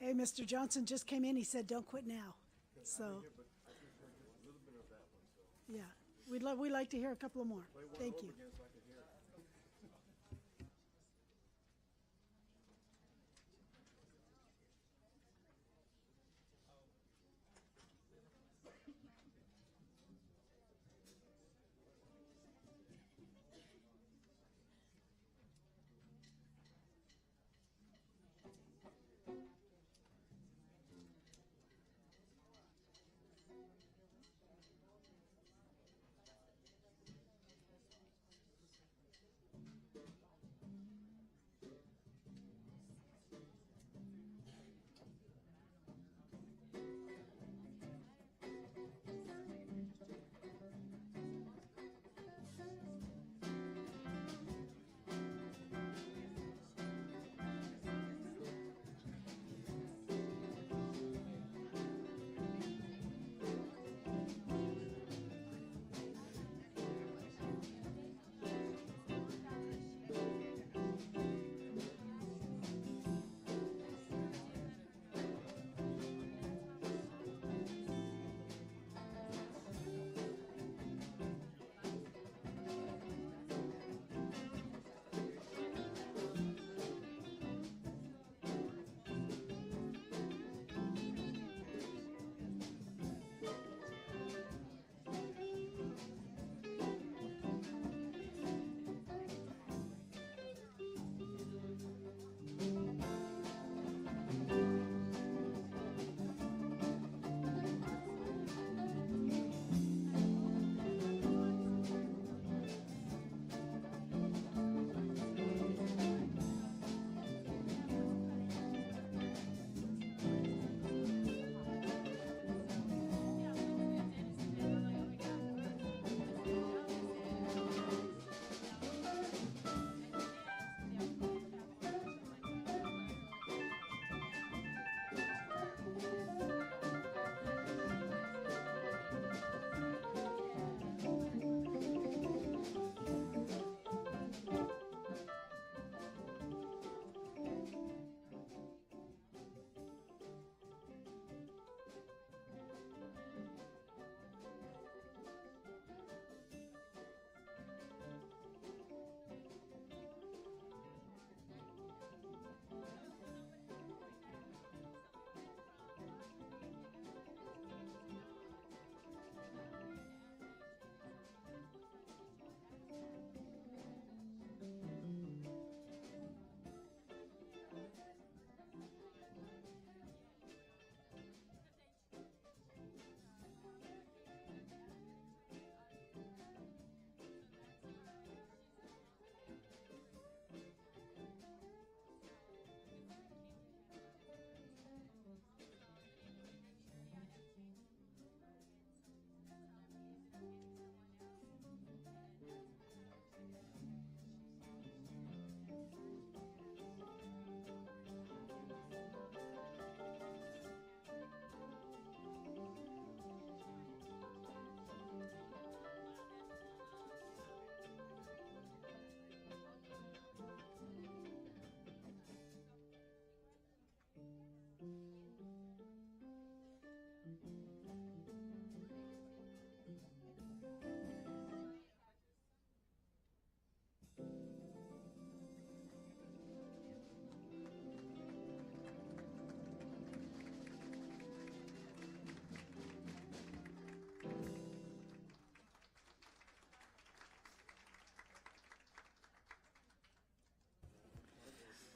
Hey, Mr. Johnson just came in. He said, "Don't quit now." So, yeah, we'd like to hear a couple of more. Thank you.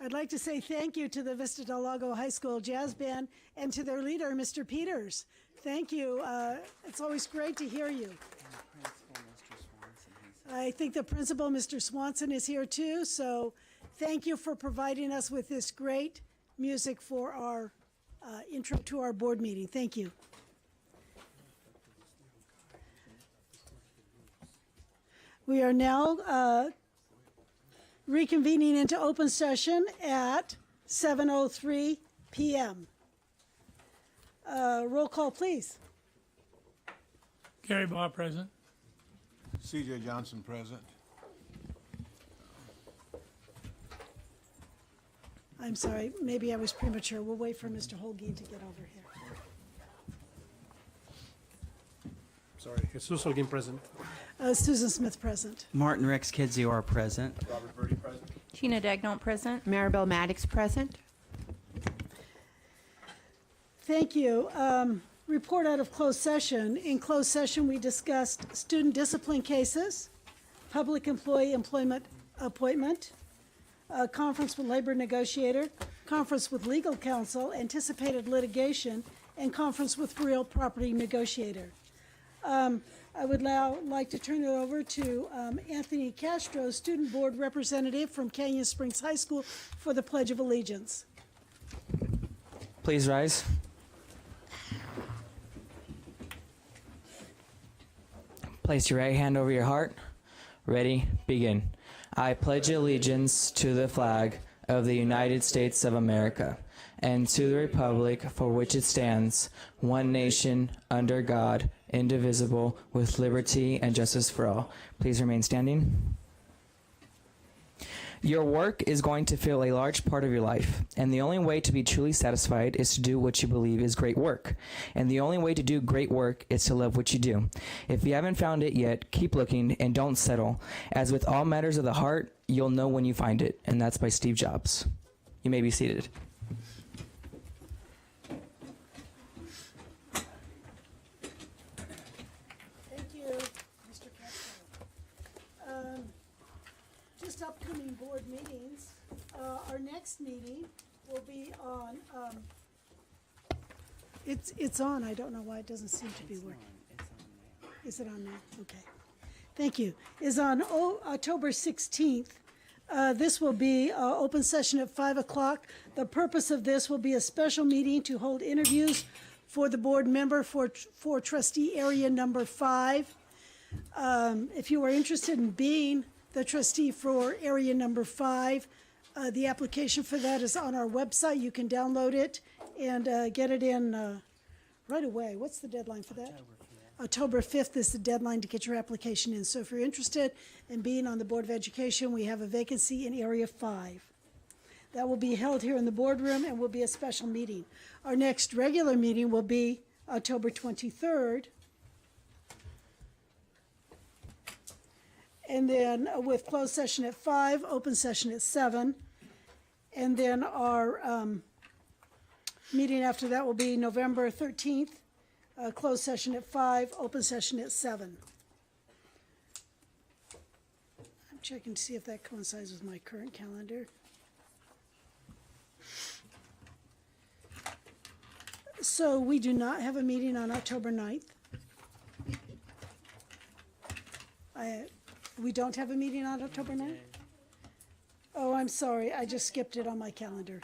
I'd like to say thank you to the Vista Del Lago High School Jazz Band and to their leader, Mr. Peters. Thank you. It's always great to hear you. I think the principal, Mr. Swanson, is here too, so thank you for providing us with this great music for our intro to our board meeting. Thank you. We are now reconvening into open session at 7:03 p.m. Roll call, please. Gary Baugh, present. C.J. Johnson, present. I'm sorry, maybe I was premature. We'll wait for Mr. Holguin to get over here. Sorry, Jesus Holguin present. Susan Smith present. Martin Rex Kidzio are present. Robert Verdi, present. Gina Dagnall present. Maribel Maddox present. Thank you. Report out of closed session. In closed session, we discussed student discipline cases, public employee employment appointment, conference with labor negotiator, conference with legal counsel, anticipated litigation, and conference with real property negotiator. I would now like to turn it over to Anthony Castro, student board representative from Canyon Springs High School, for the Pledge of Allegiance. Please rise. Place your right hand over your heart. Ready, begin. I pledge allegiance to the flag of the United States of America and to the republic for which it stands, one nation, under God, indivisible, with liberty and justice for all. Please remain standing. Your work is going to fill a large part of your life, and the only way to be truly satisfied is to do what you believe is great work. And the only way to do great work is to love what you do. If you haven't found it yet, keep looking and don't settle. As with all matters of the heart, you'll know when you find it, and that's by Steve Jobs. You may be seated. Thank you, Mr. Castro. Just upcoming board meetings. Our next meeting will be on, it's on. I don't know why it doesn't seem to be working. Is it on now? Okay. Thank you. Is on October 16th. This will be open session at 5 o'clock. The purpose of this will be a special meeting to hold interviews for the board member for trustee area number 5. If you are interested in being the trustee for area number 5, the application for that is on our website. You can download it and get it in right away. What's the deadline for that? October 5th is the deadline to get your application in. So if you're interested in being on the Board of Education, we have a vacancy in Area 5. That will be held here in the boardroom and will be a special meeting. Our next regular meeting will be October 23rd. And then with closed session at 5, open session at 7. And then our meeting after that will be November 13th. Closed session at 5, open session at 7. I'm checking to see if that coincides with my current calendar. So we do not have a meeting on October 9th. We don't have a meeting on October 9th? Oh, I'm sorry, I just skipped it on my calendar.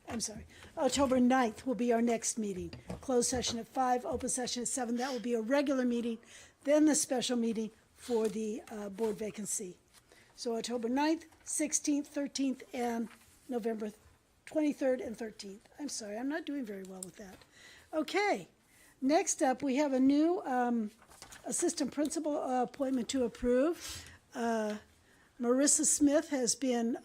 I'm sorry. October 9th will be our next meeting. Closed session at 5, open session at 7. That will be a regular meeting, then the special meeting for the board vacancy. So October 9th, 16th, 13th, and November 23rd and 13th. I'm sorry, I'm not doing very well with that. Okay, next up, we have a new assistant principal appointment to approve. Marissa Smith has been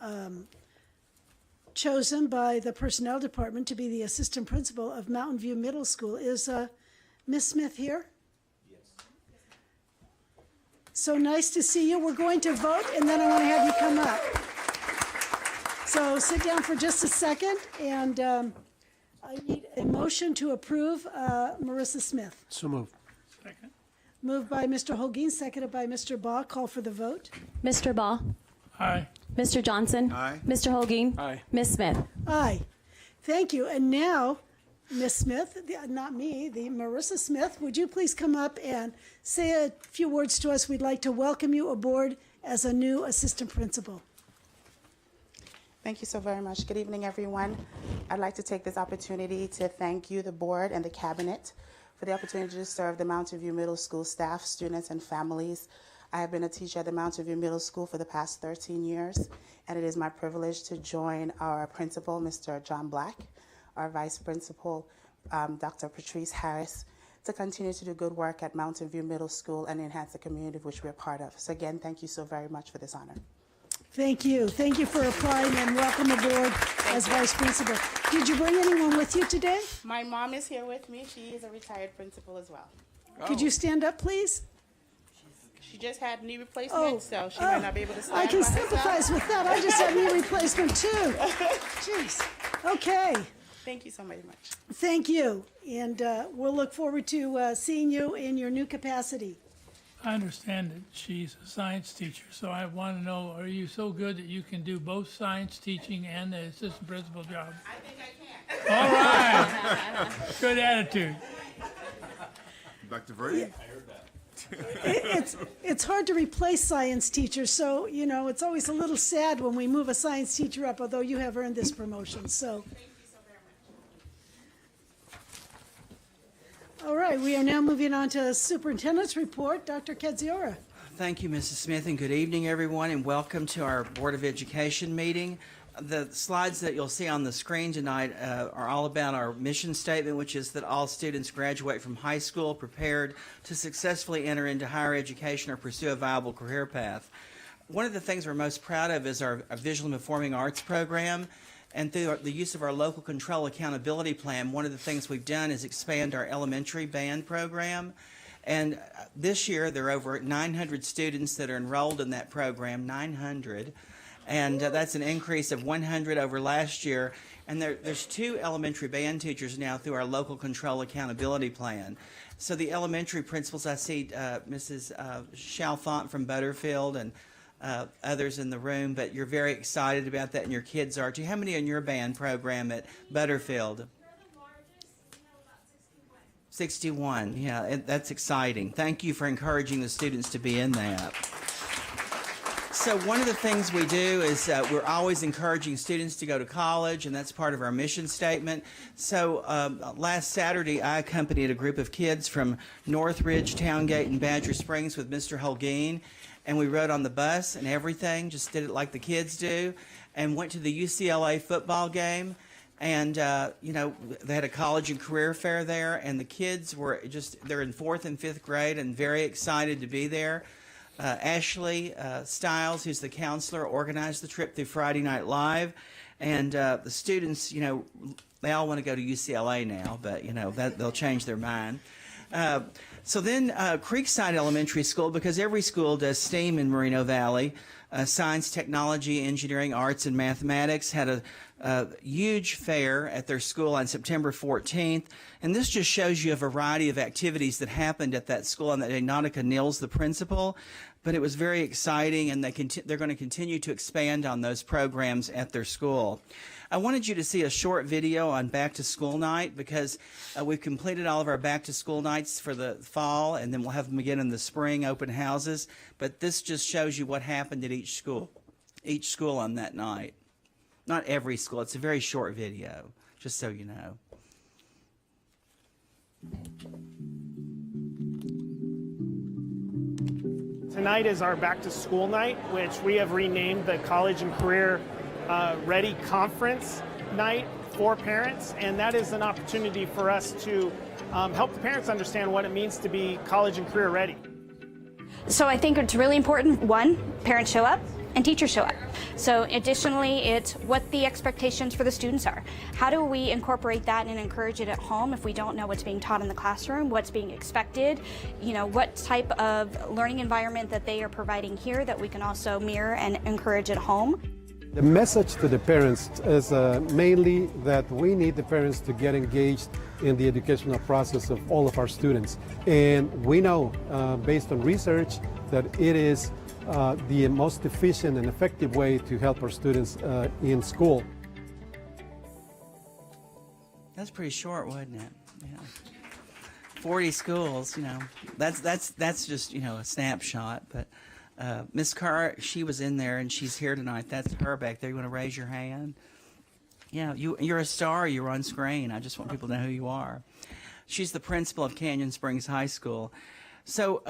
chosen by the Personnel Department to be the assistant principal of Mountain View Middle School. Is Ms. Smith here? Yes. So nice to see you. We're going to vote, and then I want to have you come up. So sit down for just a second, and I need a motion to approve Marissa Smith. So moved. Second. Moved by Mr. Holguin, seconded by Mr. Baugh. Call for the vote. Mr. Baugh. Aye. Mr. Johnson. Aye. Mr. Holguin. Aye. Ms. Smith. Aye. Thank you. And now, Ms. Smith, not me, the Marissa Smith, would you please come up and say a few words to us? We'd like to welcome you aboard as a new assistant principal. Thank you so very much. Good evening, everyone. I'd like to take this opportunity to thank you, the board and the cabinet, for the opportunity to serve the Mountain View Middle School staff, students, and families. I have been a teacher at the Mountain View Middle School for the past 13 years, and it is my privilege to join our principal, Mr. John Black, our vice principal, Dr. Patrice Harris, to continue to do good work at Mountain View Middle School and enhance the community of which we're part of. So again, thank you so very much for this honor. Thank you. Thank you for applying and welcome aboard as vice principal. Did you bring anyone with you today? My mom is here with me. She is a retired principal as well. Could you stand up, please? She just had knee replacement, so she might not be able to stand I can by herself. sympathize with that. I just had knee replacement too. Jeez. Okay. Thank you so very much. Thank you. And we'll look forward to seeing you in your new capacity. I understand that she's a science teacher, so I want to know, are you so good that you can do both science teaching and the assistant principal job? I think I can. All right. Good attitude. Dr. Verdi? It's hard to replace science teachers, so, you know, it's always a little sad when we move a science teacher up, although you have earned this promotion, so. All right, we are now moving on to Superintendent's report. Dr. Kadziora. Thank you, Mrs. Smith, and good evening, everyone, and welcome to our Board of Education meeting. The slides that you'll see on the screen tonight are all about our mission statement, which is that all students graduate from high school prepared to successfully enter into higher education or pursue a viable career path. One of the things we're most proud of is our visual and performing arts program. And through the use of our local control accountability plan, one of the things we've done is expand our elementary band program. And this year, there are over 900 students that are enrolled in that program, 900. And that's an increase of 100 over last year. And there's 2 elementary band teachers now through our local control accountability plan. So the elementary principals, I see Mrs. Chalfant from Butterfield and others in the room, but you're very excited about that, and your kids are too. How many in your band program at Butterfield? 61. Yeah, that's exciting. Thank you for encouraging the students to be in that. So one of the things we do is we're always encouraging students to go to college, and that's part of our mission statement. So last Saturday, I accompanied a group of kids from Northridge, Towngate, and Badger Springs with Mr. Holguin. And we rode on the bus and everything, just did it like the kids do, and went to the UCLA football game. And, you know, they had a college and career fair there, and the kids were they're in 4th and 5th grade and very excited to be there. Ashley Stiles, who's the counselor, organized the trip through Friday Night Live. And the students, you know, they all want to go to UCLA now, but, you know, they'll change their mind. So then Creekside Elementary School, because every school does STEAM in Moreno Valley, science, technology, engineering, arts, and mathematics, had a huge fair at their school on September 14th. And this just shows you a variety of activities that happened at that school on that day. Nautica Nils, the principal, but it was very exciting, and they're going to continue to expand on those programs at their school. I wanted you to see a short video on Back to School Night, because we've completed all of our Back to School nights for the fall, and then we'll have them again in the spring, open houses. But this just shows you what happened at each school on that night. Not every school. It's a very short video, just so you know. Tonight is our back to school night, which we have renamed the College and Career Ready Conference night for parents, and that is an opportunity for us to help the parents understand what it means to be college and career ready. So I think it's really important, one, parents show up and teachers show up. So additionally, it's what the expectations for the students are. How do we incorporate that and encourage it at home if we don't know what's being taught in the classroom, what's being expected, you know, what type of learning environment that they are providing here that we can also mirror and encourage at home. The message to the parents is mainly that we need the parents to get engaged in the educational process of all of our students. And we know, based on research, that it is the most efficient and effective way to help our students in school. That's pretty short, wasn't it? Yeah. 40 schools, you know, that's just, you know, a snapshot. But Miss Carr, she was in there, and she's here tonight. That's her back there. You want to raise your hand? Yeah, you're a star. You're on screen. I just want people to know who you are. She's the principal of Canyon Springs High School. So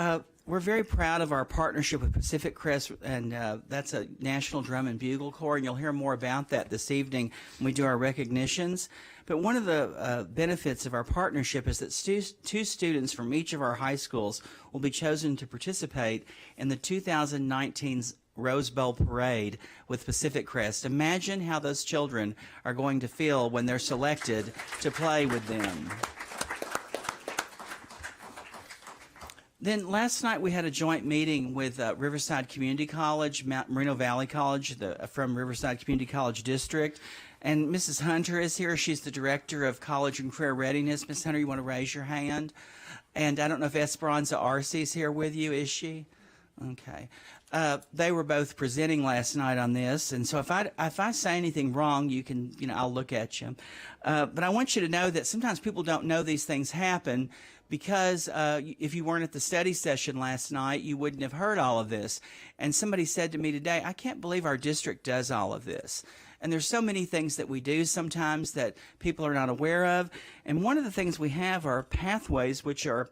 we're very proud of our partnership with Pacific Crest, and that's a National Drum and Bugle Corps, and you'll hear more about that this evening when we do our recognitions. But one of the benefits of our partnership is that 2 students from each of our high schools will be chosen to participate in the 2019 Rose Bowl parade with Pacific Crest. Imagine how those children are going to feel when they're selected to play with them. Then last night we had a joint meeting with Riverside Community College, Moreno Valley College, from Riverside Community College District. And Mrs. Hunter is here. She's the Director of College and Career Readiness. Ms. Hunter, you want to raise your hand? And I don't know if Esperanza Arce is here with you, is she? Okay. They were both presenting last night on this, and so if I say anything wrong, you can, I'll look at you. But I want you to know that sometimes people don't know these things happen because if you weren't at the study session last night, you wouldn't have heard all of this. And somebody said to me today, I can't believe our district does all of this. And there's so many things that we do sometimes that people are not aware of. And one of the things we have are pathways, which are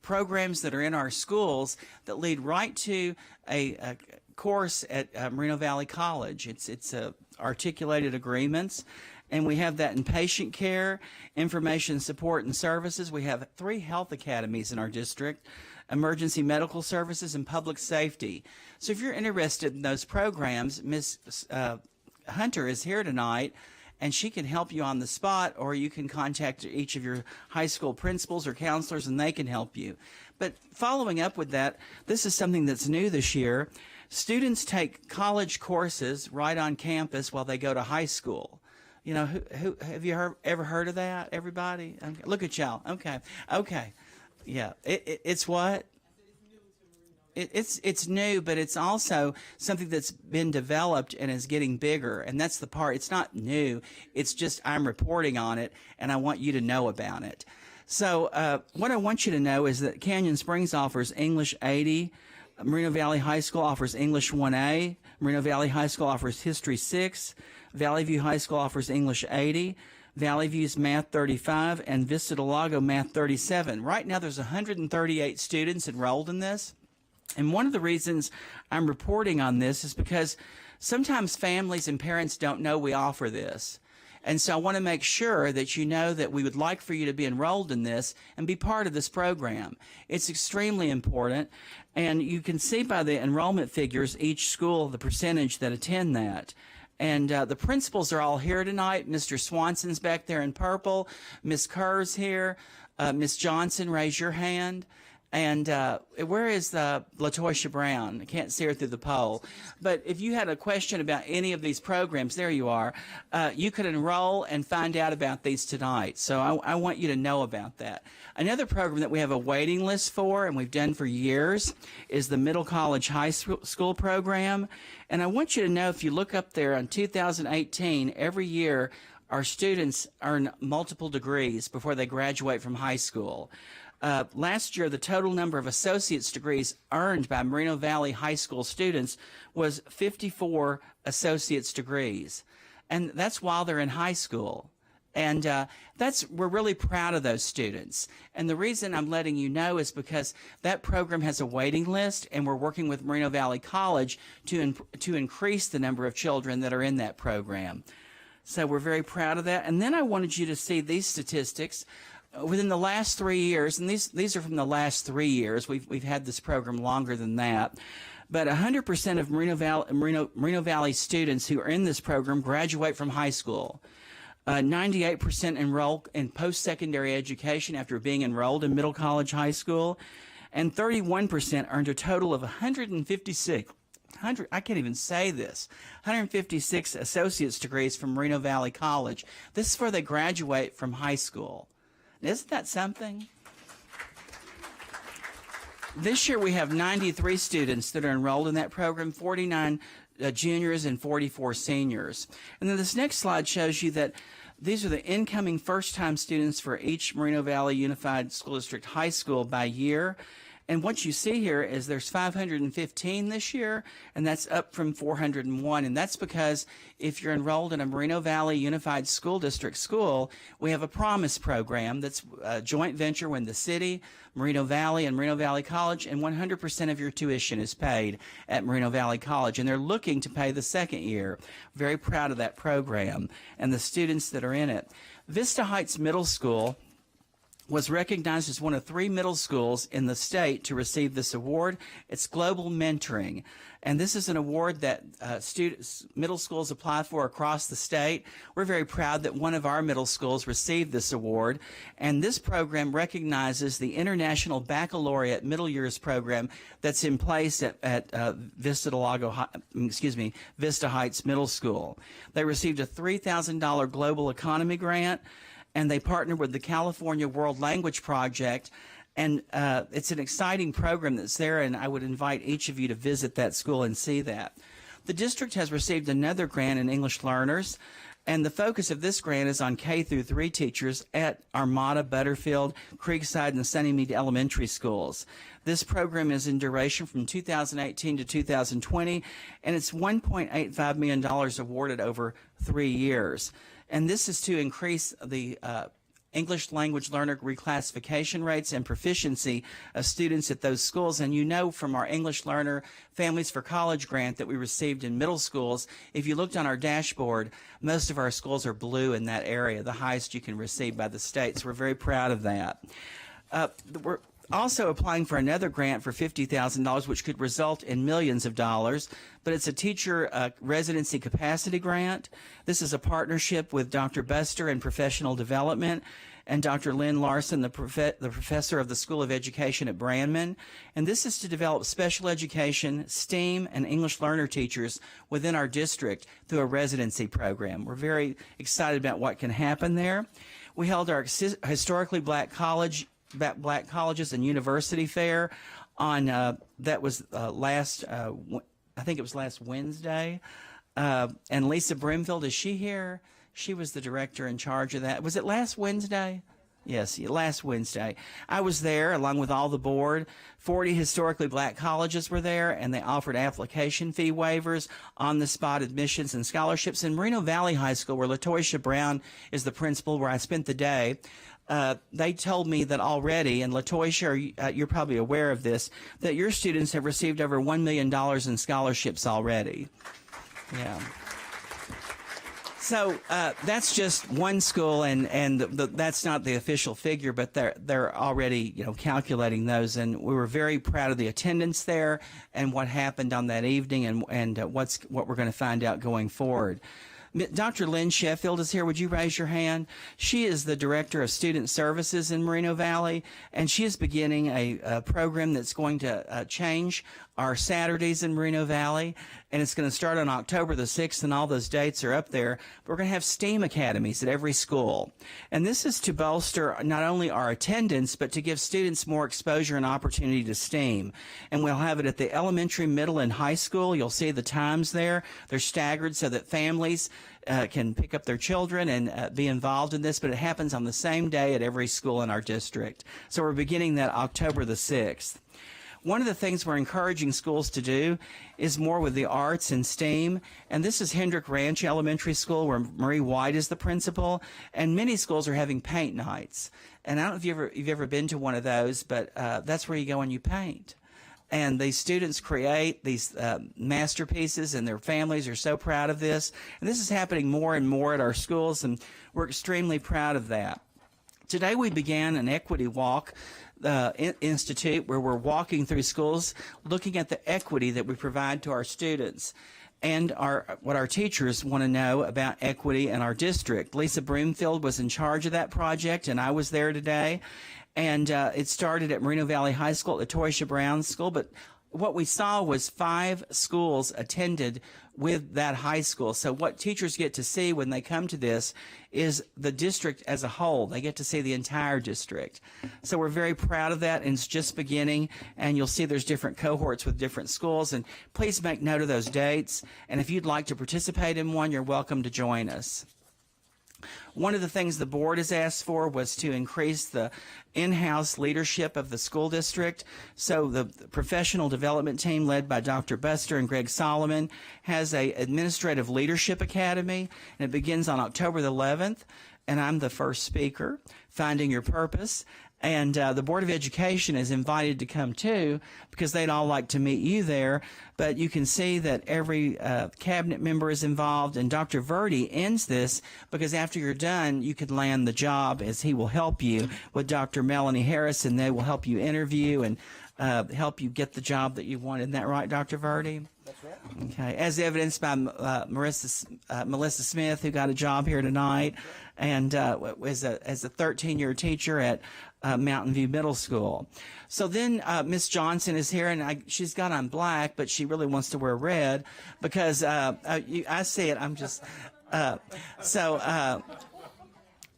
programs that are in our schools that lead right to a course at Moreno Valley College. It's articulated agreements, and we have that in patient care, information support and services. We have 3 health academies in our district, emergency medical services, and public safety. So if you're interested in those programs, Ms. Hunter is here tonight, and she can help you on the spot, or you can contact each of your high school principals or counselors, and they can help you. But following up with that, this is something that's new this year. Students take college courses right on campus while they go to high school. Who have you ever heard of that? Everybody? Okay. Look at y'all. Okay. Yeah. It's what? It's new, but it's also something that's been developed and is getting bigger. And that's the part. It's not new. It's just I'm reporting on it, and I want you to know about it. So what I want you to know is that Canyon Springs offers English 80. Moreno Valley High School offers English 1A. Moreno Valley High School offers History 6. Valley View High School offers English 80. Valley View's Math 35, and Vista del Lago Math 37. Right now there's 138 students enrolled in this. And one of the reasons I'm reporting on this is because sometimes families and parents don't know we offer this. And so I want to make sure that you know that we would like for you to be enrolled in this and be part of this program. It's extremely important, and you can see by the enrollment figures each school the percentage that attend that. And the principals are all here tonight. Mr. Swanson's back there in purple. Ms. Kerr's here. Ms. Johnson, raise your hand. And where is LaToysha Brown? I can't see her through the poll. But if you had a question about any of these programs, there you are. You could enroll and find out about these tonight. So I want you to know about that. Another program that we have a waiting list for, and we've done for years, is the Middle College High School program. And I want you to know, if you look up there on 2018, every year our students earn multiple degrees before they graduate from high school. Last year, the total number of associate's degrees earned by Moreno Valley High School students was 54 associate's degrees. And that's while they're in high school. And we're really proud of those students. And the reason I'm letting you know is because that program has a waiting list, and we're working with Moreno Valley College to increase the number of children that are in that program. So we're very proud of that. And then I wanted you to see these statistics. Within the last 3 years, and these are from the last 3 years, we've had this program longer than that, but 100% of Moreno Valley students who are in this program graduate from high school. 98% enroll in post-secondary education after being enrolled in Middle College High School, and 31% earned a total of 156 associate's degrees from Moreno Valley College. This is where they graduate from high school. Isn't that something? This year we have 93 students that are enrolled in that program, 49 juniors and 44 seniors. And then this next slide shows you that these are the incoming first-time students for each Moreno Valley Unified School District High School by year. And what you see here is there's 515 this year, and that's up from 401. And that's because if you're enrolled in a Moreno Valley Unified School District school, we have a Promise program that's a joint venture with the city, Moreno Valley, and Moreno Valley College, and 100% of your tuition is paid at Moreno Valley College. And they're looking to pay the second year. Very proud of that program and the students that are in it. Vista Heights Middle School was recognized as one of 3 middle schools in the state to receive this award. It's Global Mentoring. And this is an award that middle schools apply for across the state. We're very proud that one of our middle schools received this award. And this program recognizes the International Baccalaureate Middle Years program that's in place at Vista Heights Middle School. They received a $3,000 global economy grant, and they partnered with the California World Language Project. And it's an exciting program that's there, and I would invite each of you to visit that school and see that. The district has received another grant in English learners, and the focus of this grant is on K-3 teachers at Armada, Butterfield, Creekside, and Sunnymead elementary schools. This program is in duration from 2018 to 2020, and it's $1.85 million awarded over 3 years. And this is to increase the English language learner reclassification rates and proficiency of students at those schools. And you know from our English learner Families for College grant that we received in middle schools, if you looked on our dashboard, most of our schools are blue in that area, the highest you can receive by the state. So we're very proud of that. We're also applying for another grant for $50,000, which could result in millions of dollars, but it's a teacher residency capacity grant. This is a partnership with Dr. Buster in professional development and Dr. Lynn Larson, the professor of the School of Education at Brandman. And this is to develop special education, STEAM, and English learner teachers within our district through a residency program. We're very excited about what can happen there. We held our historically black colleges and university fair on that was last I think it was last Wednesday, and Lisa Brimfield, is she here? She was the director in charge of that. Was it last Wednesday? Yes, last Wednesday. I was there along with all the board. 40 historically black colleges were there, and they offered application fee waivers, on-the-spot admissions, and scholarships. In Moreno Valley High School, where LaToya Brown is the principal, where I spent the day, they told me that already, and LaToya, you're probably aware of this, that your students have received over $1 million in scholarships already. Yeah. So that's just one school, and that's not the official figure, but they're already calculating those, and we were very proud of the attendance there and what happened on that evening, and what we're going to find out going forward. Dr. Lynn Sheffield is here. Would you raise your hand? She is the Director of Student Services in Moreno Valley, and she is beginning a program that's going to change our Saturdays in Moreno Valley, and it's going to start on October the 6th, and all those dates are up there. But we're going to have STEAM academies at every school, and this is to bolster not only our attendance, but to give students more exposure and opportunity to STEAM. And we'll have it at the elementary, middle, and high school. You'll see the times there. They're staggered so that families can pick up their children and be involved in this, but it happens on the same day at every school in our district. So we're beginning that October the 6th. One of the things we're encouraging schools to do is more with the arts and STEAM, and this is Hendrick Ranch Elementary School, where Marie White is the principal, and many schools are having paint nights. And I don't know if you've ever been to one of those, but that's where you go and you paint. And these students create these masterpieces, and their families are so proud of this. And this is happening more and more at our schools, and we're extremely proud of that. Today we began an equity walk institute where we're walking through schools looking at the equity that we provide to our students and what our teachers want to know about equity in our district. Lisa Broomfield was in charge of that project, and I was there today. And it started at Moreno Valley High School at LaToya Brown School, but what we saw was 5 schools attended with that high school. So what teachers get to see when they come to this is the district as a whole. They get to see the entire district. So we're very proud of that, and it's just beginning, and you'll see there's different cohorts with different schools, and please make note of those dates, and if you'd like to participate in one, you're welcome to join us. One of the things the board has asked for was to increase the in-house leadership of the school district. So the professional development team led by Dr. Buster and Greg Solomon has a administrative leadership academy, and it begins on October the 11th. and I'm the first speaker, Finding Your Purpose. And the Board of Education is invited to come too, because they'd all like to meet you there. But you can see that every cabinet member is involved, and Dr. Verdi ends this because after you're done, you could land the job, as he will help you with Dr. Melanie Harris, and they will help you interview and help you get the job that you want. Isn't that right, Dr. Verdi? That's right. Okay, as evidenced by Melissa Smith, who got a job here tonight, and as a 13-year teacher at Mountain View Middle School. So then Miss Johnson is here, and she's got on black, but she really wants to wear red because I see it. I'm just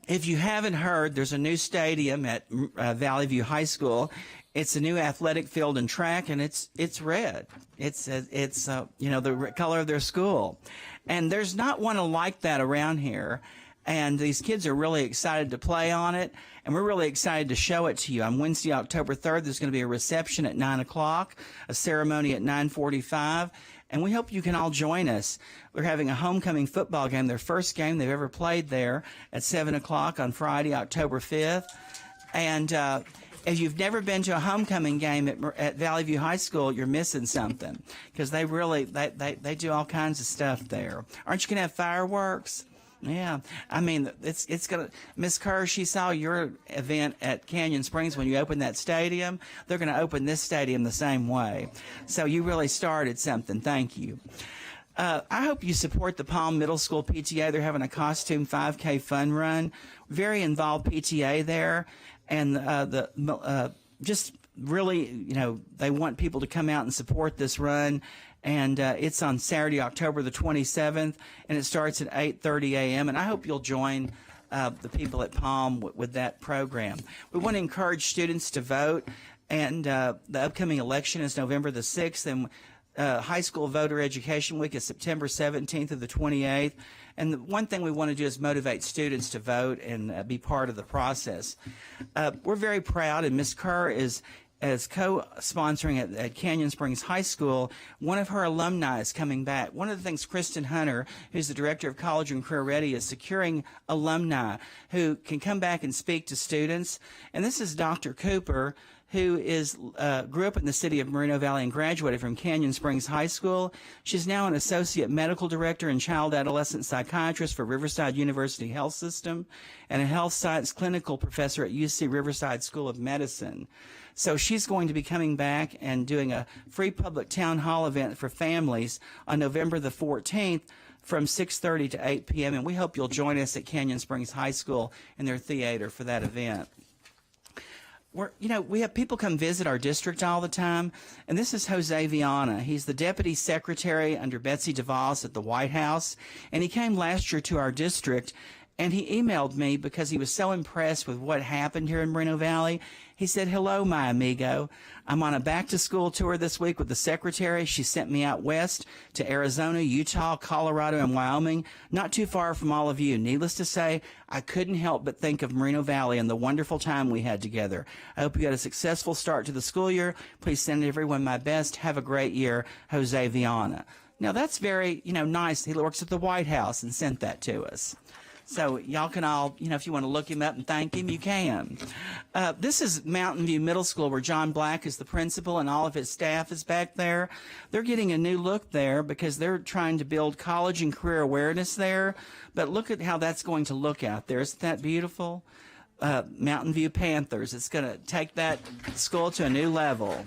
if you haven't heard, there's a new stadium at Valley View High School. It's a new athletic field and track, and it's red. It's the color of their school, and there's not one like that around here. And these kids are really excited to play on it, and we're really excited to show it to you. On Wednesday, October 3rd, there's going to be a reception at 9 o'clock, a ceremony at 9:45, and we hope you can all join us. We're having a homecoming football game, their first game they've ever played there, at 7 o'clock on Friday, October 5th. And if you've never been to a homecoming game at Valley View High School, you're missing something, because they really they do all kinds of stuff there. Aren't you going to have fireworks? Yeah, I mean, it's gonna. Miss Kerr, she saw your event at Canyon Springs when you opened that stadium. They're gonna open this stadium the same way. So you really started something. Thank you. I hope you support the Palm Middle School PTA. They're having a costume 5K fun run. Very involved PTA there, and just really, they want people to come out and support this run. And it's on Saturday, October the 27th, and it starts at 8:30 a.m. And I hope you'll join the people at Palm with that program. We want to encourage students to vote, and the upcoming election is November the 6th, and High School Voter Education Week is September 17th to the 28th. And the one thing we want to do is motivate students to vote and be part of the process. We're very proud, and Ms. Kerr is co-sponsoring at Canyon Springs High School. One of her alumni is coming back. One of the things Kristen Hunter, who's the director of College and Career Ready, is securing alumni who can come back and speak to students. And this is Dr. Cooper, who grew up in the city of Moreno Valley and graduated from Canyon Springs High School. She's now an associate medical director and child adolescent psychiatrist for Riverside University Health System and a health science clinical professor at UC Riverside School of Medicine. So she's going to be coming back and doing a free public town hall event for families on November the 14th from 6:30 to 8 p.m. And we hope you'll join us at Canyon Springs High School in their theater for that event. We have people come visit our district all the time, and this is Jose Viana. He's the deputy secretary under Betsy DeVos at the White House, and he came last year to our district, and he emailed me because he was so impressed with what happened here in Moreno Valley. He said, "Hello, my amigo. I'm on a back-to-school tour this week with the secretary. She sent me out west to Arizona, Utah, Colorado, and Wyoming, not too far from all of you. Needless to say, I couldn't help but think of Moreno Valley and the wonderful time we had together. I hope you had a successful start to the school year. Please send everyone my best. Have a great year, Jose Viana." Now, that's very, nice. He works at the White House and sent that to us. So y'all can all, if you want to look him up and thank him, you can. This is Mountain View Middle School, where John Black is the principal and all of his staff is back there. They're getting a new look there because they're trying to build college and career awareness there. But look at how that's going to look out there. Isn't that beautiful? Mountain View Panthers. It's going to take that school to a new level.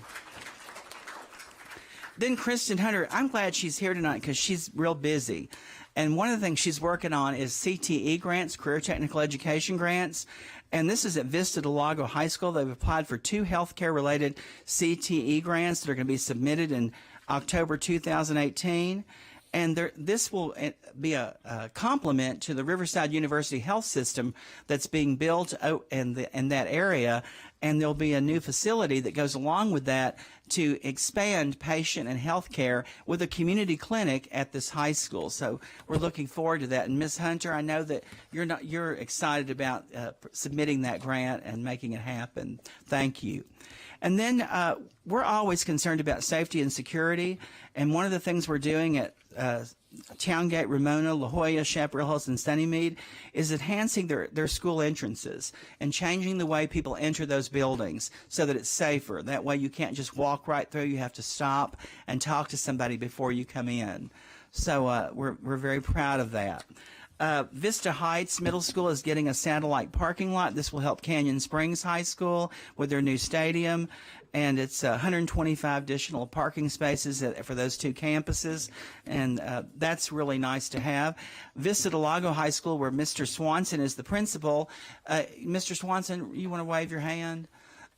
Then Kristen Hunter, I'm glad she's here tonight because she's real busy. And one of the things she's working on is CTE grants, Career Technical Education grants. And this is at Vista del Lago High School. They've applied for 2 healthcare-related CTE grants that are going to be submitted in October 2018. And this will be a complement to the Riverside University Health System that's being built in that area. And there'll be a new facility that goes along with that to expand patient and health care with a community clinic at this high school. So we're looking forward to that. And Ms. Hunter, I know that you're excited about submitting that grant and making it happen. Thank you. And then we're always concerned about safety and security. And one of the things we're doing at Towngate, Ramona, La Jolla, Chaparral Hills, and Sunnymead is enhancing their school entrances and changing the way people enter those buildings so that it's safer. That way you can't just walk right through. You have to stop and talk to somebody before you come in. So we're very proud of that. Vista Heights Middle School is getting a satellite parking lot. This will help Canyon Springs High School with their new stadium. And it's 125 additional parking spaces for those two campuses, and that's really nice to have. Vista del Lago High School, where Mr. Swanson is the principal. Mr. Swanson, you want to wave your hand?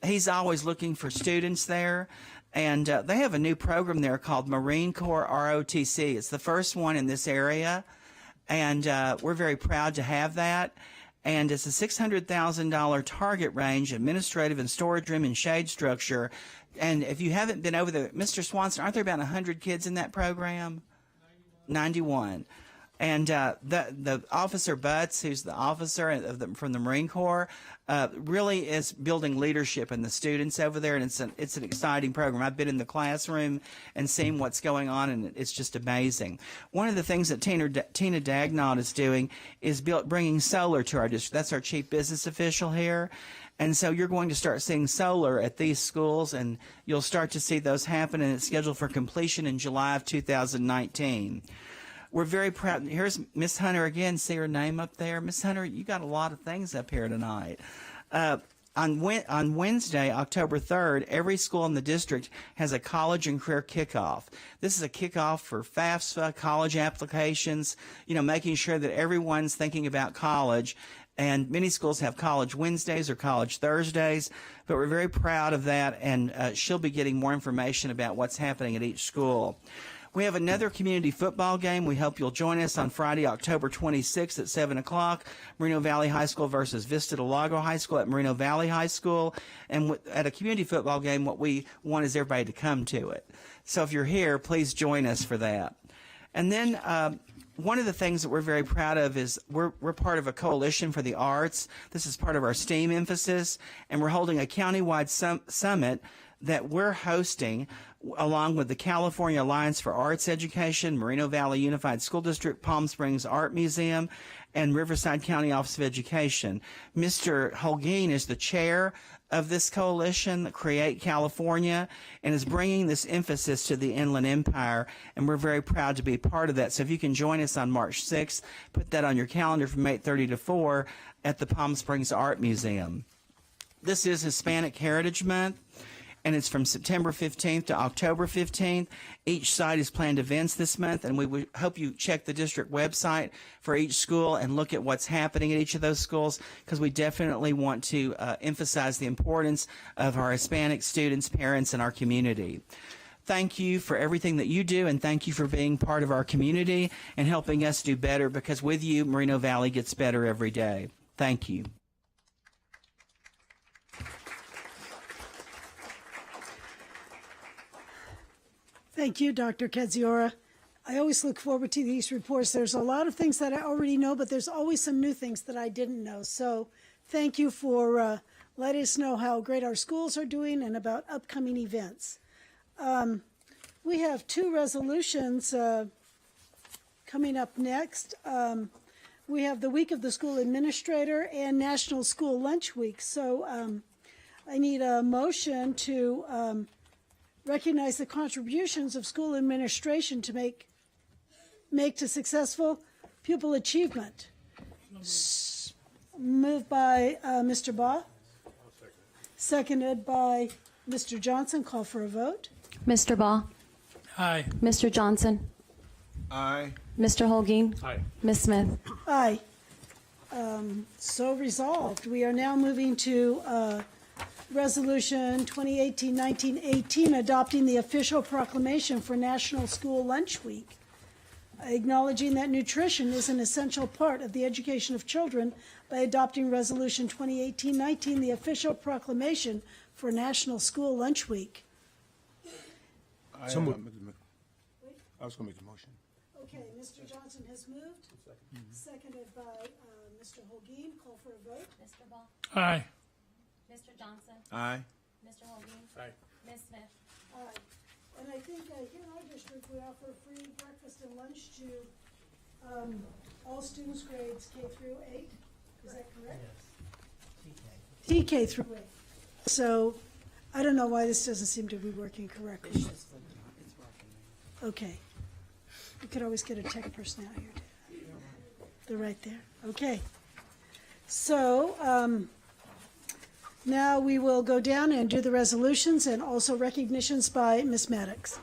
He's always looking for students there, and they have a new program there called Marine Corps ROTC. It's the first one in this area, and we're very proud to have that. And it's a $600,000 target range, administrative and storage room and shade structure. And if you haven't been over there, Mr. Swanson, aren't there about 100 kids in that program? 91. And the Officer Butts, who's the officer from the Marine Corps, really is building leadership in the students over there, and it's an exciting program. I've been in the classroom and seen what's going on, and it's just amazing. One of the things that Tina Dagnall is doing is bringing solar to our district. That's our chief business official here. And so you're going to start seeing solar at these schools, and you'll start to see those happen, and it's scheduled for completion in July of 2019. We're very proud. Here's Miss Hunter again. See her name up there? Miss Hunter, you got a lot of things up here tonight. On Wednesday, October 3rd, every school in the district has a college and career kickoff. This is a kickoff for FAFSA, college applications, making sure that everyone's thinking about college. And many schools have college Wednesdays or college Thursdays, but we're very proud of that, and she'll be getting more information about what's happening at each school. We have another community football game. We hope you'll join us on Friday, October 26th at 7 o'clock. Moreno Valley High School versus Vista del Lago High School at Moreno Valley High School. And at a community football game, what we want is everybody to come to it. So if you're here, please join us for that. And then one of the things that we're very proud of is we're part of a coalition for the arts. This is part of our STEAM emphasis, and we're holding a countywide summit that we're hosting along with the California Alliance for Arts Education, Moreno Valley Unified School District, Palm Springs Art Museum, and Riverside County Office of Education. Mr. Holguin is the chair of this coalition, Create California, and is bringing this emphasis to the Inland Empire, and we're very proud to be part of that. So if you can join us on March 6th, put that on your calendar from 8:30 to 4 at the Palm Springs Art Museum. This is Hispanic Heritage Month, and it's from September 15th to October 15th. Each site has planned events this month, and we hope you check the district website for each school and look at what's happening at each of those schools, because we definitely want to emphasize the importance of our Hispanic students, parents, and our community. Thank you for everything that you do, and thank you for being part of our community and helping us do better, because with you, Moreno Valley gets better every day. Thank you. Thank you, Dr. Kadziora. I always look forward to these reports. There's a lot of things that I already know, but there's always some new things that I didn't know. So thank you for letting us know how great our schools are doing and about upcoming events. We have two resolutions coming up next. We have the Week of the School Administrator and National School Lunch Week. So I need a motion to recognize the contributions of school administration to make to successful pupil achievement. Moved by Mr. Baugh. Seconded by Mr. Johnson. Call for a vote. Mr. Baugh. Aye. Mr. Johnson. Aye. Mr. Holguin. Aye. Ms. Smith. Aye. So resolved. We are now moving to Resolution 2018-1918, adopting the official proclamation for National School Lunch Week, acknowledging that nutrition is an essential part of the education of children by adopting Resolution 2018-19, the official proclamation for National School Lunch Week. I was going to make the motion. Okay, Mr. Johnson has moved, seconded by Mr. Holguin. Call for a vote. Mr. Baugh. Aye. Mr. Johnson. Aye. Mr. Holguin. Aye. Ms. Smith. Aye. And I think here in our district, we offer free breakfast and lunch to all students grades K through 8. Is that correct? Yes. TK through 8. So I don't know why this doesn't seem to be working correctly. Okay. We could always get a tech person out here. They're right there. Okay. So now we will go down and do the resolutions and also recognitions by Ms. Maddox.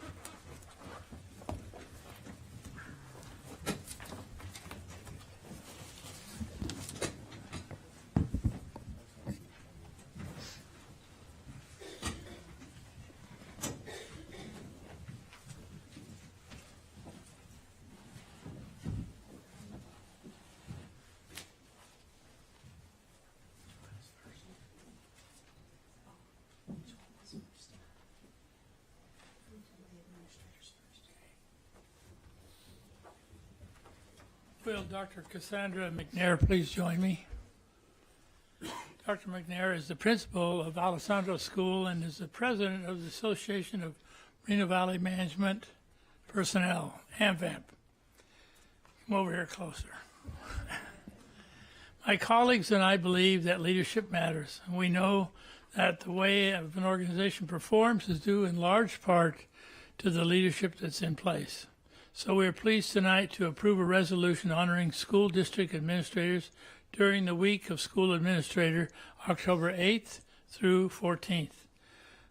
Will Dr. Cassandra McNair please join me? Dr. McNair is the principal of Alessandro School and is the president of the Association of Moreno Valley Management Personnel, AMVAP. Come over here closer. My colleagues and I believe that leadership matters. We know that the way an organization performs is due in large part to the leadership that's in place. So we are pleased tonight to approve a resolution honoring school district administrators during the week of school administrator, October 8th through 14th.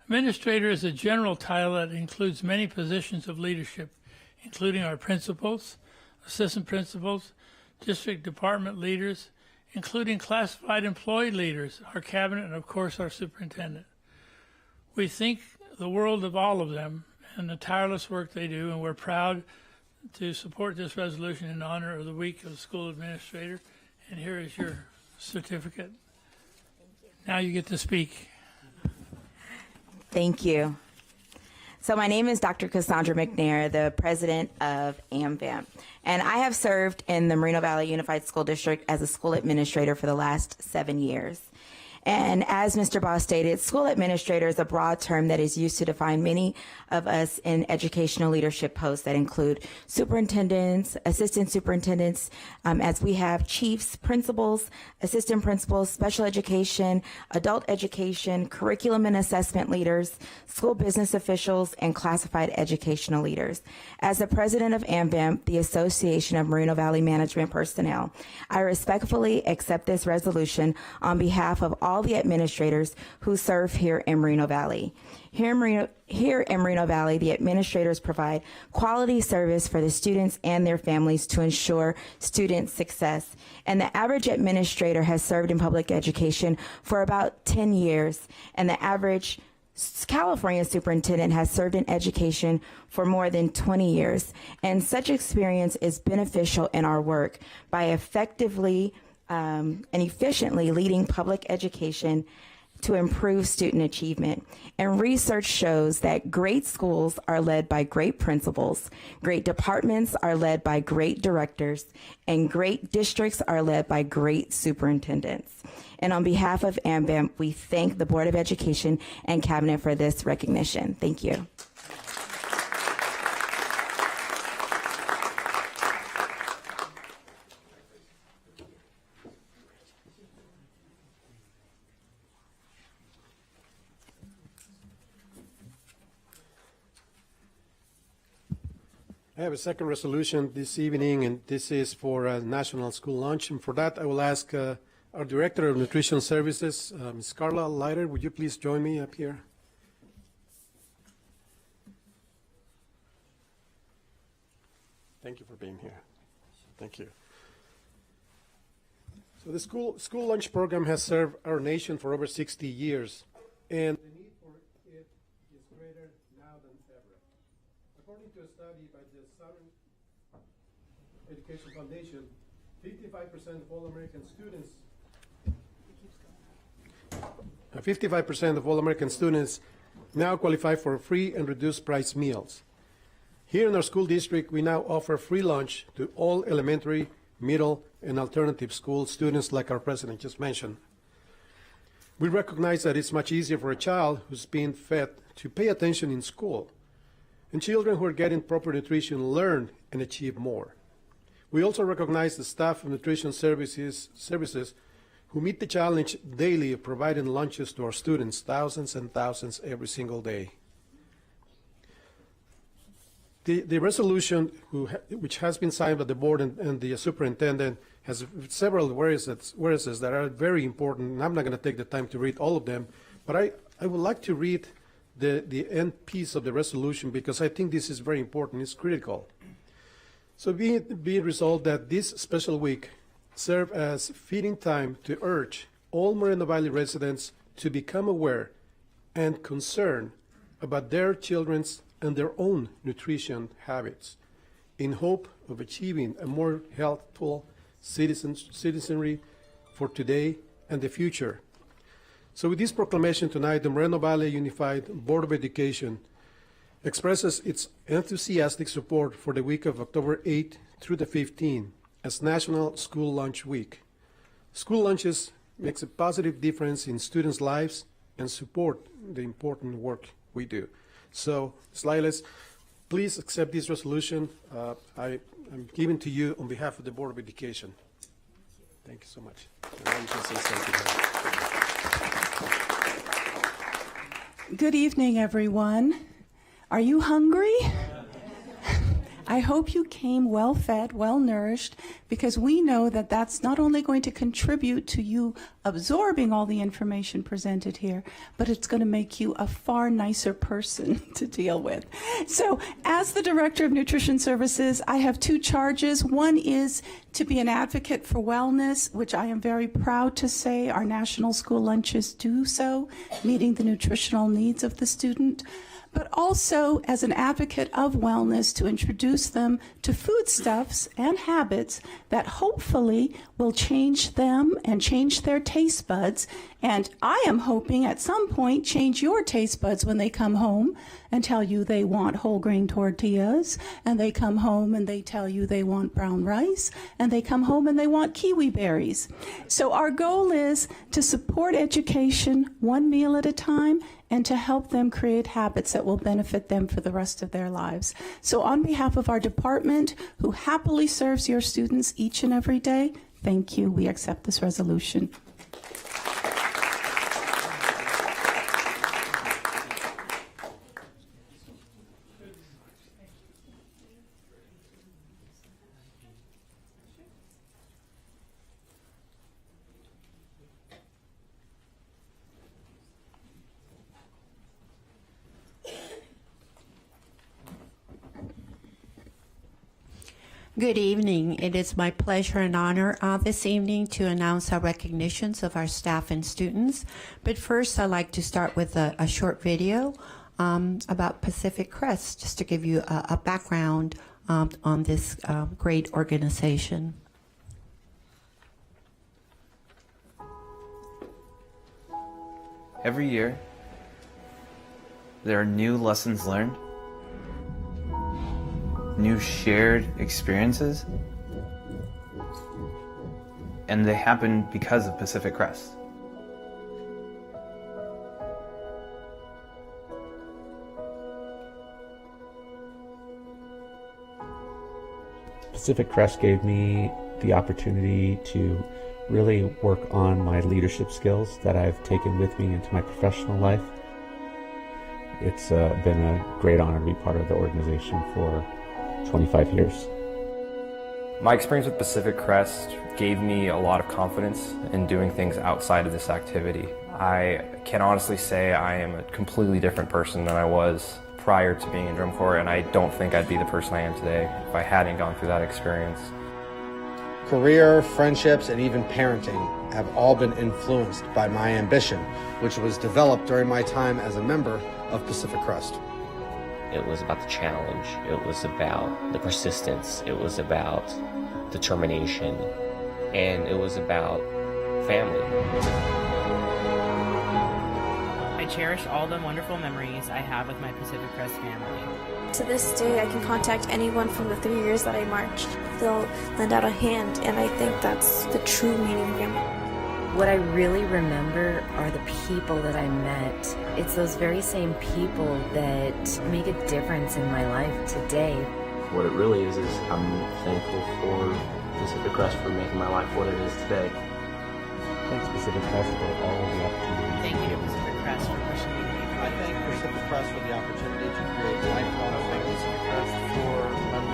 Administrator is a general title that includes many positions of leadership, including our principals, assistant principals, district department leaders, including classified employee leaders, our cabinet, and of course our superintendent. We think the world of all of them and the tireless work they do, and we're proud to support this resolution in honor of the week of school administrator. And here is your certificate. Now you get to speak. Thank you. So my name is Dr. Cassandra McNair, the president of AMVAP, and I have served in the Moreno Valley Unified School District as a school administrator for the last 7 years. And as Mr. Boss stated, school administrator is a broad term that is used to define many of us in educational leadership posts that include superintendents, assistant superintendents, as we have chiefs, principals, assistant principals, special education, adult education, curriculum and assessment leaders, school business officials, and classified educational leaders. As the president of AMVAP, the Association of Moreno Valley Management Personnel, I respectfully accept this resolution on behalf of all the administrators who serve here in Moreno Valley. Here in Moreno Valley, the administrators provide quality service for the students and their families to ensure student success. And the average administrator has served in public education for about 10 years, and the average California superintendent has served in education for more than 20 years. And such experience is beneficial in our work by effectively and efficiently leading public education to improve student achievement. And research shows that great schools are led by great principals, great departments are led by great directors, and great districts are led by great superintendents. And on behalf of AMVAP, we thank the Board of Education and Cabinet for this recognition. Thank you. I have a second resolution this evening, and this is for National School Lunch. And for that, I will ask our Director of Nutrition Services, Ms. Carla Leiter, would you please join me up here? Thank you for being here. Thank you. So the school lunch program has served our nation for over 60 years, and the need for it is greater now than ever. According to a study by the Southern Education Foundation, 55% of all American students 55% of all American students now qualify for free and reduced price meals. Here in our school district, we now offer free lunch to all elementary, middle, and alternative school students like our president just mentioned. We recognize that it's much easier for a child who's being fed to pay attention in school. And children who are getting proper nutrition learn and achieve more. We also recognize the staff of nutrition services who meet the challenge daily of providing lunches to our students, thousands and thousands every single day. The resolution, which has been signed by the board and the superintendent, has several whereases that are very important, and I'm not going to take the time to read all of them, but I would like to read the end piece of the resolution because I think this is very important, it's critical. So be it resolved that this special week serve as feeding time to urge all Moreno Valley residents to become aware and concerned about their children's and their own nutrition habits in hope of achieving a more healthful citizenry for today and the future. So with this proclamation tonight, the Moreno Valley Unified Board of Education expresses its enthusiastic support for the week of October 8th through the 15th as National School Lunch Week. School lunches makes a positive difference in students' lives and support the important work we do. So, Slilas, please accept this resolution. I am giving to you on behalf of the Board of Education. Thank you so much. And now you can say something. Good evening, everyone. Are you hungry? I hope you came well fed, well nourished, because we know that that's not only going to contribute to you absorbing all the information presented here, but it's going to make you a far nicer person to deal with. So as the Director of Nutrition Services, I have two charges. One is to be an advocate for wellness, which I am very proud to say our national school lunches do so, meeting the nutritional needs of the student, but also as an advocate of wellness to introduce them to foodstuffs and habits that hopefully will change them and change their taste buds. And I am hoping at some point change your taste buds when they come home and tell you they want whole grain tortillas, and they come home and they tell you they want brown rice, and they come home and they want kiwi berries. So our goal is to support education one meal at a time and to help them create habits that will benefit them for the rest of their lives. So on behalf of our department, who happily serves your students each and every day, thank you. We accept this resolution. Good evening. It is my pleasure and honor this evening to announce our recognitions of our staff and students. But first, I'd like to start with a short video about Pacific Crest, just to give you a background on this great organization. Every year, there are new lessons learned, new shared experiences, and they happen because of Pacific Crest. Pacific Crest gave me the opportunity to really work on my leadership skills that I've taken with me into my professional life. It's been a great honor to be part of the organization for 25 years. My experience with Pacific Crest gave me a lot of confidence in doing things outside of this activity. I can honestly say I am a completely different person than I was prior to being in Drum Corps, and I don't think I'd be the person I am today if I hadn't gone through that experience. Career, friendships, and even parenting have all been influenced by my ambition, which was developed during my time as a member of Pacific Crest. It was about the challenge, it was about the persistence, it was about determination, and it was about family. I cherish all the wonderful memories I have with my Pacific Crest family. To this day, I can contact anyone from the 3 years that I marched. They'll lend out a hand, and I think that's the true meaning of family. What I really remember are the people that I met. It's those very same people that make a difference in my life today. What it really is I'm thankful for Pacific Crest for making my life what it is today. Thanks Pacific Crest for all of the opportunities. Thank you to Pacific Crest for pushing me to make I thank Pacific Crest for the opportunity to create lifelong Pacific Crest for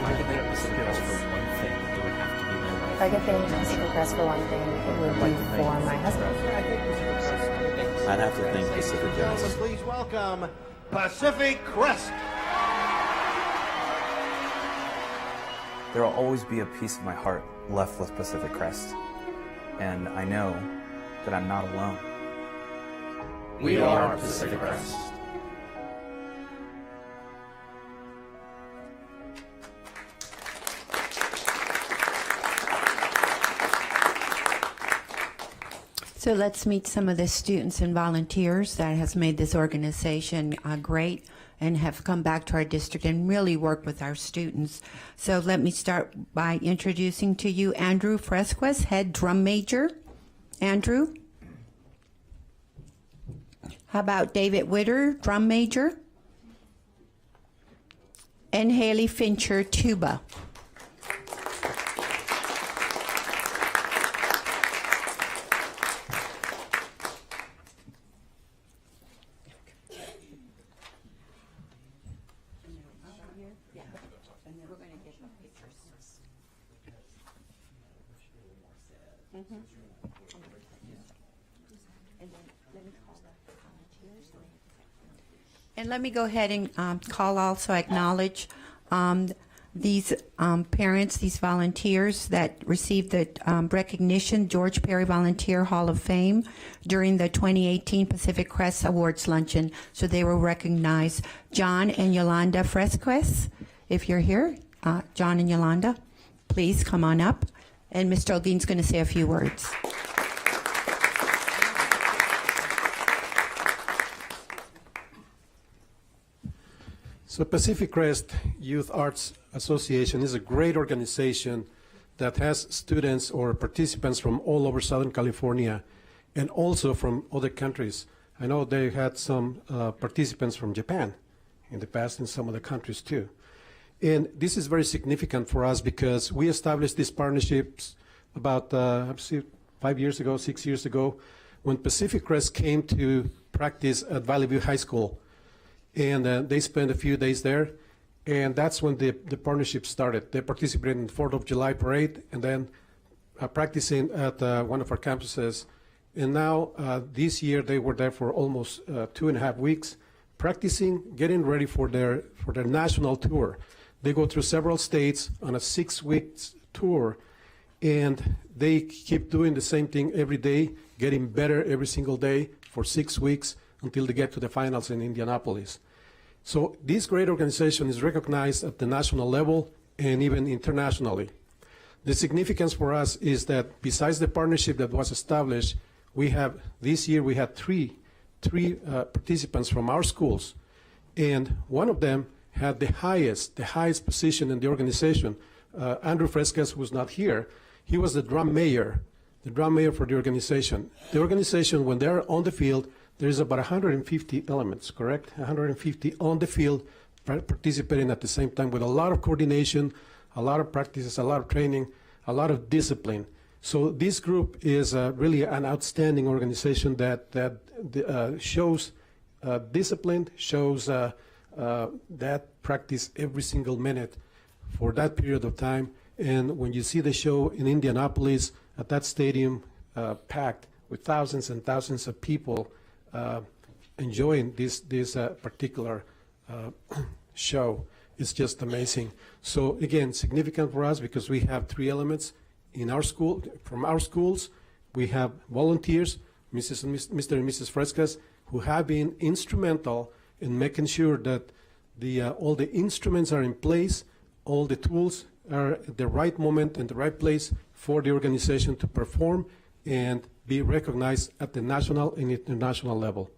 I could thank Pacific Crest for one thing, it would have to be my wife. If I could thank Pacific Crest for one thing, it would be for my husband. I'd have to thank Pacific Crest. Please welcome Pacific Crest. There will always be a piece of my heart left with Pacific Crest, and I know that I'm not alone. We are Pacific Crest. So let's meet some of the students and volunteers that has made this organization great and have come back to our district and really work with our students. So let me start by introducing to you Andrew Fresquez, head drum major. Andrew? How about David Witter, drum major? And Haley Fincher, tuba. And let me go ahead and call also acknowledge these parents, these volunteers that received the recognition, George Perry Volunteer Hall of Fame during the 2018 Pacific Crest Awards Luncheon. So they were recognized. John and Yolanda Fresquez, if you're here, John and Yolanda, please come on up. And Mr. Algin's going to say a few words. So Pacific Crest Youth Arts Association is a great organization that has students or participants from all over Southern California and also from other countries. I know they had some participants from Japan in the past and some other countries too. And this is very significant for us because we established these partnerships about 5 years ago, 6 years ago, when Pacific Crest came to practice at Valley View High School. And they spent a few days there, and that's when the partnership started. They participated in the 4th of July parade, and then practicing at one of our campuses. And now, this year, they were there for almost 2.5 weeks, practicing, getting ready for their national tour. They go through several states on a 6-week tour, and they keep doing the same thing every day, getting better every single day for 6 weeks until they get to the finals in Indianapolis. So this great organization is recognized at the national level and even internationally. The significance for us is that besides the partnership that was established, this year we had three participants from our schools, and one of them had the highest position in the organization. Andrew Fresquez, who's not here, he was the drum mayor for the organization. The organization, when they're on the field, there is about 150 elements, correct? 150 on the field participating at the same time with a lot of coordination, a lot of practices, a lot of training, a lot of discipline. So this group is really an outstanding organization that shows discipline, shows that practice every single minute for that period of time. And when you see the show in Indianapolis at that stadium packed with thousands and thousands of people, enjoying this particular show is just amazing. So again, significant for us because we have 3 elements in our school. From our schools, we have volunteers, Mr. and Mrs. Fresquez, who have been instrumental in making sure that all the instruments are in place, all the tools are at the right moment and the right place for the organization to perform and be recognized at the national and international level.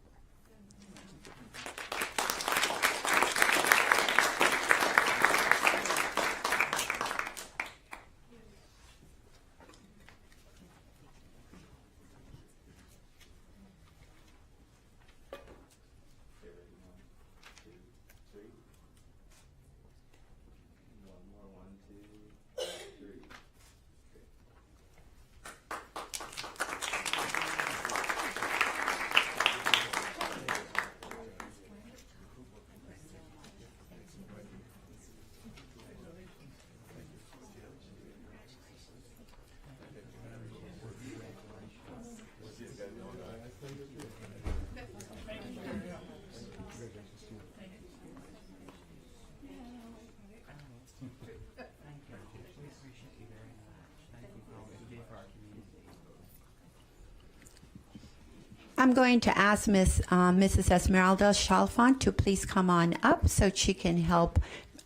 I'm going to ask Mrs. Esmeralda Chalfant to please come on up so she can help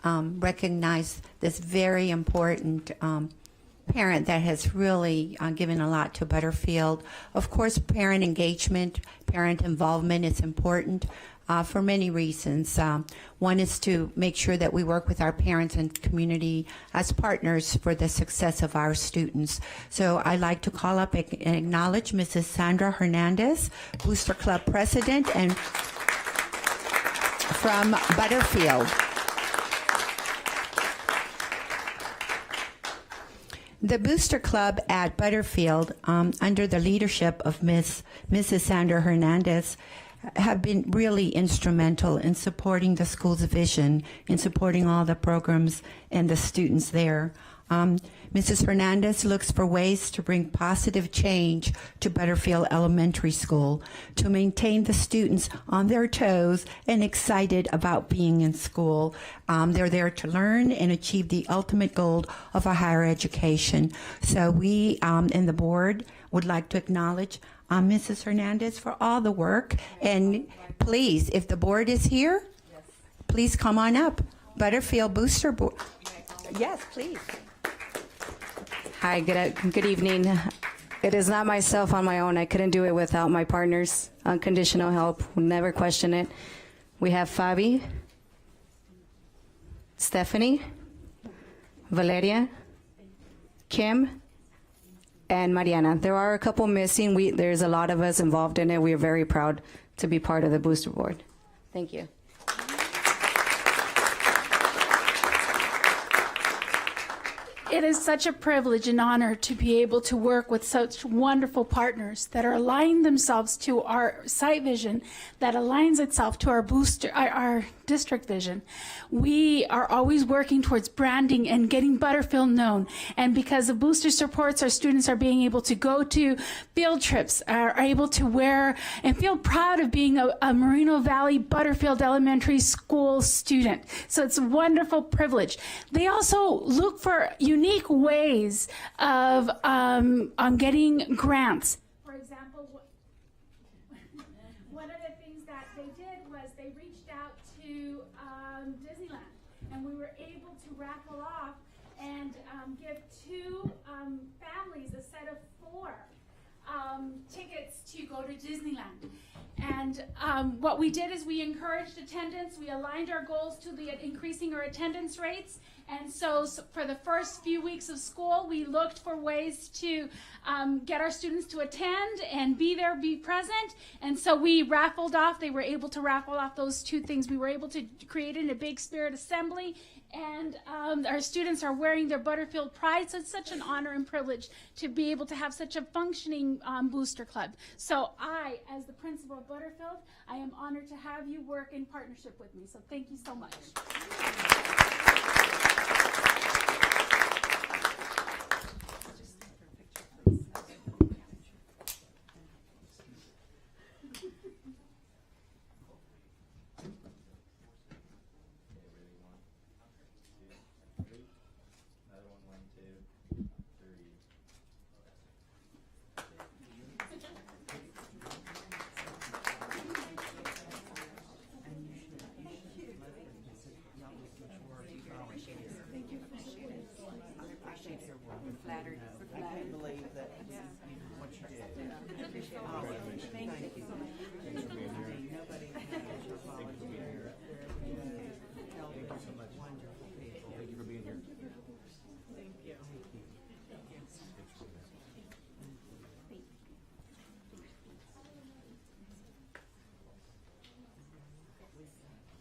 recognize this very important parent that has really given a lot to Butterfield. Of course, parent engagement, parent involvement is important for many reasons. One is to make sure that we work with our parents and community as partners for the success of our students. So I'd like to call up and acknowledge Mrs. Sandra Hernandez, Booster Club President and from Butterfield. The Booster Club at Butterfield, under the leadership of Mrs. Sandra Hernandez, have been really instrumental in supporting the school's vision, in supporting all the programs and the students there. Mrs. Hernandez looks for ways to bring positive change to Butterfield Elementary School, to maintain the students on their toes and excited about being in school. They're there to learn and achieve the ultimate goal of a higher education. So we in the board would like to acknowledge Mrs. Hernandez for all the work. And please, if the board is here, please come on up. Butterfield Booster Board. Yes, please. Hi, good evening. It is not myself on my own. I couldn't do it without my partners. Unconditional help, we'll never question it. We have Fabi, Stephanie, Valeria, Kim, and Mariana. There are a couple missing. There's a lot of us involved in it. We are very proud to be part of the Booster Board. Thank you. It is such a privilege and honor to be able to work with such wonderful partners that are aligning themselves to our site vision, that aligns itself to our district vision. We are always working towards branding and getting Butterfield known. And because of Booster supports, our students are being able to go to field trips, are able to wear and feel proud of being a Moreno Valley Butterfield Elementary School student. So it's a wonderful privilege. They also look for unique ways of getting grants. For example, one of the things that they did was they reached out to Disneyland, and we were able to raffle off and give 2 families a set of 4 tickets to go to Disneyland. And what we did is we encouraged attendance. We aligned our goals to the increasing our attendance rates. And so for the first few weeks of school, we looked for ways to get our students to attend and be there, be present. And so we raffled off. They were able to raffle off those 2 things. We were able to create in a big spirit assembly. And our students are wearing their Butterfield pride. So it's such an honor and privilege to be able to have such a functioning booster club. So I, as the principal of Butterfield, I am honored to have you work in partnership with me. So thank you so much.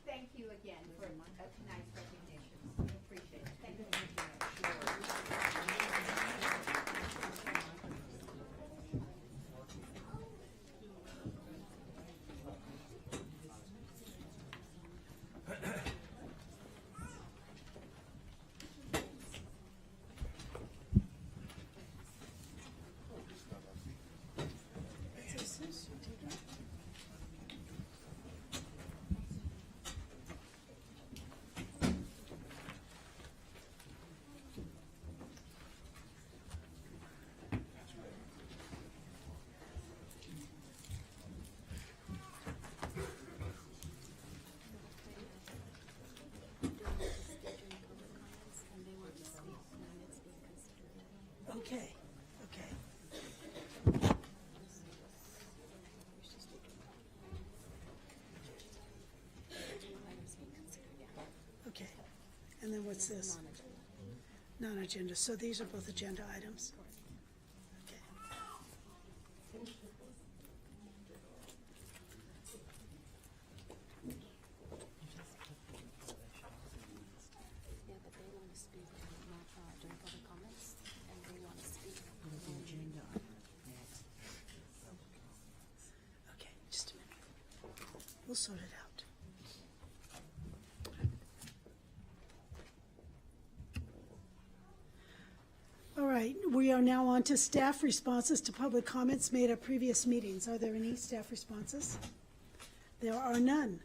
Thank you again for tonight's recognition. I appreciate it. Thank you. what's this? Non-agenda. So these are both agenda items. Okay. Okay, just a minute. We'll sort it out. All right, we are now on to staff responses to public comments made at previous meetings. Are there any staff responses? There are none.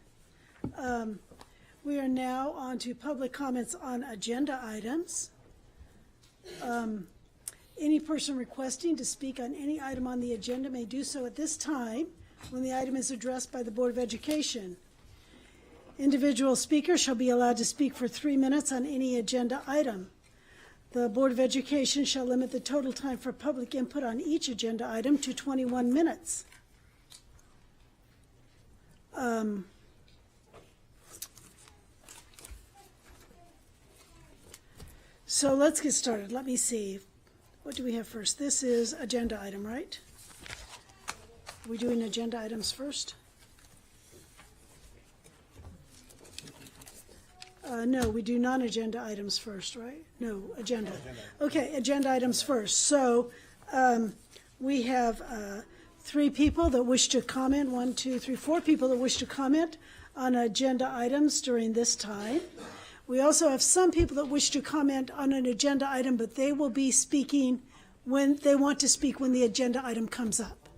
We are now on to public comments on agenda items. Any person requesting to speak on any item on the agenda may do so at this time when the item is addressed by the Board of Education. Individual speakers shall be allowed to speak for 3 minutes on any agenda item. The Board of Education shall limit the total time for public input on each agenda item to 21 minutes. So let's get started. Let me see. What do we have first? This is agenda item, right? Are we doing agenda items first? No, we do non-agenda items first, right? No, agenda. Okay, agenda items first. So we have 3 people that wish to comment, 1, 2, 3, 4 people that wish to comment on agenda items during this time. We also have some people that wish to comment on an agenda item, but they will be speaking when they want to speak when the agenda item comes up.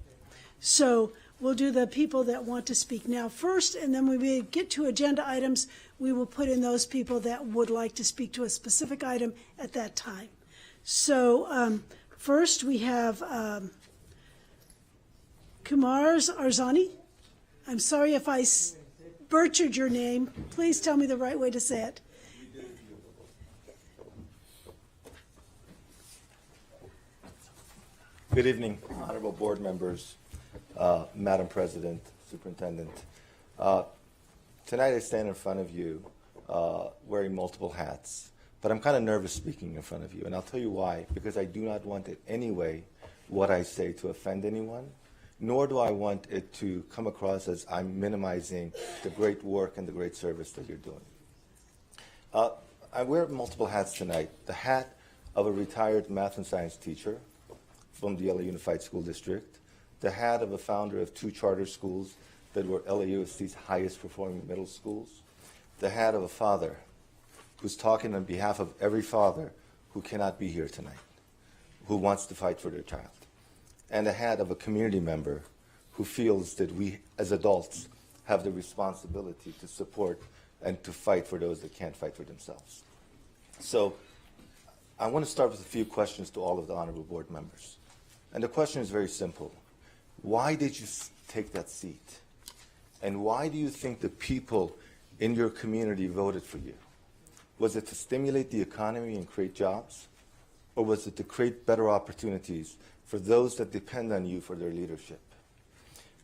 So we'll do the people that want to speak now first, and then when we get to agenda items, we will put in those people that would like to speak to a specific item at that time. So first we have Kumar Arzani. I'm sorry if I butchered your name. Please tell me the right way to say it. Good evening, honorable board members, Madam President, Superintendent. Tonight I stand in front of you wearing multiple hats, but I'm kind of nervous speaking in front of you, and I'll tell you why. Because I do not want it any way what I say to offend anyone, nor do I want it to come across as I'm minimizing the great work and the great service that you're doing. I wear multiple hats tonight. The hat of a retired math and science teacher from the LA Unified School District, the hat of a founder of 2 charter schools that were LAUSD's highest performing middle schools, the hat of a father who's talking on behalf of every father who cannot be here tonight, who wants to fight for their child, and the hat of a community member who feels that we as adults have the responsibility to support and to fight for those that can't fight for themselves. So I want to start with a few questions to all of the honorable board members. And the question is very simple. Why did you take that seat? And why do you think the people in your community voted for you? Was it to stimulate the economy and create jobs? Or was it to create better opportunities for those that depend on you for their leadership?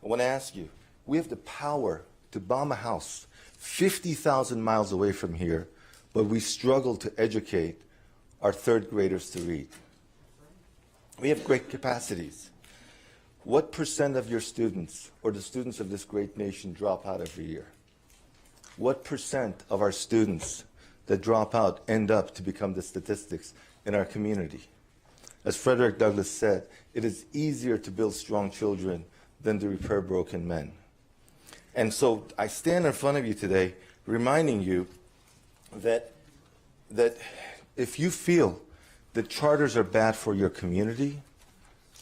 I want to ask you, we have the power to bomb a house 50,000 miles away from here, but we struggle to educate our 3rd graders to read. We have great capacities. What % of your students, or the students of this great nation, drop out every year? What % of our students that drop out end up to become the statistics in our community? As Frederick Douglass said, it is easier to build strong children than to repair broken men. And so I stand in front of you today reminding you that if you feel that charters are bad for your community,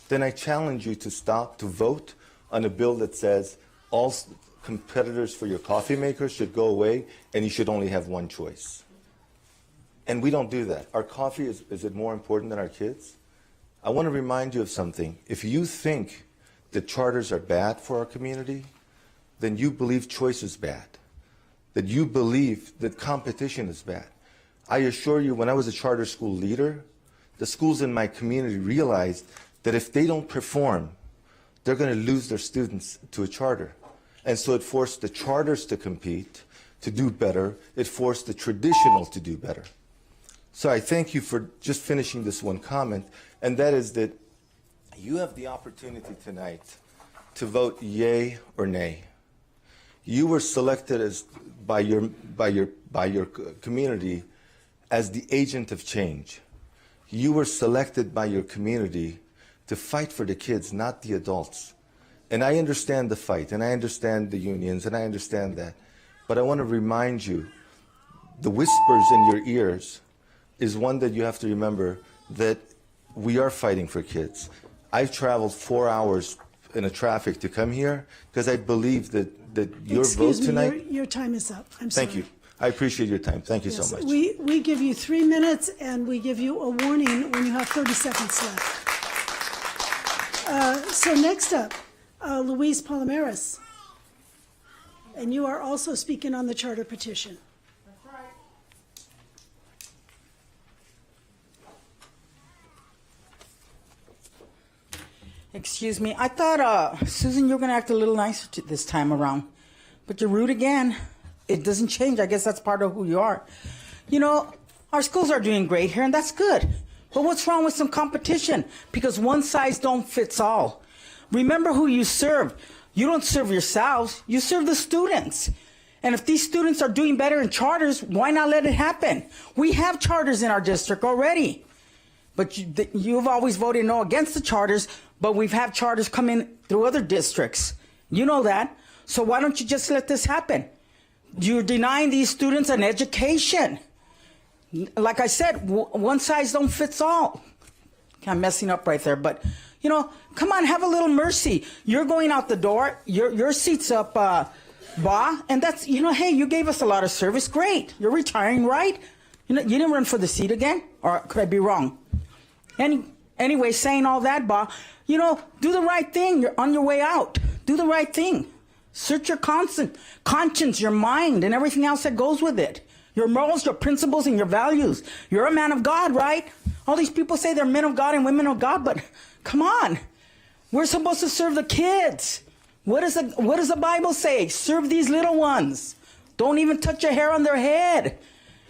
then I challenge you to stop, to vote on a bill that says all competitors for your coffee makers should go away and you should only have one choice. And we don't do that. Our coffee, is it more important than our kids? I want to remind you of something. If you think that charters are bad for our community, then you believe choice is bad, that you believe that competition is bad. I assure you, when I was a charter school leader, the schools in my community realized that if they don't perform, they're going to lose their students to a charter. And so it forced the charters to compete, to do better. It forced the traditional to do better. So I thank you for just finishing this one comment, and that is that you have the opportunity tonight to vote yay or nay. You were selected as by your community as the agent of change. You were selected by your community to fight for the kids, not the adults. And I understand the fight, and I understand the unions, and I understand that. But I want to remind you, the whispers in your ears is one that you have to remember, that we are fighting for kids. I've traveled 4 hours in a traffic to come here because I believe that your vote tonight. Your time is up. I'm sorry. Thank you. I appreciate your time. Thank you Yes, so much. We give you 3 minutes, and we give you a warning when you have 30 seconds left. So next up, Luis Palomares. And you are also speaking on the charter petition. Excuse me. I thought, Susan, you were going to act a little nicer this time around. But you're rude again. It doesn't change. I guess that's part of who you are. You know, our schools are doing great here, and that's good. But what's wrong with some competition? Because one size don't fits all. Remember who you serve. You don't serve yourselves. You serve the students. And if these students are doing better in charters, why not let it happen? We have charters in our district already. But you've always voted no against the charters, but we've had charters come in through other districts. You know that. So why don't you just let this happen? You're denying these students an education. Like I said, one size don't fit all. I'm messing up right there, but you know, come on, have a little mercy. You're going out the door. Your seat's up, and that's, you know, hey, you gave us a lot of service. Great. You're retiring, right? You know, you didn't run for the seat again, or could I be wrong? Anyway, saying all that, you know, do the right thing. You're on your way out. Do the right thing. Search your conscience, your mind, and everything else that goes with it. Your morals, your principles, and your values. You're a man of God, right? All these people say they're men of God and women of God, but come on. We're supposed to serve the kids. What does the Bible say? Serve these little ones. Don't even touch a hair on their head.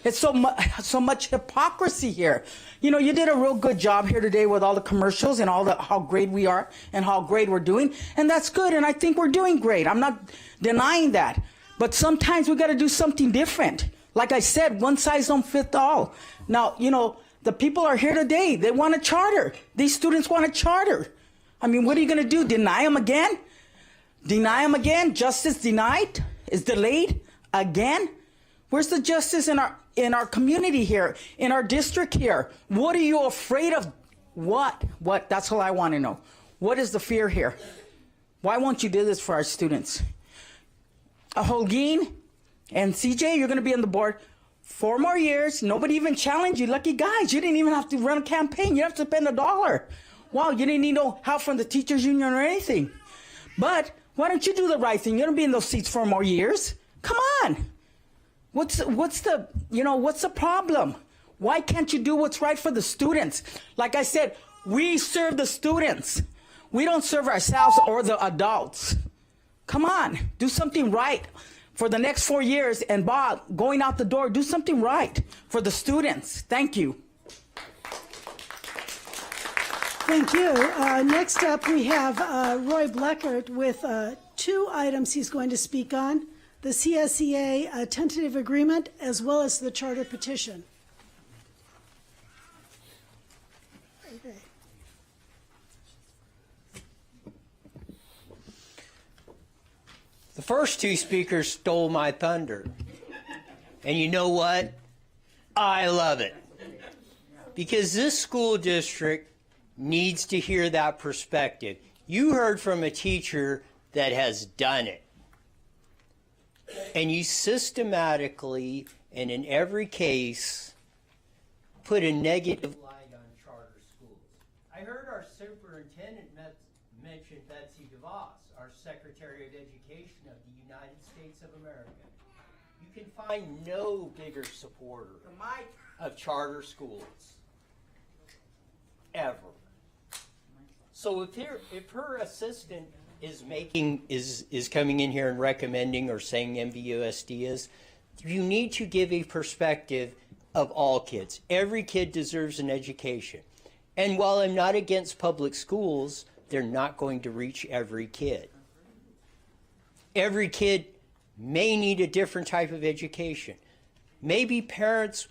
It's so much hypocrisy here. You know, you did a real good job here today with all the commercials and how great we are and how great we're doing. And that's good, and I think we're doing great. I'm not denying that. But sometimes we got to do something different. Like I said, one size don't fit all. Now, you know, the people are here today. They want a charter. These students want a charter. I mean, what are you going to do? Deny them again? Deny them again? Justice denied? Is delayed again? Where's the justice in our community here, in our district here? What are you afraid of? What? That's all I want to know. What is the fear here? Why won't you do this for our students? Holguin and CJ, you're going to be on the board 4 more years. Nobody even challenged you. Lucky guys. You didn't even have to run a campaign. You didn't have to spend $1. Wow, you didn't need no help from the teachers union or anything. But why don't you do the right thing? You're going to be in those seats 4 more years. Come on. What's the problem? Why can't you do what's right for the students? Like I said, we serve the students. We don't serve ourselves or the adults. Come on, do something right for the next 4 years, and Bob, going out the door, do something right for the students. Thank you. Thank you. Next up, we have Roy Bleckert with 2 items he's going to speak on: the CSEA tentative agreement, as well as the charter petition. Okay. The first 2 speakers stole my thunder. And you know what? I love it. Because this school district needs to hear that perspective. You heard from a teacher that has done it. And you systematically, and in every case, put a negative light on charter schools. I heard our superintendent mention Betsy DeVos, our Secretary of Education of the United States of America. You can find no bigger supporter of charter schools, ever. So if her assistant is coming in here and recommending or saying MVUSD is, you need to give a perspective of all kids. Every kid deserves an education. And while I'm not against public schools, they're not going to reach every kid. Every kid may need a different type of education. Maybe parents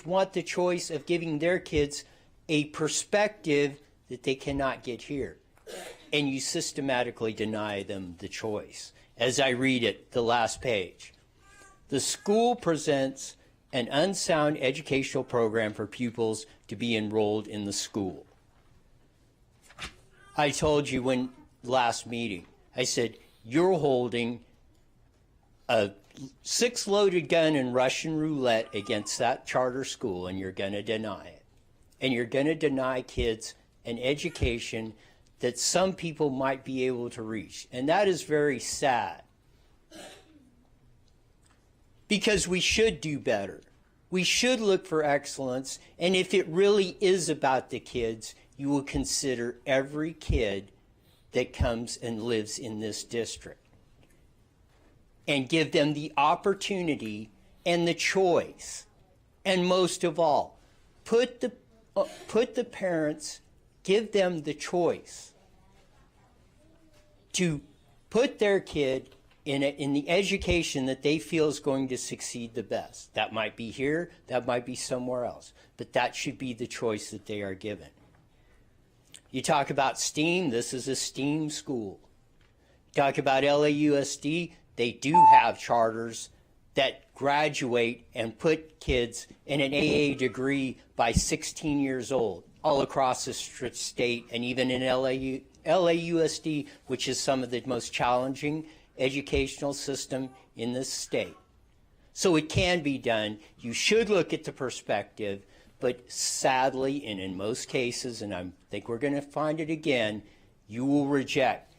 want the choice of giving their kids a perspective that they cannot get here. And you systematically deny them the choice. As I read it, the last page. The school presents an unsound educational program for pupils to be enrolled in the school. I told you when last meeting, I said, you're holding a 6-loaded gun in Russian roulette against that charter school, and you're going to deny it. And you're going to deny kids an education that some people might be able to reach. And that is very sad. Because we should do better. We should look for excellence. And if it really is about the kids, you will consider every kid that comes and lives in this district. And give them the opportunity and the choice. And most of all, put the parents, give them the choice to put their kid in the education that they feel is going to succeed the best. That might be here, that might be somewhere else, but that should be the choice that they are given. You talk about STEAM, this is a STEAM school. You talk about LAUSD, they do have charters that graduate and put kids in an AA degree by 16 years old, all across the state, and even in LAUSD, which is some of the most challenging educational system in this state. So it can be done. You should look at the perspective, but sadly, and in most cases, and I think we're going to find it again, you will reject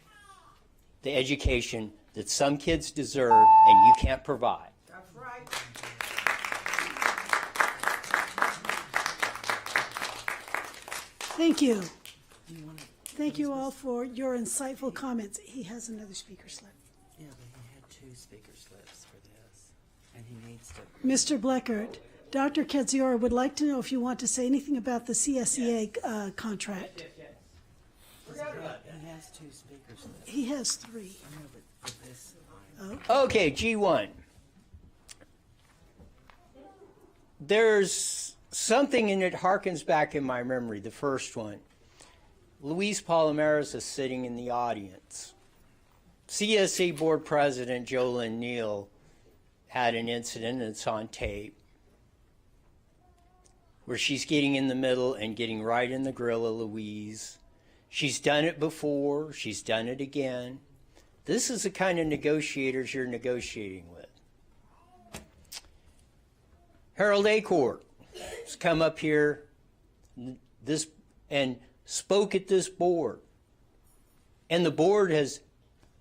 the education that some kids deserve and you can't provide. That's right. Thank you. Thank you all for your insightful comments. He has another speaker slip. Yeah, but he had 2 speaker slips for this, and he needs to. Mr. Bleckert, Dr. Kadziora would like to know if you want to say anything about the CSEA contract. He has 2 speaker slips. He has 3. I know, but for this. Okay, G1. There's something in it harkens back in my memory, the first one. Luis Palomares is sitting in the audience. CSA Board President Jolyn Neal had an incident, and it's on tape, where she's getting in the middle and getting right in the grill of Louise. She's done it before. She's done it again. This is the kind of negotiators you're negotiating with. Harold Acord has come up here and spoke at this board. And the board has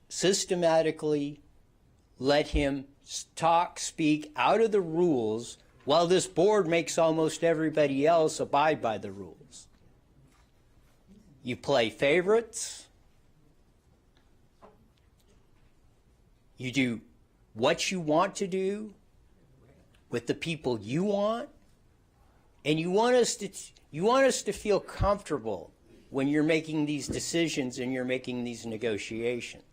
systematically let him speak out of the rules, while this board makes almost everybody else abide by the rules. You play favorites. You do what you want to do with the people you want, and you want us to feel comfortable when you're making these decisions and you're making these negotiations.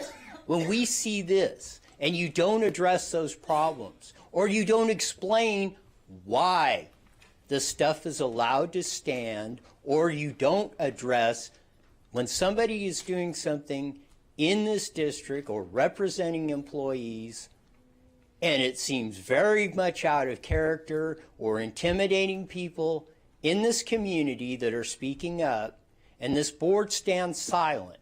When we see this and you don't address those problems, or you don't explain why the stuff is allowed to stand, or you don't address when somebody is doing something in this district or representing employees, and it seems very much out of character or intimidating people in this community that are speaking up, and this board stands silent.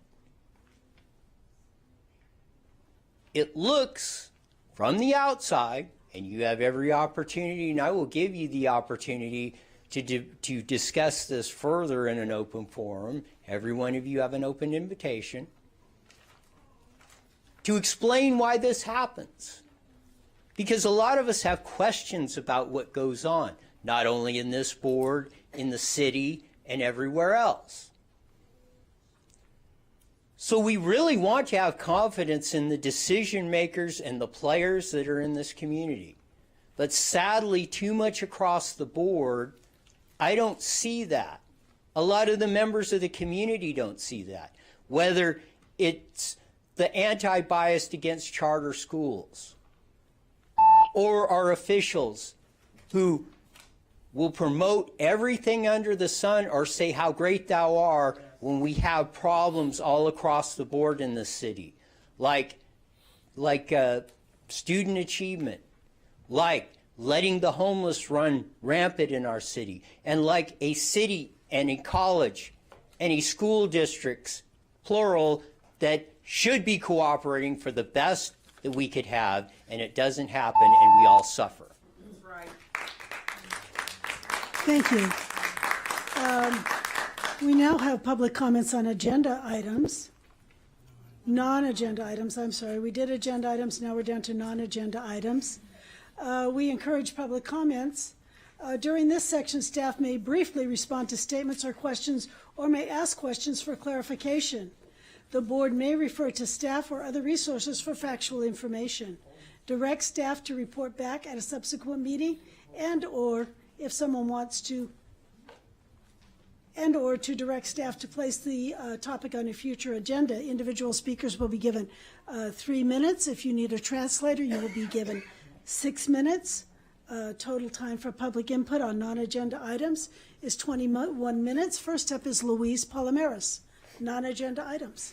It looks from the outside, and you have every opportunity, and I will give you the opportunity to discuss this further in an open forum. Every one of you have an open invitation to explain why this happens. Because a lot of us have questions about what goes on, not only in this board, in the city, and everywhere else. So we really want to have confidence in the decision makers and the players that are in this community. But sadly, too much across the board, I don't see that. A lot of the members of the community don't see that. Whether it's the anti-bias against charter schools, or our officials who will promote everything under the sun or say how great thou art when we have problems all across the board in the city, like student achievement, like letting the homeless run rampant in our city, and like a city and a college and a school districts, plural, that should be cooperating for the best that we could have, and it doesn't happen, and we all suffer. Thank you. We now have public comments on agenda items. Non-agenda items, I'm sorry. We did agenda items, now we're down to non-agenda items. We encourage public comments. During this section, staff may briefly respond to statements or questions or may ask questions for clarification. The board may refer to staff or other resources for factual information. Direct staff to report back at a subsequent meeting and/or if someone wants to, and/or to direct staff to place the topic on a future agenda. Individual speakers will be given 3 minutes. If you need a translator, you will be given 6 minutes. Total time for public input on non-agenda items is 21 minutes. First up is Luis Palomares, non-agenda items.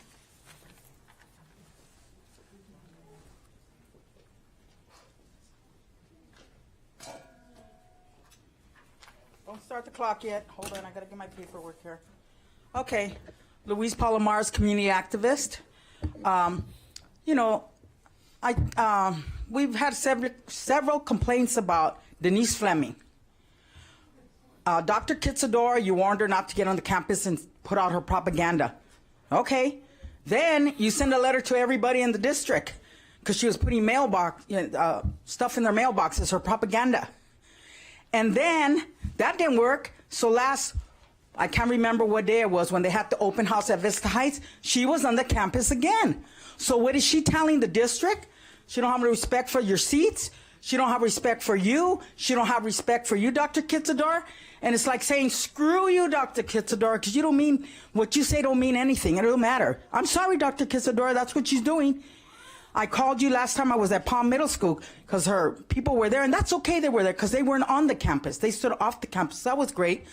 Don't start the clock yet. Hold on, I gotta get my paperwork here. Okay, Luis Palomares, community activist. We've had several complaints about Denise Fleming. Dr. Kitsadora, you warned her not to get on the campus and put out her propaganda. Okay, then you send a letter to everybody in the district because she was putting stuff in their mailboxes, her propaganda. And then that didn't work. So I can't remember what day it was when they had the open house at Vista Heights, she was on the campus again. So what is she telling the district? She don't have respect for your seats. She don't have respect for you. She don't have respect for you, Dr. Kitsador. And it's like saying, screw you, Dr. Kitsador, because you don't mean, what you say don't mean anything. It don't matter. I'm sorry, Dr. Kitsador, that's what she's doing. I called you last time I was at Palm Middle School because her people were there, and that's okay they were there because they weren't on the campus. They stood off the campus. That was great.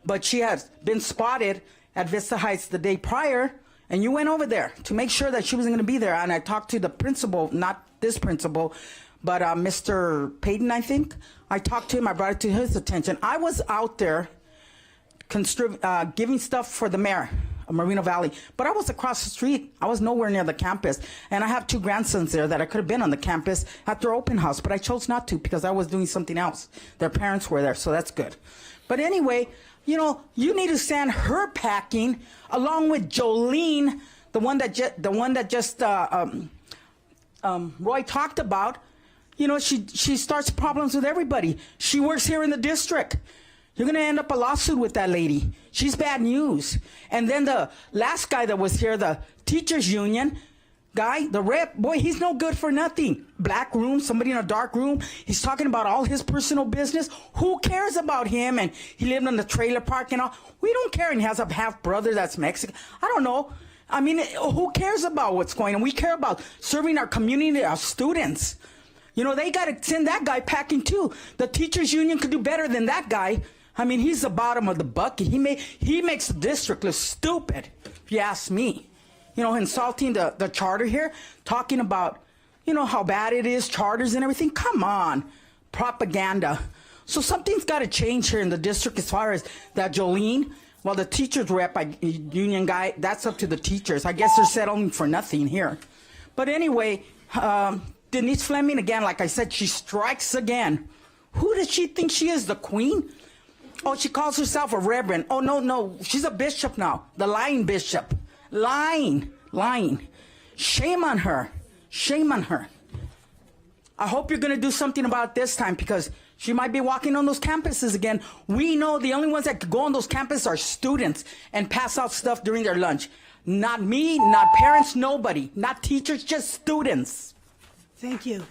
But she had been spotted at Vista Heights the day prior, and you went over there to make sure that she wasn't going to be there. And I talked to the principal, not this principal, but Mr. Payton, I think. I talked to him. I brought it to his attention. I was out there giving stuff for the mayor of Moreno Valley, but I was across the street. I was nowhere near the campus. And I have 2 grandsons there that I could have been on the campus at their open house, but I chose not to because I was doing something else. Their parents were there, so that's good. But anyway, you need to send her packing along with Jolene, the one that just Roy talked about. She starts problems with everybody. She works here in the district. You're going to end up a lawsuit with that lady. She's bad news. And then the last guy that was here, the teachers union guy, the rep, boy, he's no good for nothing. Black room, somebody in a dark room. He's talking about all his personal business. Who cares about him? And he lived in the trailer park and all. We don't care. And he has a half brother that's Mexican. I don't know. I mean, who cares about what's going on? We care about serving our community, our students. They got to send that guy packing too. The teachers union could do better than that guy. I mean, he's the bottom of the bucket. He makes the district look stupid, if you ask me. Insulting the charter here, talking about, how bad it is, charters and everything. Come on, propaganda. So something's got to change here in the district as far as that Jolene. Well, the teachers rep, union guy, that's up to the teachers. I guess they're settling for nothing here. But anyway, Denise Fleming, again, like I said, she strikes again. Who does she think she is, the queen? Oh, she calls herself a reverend. Oh, no, she's a bishop now. The lying bishop. Lying. Shame on her. Shame on her. I hope you're going to do something about it this time because she might be walking on those campuses again. We know the only ones that could go on those campuses are students and pass out stuff during their lunch. Not me, not parents, nobody. Not teachers, just students. Thank you.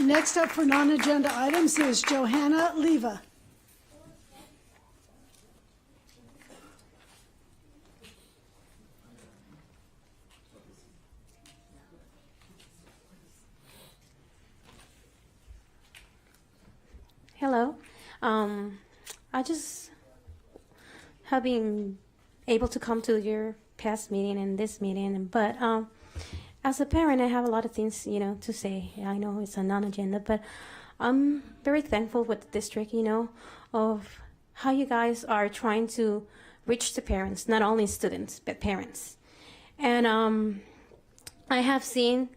Next up for non-agenda items is Johanna Leva. Hello. I just have been able to come to your past meeting and this meeting, but as a parent, I have a lot of things, to say. I know it's a non-agenda, but I'm very thankful with the district, of how you guys are trying to reach the parents, not only students, but parents. And I have seen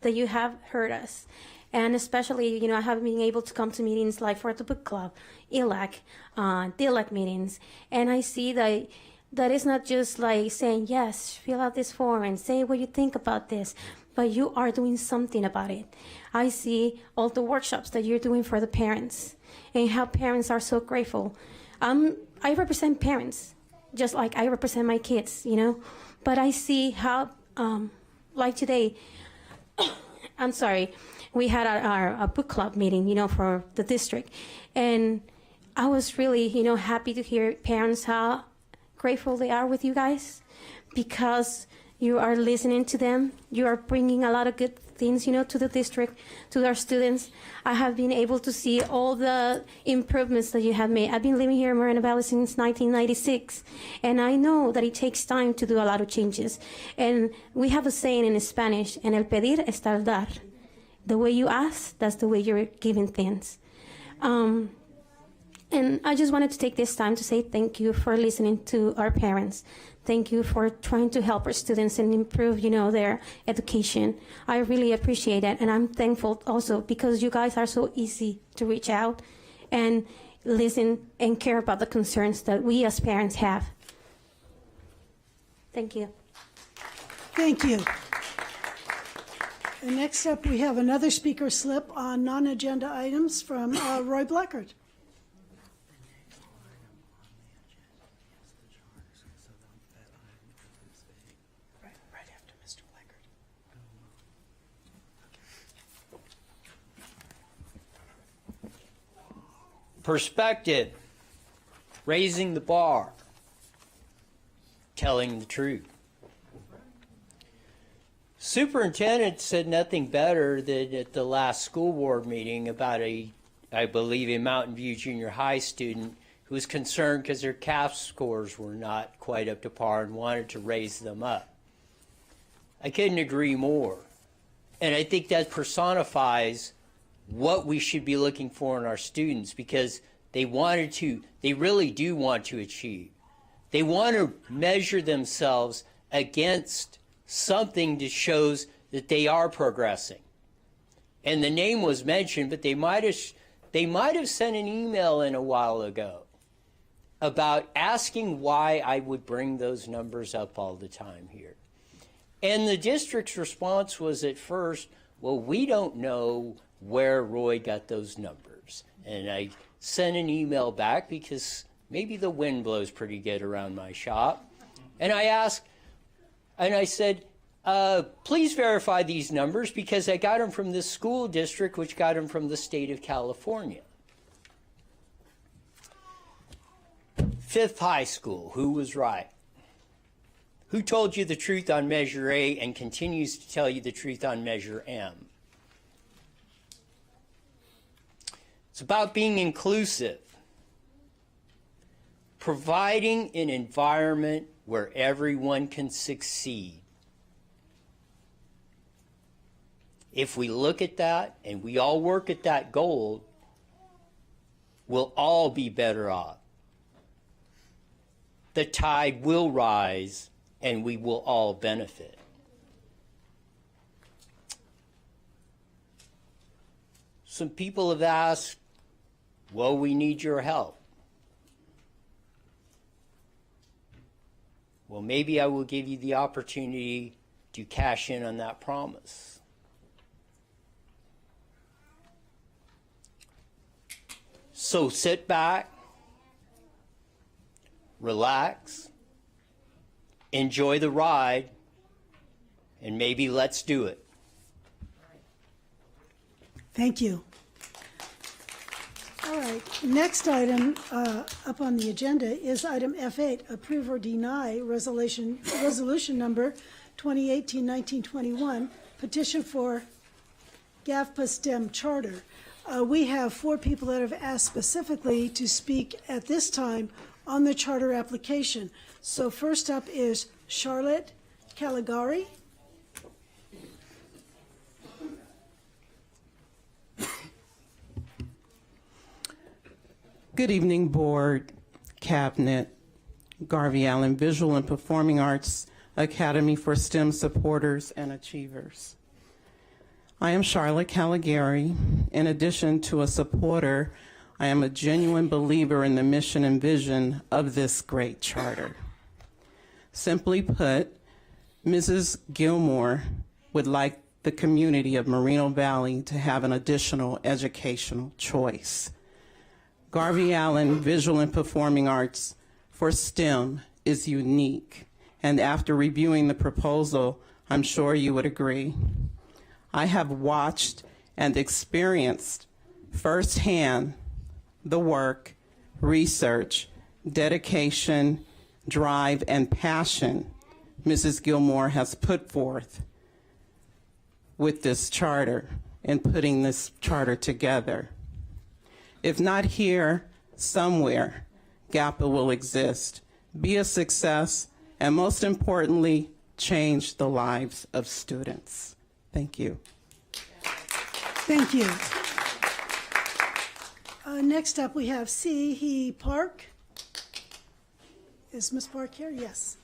that you have heard us. And especially, I have been able to come to meetings like for the book club, ELAC, DLAC meetings. And I see that it's not just like saying, yes, fill out this form and say what you think about this, but you are doing something about it. I see all the workshops that you're doing for the parents and how parents are so grateful. I represent parents, just like I represent my kids, but I see how, like today, I'm sorry, we had our book club meeting, for the district. And I was really, happy to hear parents how grateful they are with you guys because you are listening to them. You are bringing a lot of good things, to the district, to our students. I have been able to see all the improvements that you have made. I've been living here in Moreno Valley since 1996, and I know that it takes time to do a lot of changes. And we have a saying in Spanish, en el pedir está el dar. The way you ask, that's the way you're giving things. And I just wanted to take this time to say thank you for listening to our parents. Thank you for trying to help our students and improve, their education. I really appreciate it. And I'm thankful also because you guys are so easy to reach out and listen and care about the concerns that we as parents have. Thank you. Thank you. And next up, we have another speaker slip on non-agenda items from Roy Blackard. Right after Mr. Blackard. Perspective, raising the bar, telling the truth. Superintendent said nothing better than at the last school board meeting about I believe, a Mountain View Junior High student who was concerned because their CAF scores were not quite up to par and wanted to raise them up. I couldn't agree more. And I think that personifies what we should be looking for in our students because they really do want to achieve. They want to measure themselves against something that shows that they are progressing. And the name was mentioned, but they might have sent an email in a while ago about asking why I would bring those numbers up all the time here. And the district's response was at first, well, we don't know where Roy got those numbers. And I sent an email back because maybe the wind blows pretty good around my shop. And I said, please verify these numbers because I got them from this school district, which got them from the state of California. Fifth high school, who was right? Who told you the truth on Measure A and continues to tell you the truth on Measure M? It's about being inclusive, providing an environment where everyone can succeed. If we look at that and we all work at that goal, we'll all be better off. The tide will rise and we will all benefit. Some people have asked, well, we need your help. Well, maybe I will give you the opportunity to cash in on that promise. So sit back, relax, enjoy the ride, and maybe let's do it. Thank you. All right, next item up on the agenda is item F8, approve or deny resolution number 2018-1921, petition for GAFPA STEM charter. We have 4 people that have asked specifically to speak at this time on the charter application. So first up is Charlotte Caligari. Good evening, Board, Cabinet, Garvey Allen Visual and Performing Arts Academy for STEM Supporters and Achievers. I am Charlotte Caligari. In addition to a supporter, I am a genuine believer in the mission and vision of this great charter. Simply put, Mrs. Gilmore would like the community of Moreno Valley to have an additional educational choice. Garvey Allen Visual and Performing Arts for STEM is unique, and after reviewing the proposal, I'm sure you would agree. I have watched and experienced firsthand the work, research, dedication, drive, and passion Mrs. Gilmore has put forth with this charter and putting this charter together. If not here, somewhere, GAPA will exist, be a success, and most importantly, change the lives of students. Thank you. Thank you. Next up, we have C.He Park. Is Ms. Park here? Yes.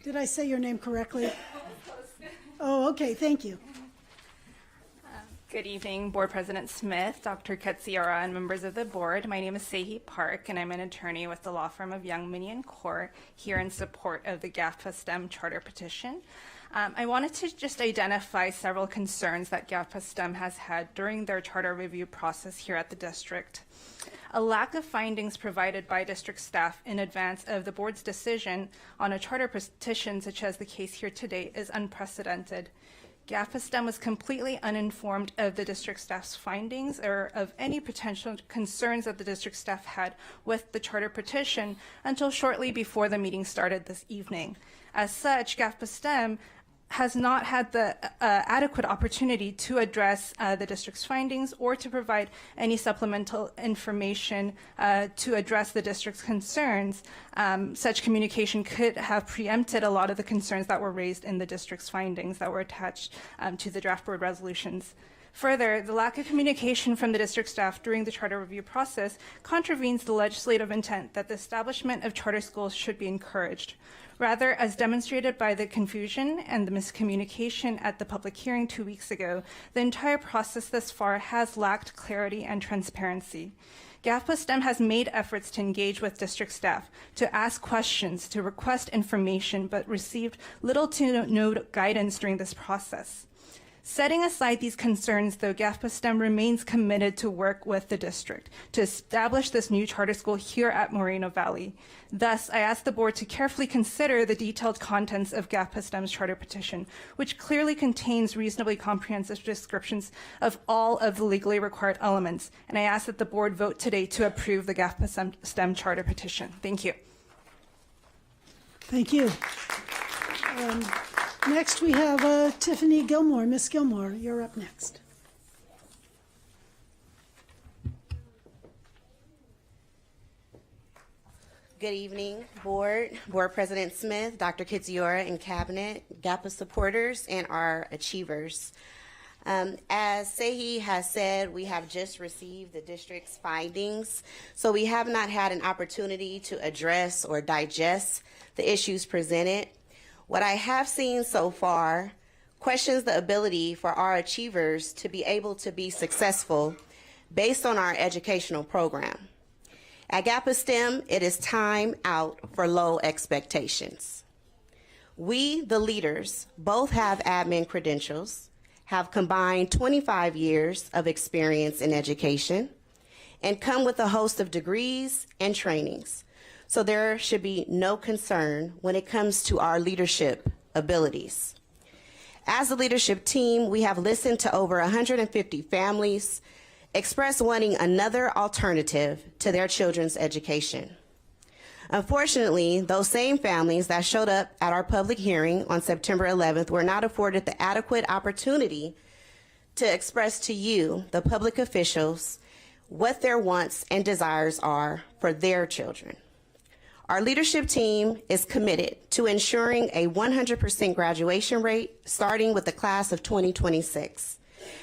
Did I say your name correctly? Oh, okay, thank you. Good evening, Board President Smith, Dr. Katsiora, and members of the board. My name is C.He Park, and I'm an attorney with the law firm of Young, Minnie & Court, here in support of the GAFPA STEM charter petition. I wanted to just identify several concerns that GAFPA STEM has had during their charter review process here at the district. A lack of findings provided by district staff in advance of the board's decision on a charter petition, such as the case here today, is unprecedented. GAFPA STEM was completely uninformed of the district staff's findings or of any potential concerns that the district staff had with the charter petition until shortly before the meeting started this evening. As such, GAFPA STEM has not had the adequate opportunity to address the district's findings or to provide any supplemental information to address the district's concerns. Such communication could have preempted a lot of the concerns that were raised in the district's findings that were attached to the draft board resolutions. Further, the lack of communication from the district staff during the charter review process contravenes the legislative intent that the establishment of charter schools should be encouraged. Rather, as demonstrated by the confusion and the miscommunication at the public hearing 2 weeks ago, the entire process thus far has lacked clarity and transparency. GAFPA STEM has made efforts to engage with district staff, to ask questions, to request information, but received little to no guidance during this process. Setting aside these concerns, though, GAFPA STEM remains committed to work with the district to establish this new charter school here at Moreno Valley. Thus, I ask the board to carefully consider the detailed contents of GAFPA STEM's charter petition, which clearly contains reasonably comprehensive descriptions of all of the legally required elements. And I ask that the board vote today to approve the GAFPA STEM charter petition. Thank you. Thank you. Next, we have Tiffany Gilmore. Miss Gilmore, you're up next. Good evening, Board President Smith, Dr. Katsiora, and Cabinet, GAPA supporters, and our achievers. As Sehi has said, we have just received the district's findings, so we have not had an opportunity to address or digest the issues presented. What I have seen so far questions the ability for our achievers to be able to be successful based on our educational program. At GAPA STEM, it is time out for low expectations. We, the leaders, both have admin credentials, have combined 25 years of experience in education, and come with a host of degrees and trainings. So there should be no concern when it comes to our leadership abilities. As a leadership team, we have listened to over 150 families express wanting another alternative to their children's education. Unfortunately, those same families that showed up at our public hearing on September 11th were not afforded the adequate opportunity to express to you, the public officials, what their wants and desires are for their children. Our leadership team is committed to ensuring a 100% graduation rate starting with the class of 2026.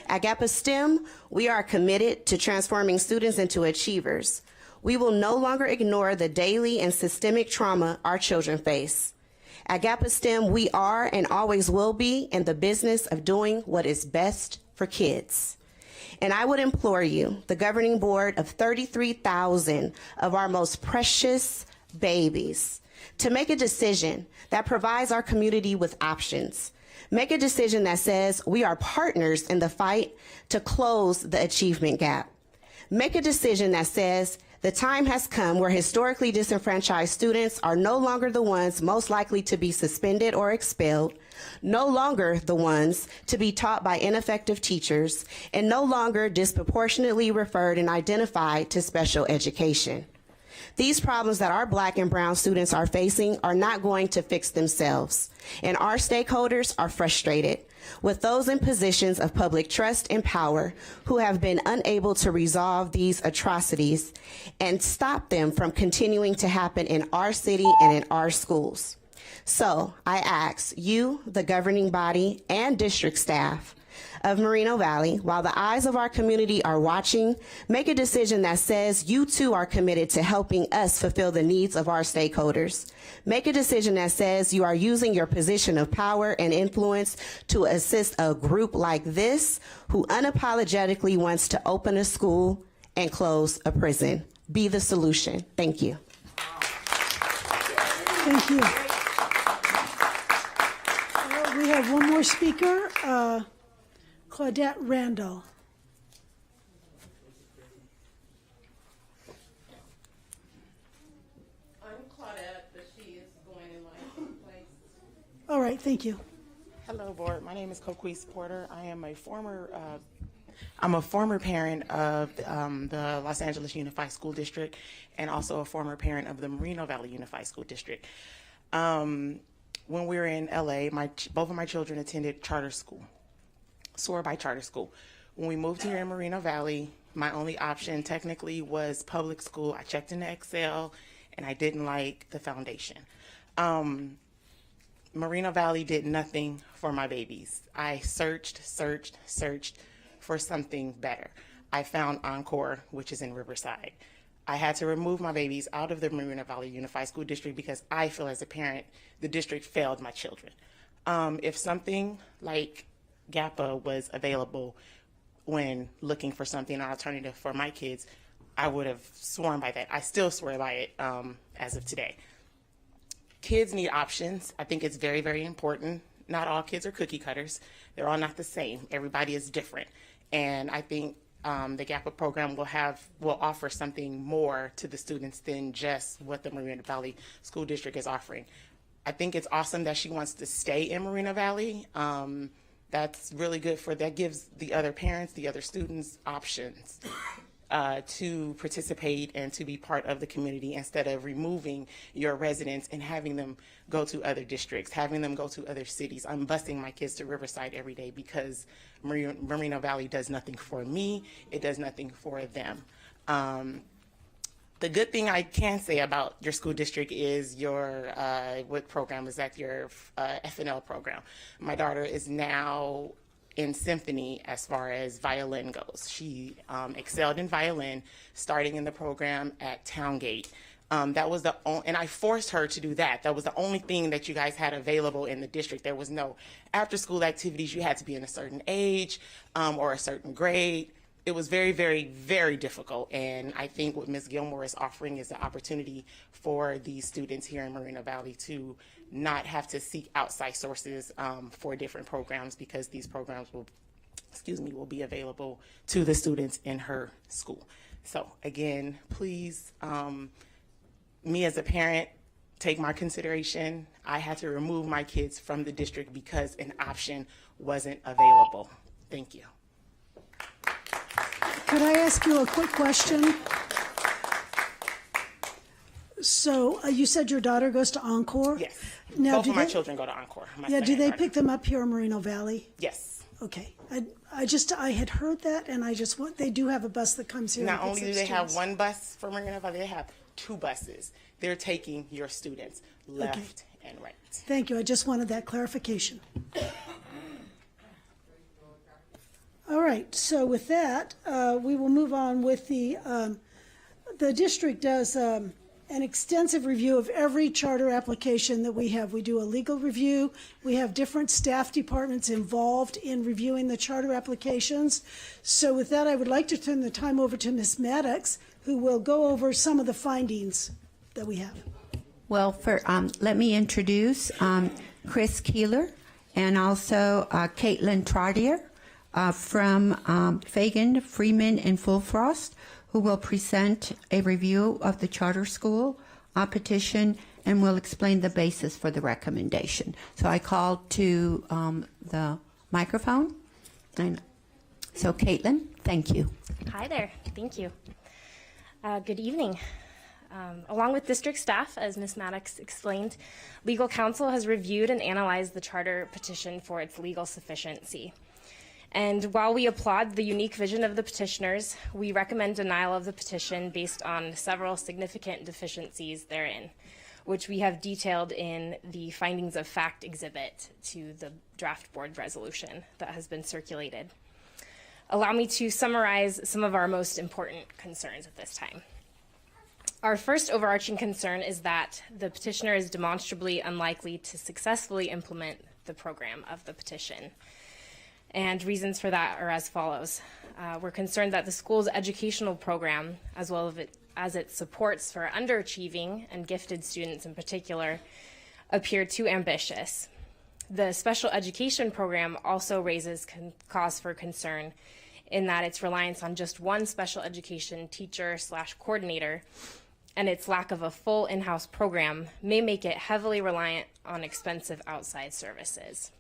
At GAPA STEM, we are committed to transforming students into achievers. We will no longer ignore the daily and systemic trauma our children face. At GAPA STEM, we are and always will be in the business of doing what is best for kids. And I would implore you, the governing board of 33,000 of our most precious babies, to make a decision that provides our community with options. Make a decision that says we are partners in the fight to close the achievement gap. Make a decision that says the time has come where historically disenfranchised students are no longer the ones most likely to be suspended or expelled, no longer the ones to be taught by ineffective teachers, and no longer disproportionately referred and identified to special education. These problems that our Black and brown students are facing are not going to fix themselves, and our stakeholders are frustrated with those in positions of public trust and power who have been unable to resolve these atrocities and stop them from continuing to happen in our city and in our schools. So I ask you, the governing body and district staff of Moreno Valley, while the eyes of our community are watching, make a decision that says you too are committed to helping us fulfill the needs of our stakeholders. Make a decision that says you are using your position of power and influence to assist a group like this who unapologetically wants to open a school and close a prison. Be the solution. Thank you. Thank you. We have one more speaker, Claudette Randall. I'm Claudette, but she is going in my place. All right, thank you. Hello, board. My name is Coquise Porter. I am a former parent of the Los Angeles Unified School District, and also a former parent of the Moreno Valley Unified School District. When we were in LA, both of my children attended charter school. Soar-by charter school. When we moved here in Moreno Valley, my only option technically was public school. I checked into Excel and I didn't like the foundation. Moreno Valley did nothing for my babies. I searched for something better. I found Encore, which is in Riverside. I had to remove my babies out of the Moreno Valley Unified School District because I feel as a parent, the district failed my children. If something like GAPA was available when looking for something, an alternative for my kids, I would have sworn by that. I still swear by it as of today. Kids need options. I think it's very, very important. Not all kids are cookie cutters. They're all not the same. Everybody is different. And I think the GAPA program will offer something more to the students than just what the Moreno Valley School District is offering. I think it's awesome that she wants to stay in Moreno Valley. That's really good that gives the other parents, the other students options to participate and to be part of the community instead of removing your residents and having them go to other districts, having them go to other cities. I'm busing my kids to Riverside every day because Moreno Valley does nothing for me. It does nothing for them. The good thing I can say about your school district is your, what program is that, your FNL program. My daughter is now in symphony as far as violin goes. She excelled in violin starting in the program at Towngate. That was the only, and I forced her to do that. That was the only thing that you guys had available in the district. There was no after school activities. You had to be in a certain age or a certain grade. It was very, very, very difficult, and I think what Ms. Gilmore is offering is the opportunity for these students here in Moreno Valley to not have to seek outside sources for different programs, because these programs will be available to the students in her school. So again, please, me as a parent, take my consideration. I had to remove my kids from the district because an option wasn't available. Thank you. Could I ask you a quick question? So you said your daughter goes to Encore? Yes. Now, Both do of my they- children go to Encore. My Yeah, son do and they daughter. pick them up here in Moreno Valley? Yes. Okay. I had heard that, and they do have a bus that comes here. Not and only picks do up they have students. one bus for Marina Valley, they have 2 buses. They're taking your students left and right. Thank you. I just wanted that clarification. All right. So with that, we will move on with the district does an extensive review of every charter application that we have. We do a legal review. We have different staff departments involved in reviewing the charter applications. So with that, I would like to turn the time over to Ms. Maddox, who will go over some of the findings that we have. Well, let me introduce Chris Keeler and also Caitlin Trottier from Fagan, Freeman, and Full Frost, who will present a review of the charter school petition and will explain the basis for the recommendation. So I called to the microphone. And so Caitlin, thank you. Hi there. Thank you. Good evening. Along with district staff, as Ms. Maddox explained, legal counsel has reviewed and analyzed the charter petition for its legal sufficiency. And while we applaud the unique vision of the petitioners, we recommend denial of the petition based on several significant deficiencies therein, which we have detailed in the findings of fact exhibit to the draft board resolution that has been circulated. Allow me to summarize some of our most important concerns at this time. Our first overarching concern is that the petitioner is demonstrably unlikely to successfully implement the program of the petition. And reasons for that are as follows. We're concerned that the school's educational program, as well as its supports for underachieving and gifted students in particular, appear too ambitious. The special education program also raises cause for concern in that its reliance on just one special education teacher/coordinator and its lack of a full in-house program may make it heavily reliant on expensive outside services.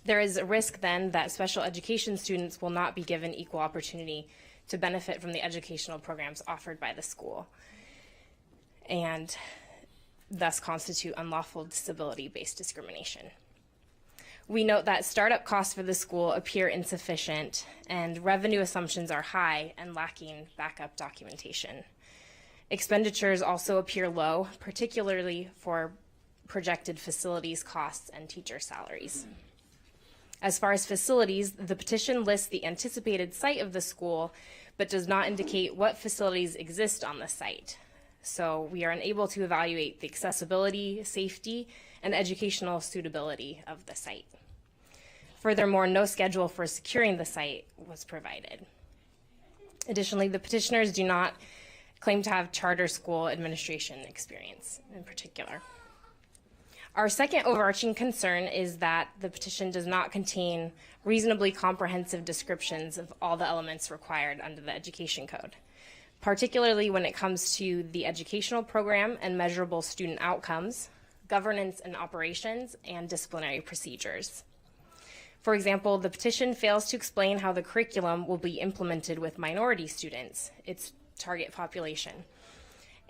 There is a risk then that special education students will not be given equal opportunity to benefit from the educational programs offered by the school and thus constitute unlawful disability-based discrimination. We note that startup costs for the school appear insufficient and revenue assumptions are high and lacking backup documentation. Expenditures also appear low, particularly for projected facilities costs and teacher salaries. As far as facilities, the petition lists the anticipated site of the school, but does not indicate what facilities exist on the site. So we are unable to evaluate the accessibility, safety, and educational suitability of the site. Furthermore, no schedule for securing the site was provided. Additionally, the petitioners do not claim to have charter school administration experience in particular. Our second overarching concern is that the petition does not contain reasonably comprehensive descriptions of all the elements required under the Education Code, particularly when it comes to the educational program and measurable student outcomes, governance and operations, and disciplinary procedures. For example, the petition fails to explain how the curriculum will be implemented with minority students, its target population,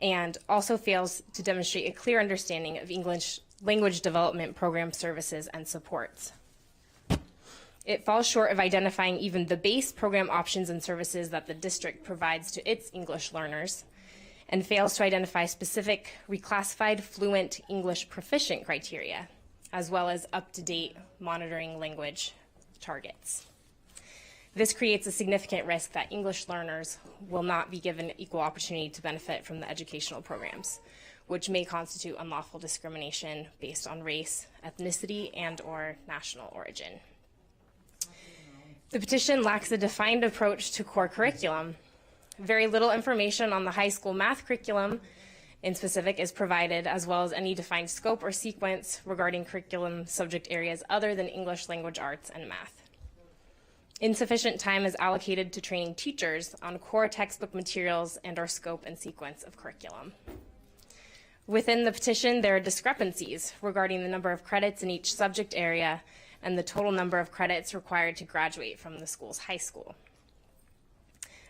and also fails to demonstrate a clear understanding of English language development program services and supports. It falls short of identifying even the base program options and services that the district provides to its English learners, and fails to identify specific reclassified fluent English proficient criteria, as well as up-to-date monitoring language targets. This creates a significant risk that English learners will not be given equal opportunity to benefit from the educational programs, which may constitute unlawful discrimination based on race, ethnicity, and/or national origin. The petition lacks a defined approach to core curriculum. Very little information on the high school math curriculum in specific is provided, as well as any defined scope or sequence regarding curriculum subject areas other than English language arts and math. Insufficient time is allocated to training teachers on core textbook materials and/or scope and sequence of curriculum. Within the petition, there are discrepancies regarding the number of credits in each subject area, and the total number of credits required to graduate from the school's high school.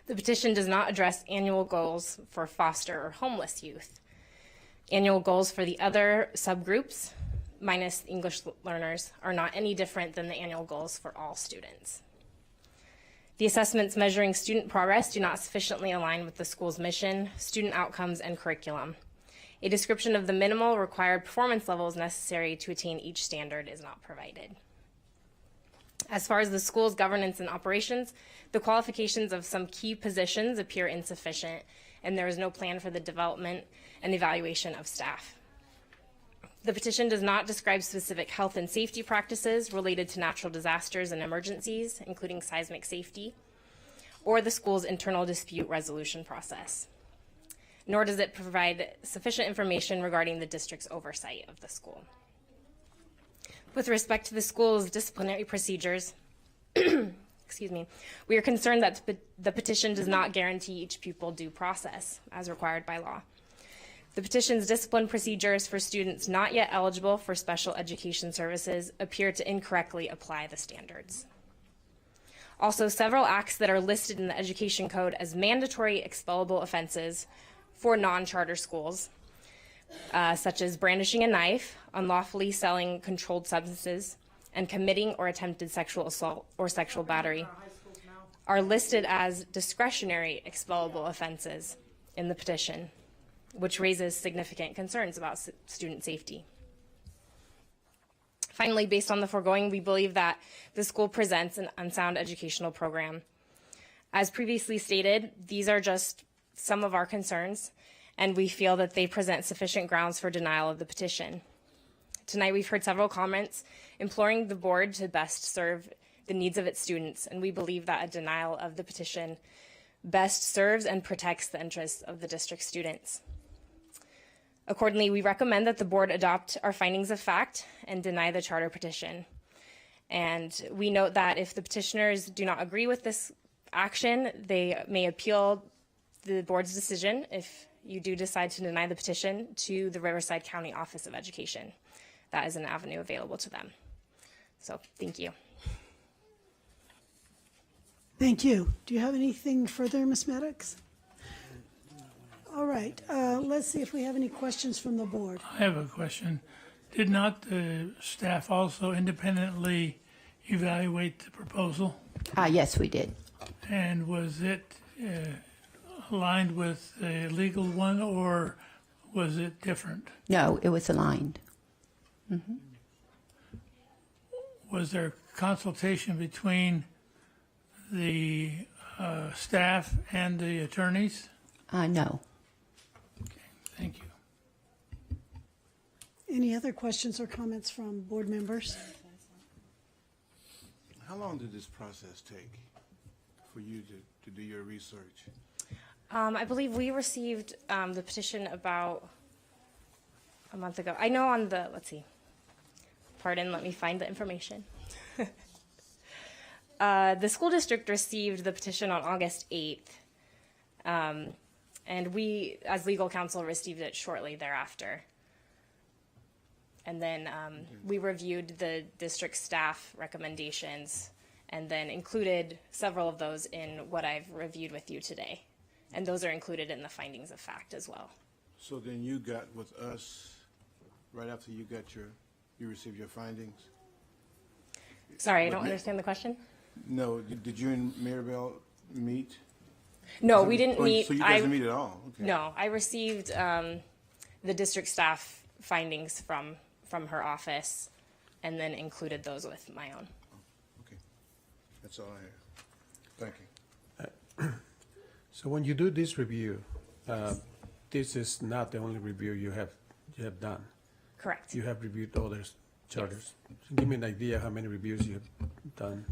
The petition does not address annual goals for foster or homeless youth. Annual goals for the other subgroups, minus English learners, are not any different than the annual goals for all students. The assessments measuring student progress do not sufficiently align with the school's mission, student outcomes, and curriculum. A description of the minimal required performance levels necessary to attain each standard is not provided. As far as the school's governance and operations, the qualifications of some key positions appear insufficient, and there is no plan for the development and evaluation of staff. The petition does not describe specific health and safety practices related to natural disasters and emergencies, including seismic safety, or the school's internal dispute resolution process. Nor does it provide sufficient information regarding the district's oversight of the school. With respect to the school's disciplinary procedures, excuse me, we are concerned that the petition does not guarantee each pupil due process as required by law. The petition's discipline procedures for students not yet eligible for special education services appear to incorrectly apply the standards. Also, several acts that are listed in the Education Code as mandatory expellable offenses for non-charter schools, such as brandishing a knife, unlawfully selling controlled substances, and committing or attempted sexual assault or sexual battery, are listed as discretionary expellable offenses in the petition, which raises significant concerns about student safety. Finally, based on the foregoing, we believe that the school presents an unsound educational program. As previously stated, these are just some of our concerns, and we feel that they present sufficient grounds for denial of the petition. Tonight, we've heard several comments imploring the board to best serve the needs of its students, and we believe that a denial of the petition best serves and protects the interests of the district students. Accordingly, we recommend that the board adopt our findings of fact and deny the charter petition. And we note that if the petitioners do not agree with this action, they may appeal the board's decision, if you do decide to deny the petition, to the Riverside County Office of Education. That is an avenue available to them. So, thank you. Thank you. Do you have anything further, Ms. Maddox? All right, let's see if we have any questions from the board. I have a question. Did not the staff also independently evaluate the proposal? Yes, we did. And was it aligned with the legal one, or was it different? No, it was aligned. Mm-hmm. Was there consultation between the staff and the attorneys? No. Thank you. Any other questions or comments from board members? How long did this process take for you to do your research? I believe we received the petition about a month ago. I know on the, let's see, pardon, let me find the information. The school district received the petition on August 8th. And we, as legal counsel, received it shortly thereafter. And then we reviewed the district staff recommendations and then included several of those in what I've reviewed with you today. And those are included in the findings of fact as well. So then you got with us right after you received your findings? Sorry, I don't understand the question. No, did you and Maribel meet? No, we didn't meet. So you guys didn't meet at all? Okay. No, I received the district staff findings from her office and then included those with my own. Okay, that's all I have. Thank you. So when you do this review, this is not the only review you have done. Correct. You have reviewed other charters. So give me an idea how many reviews you have done.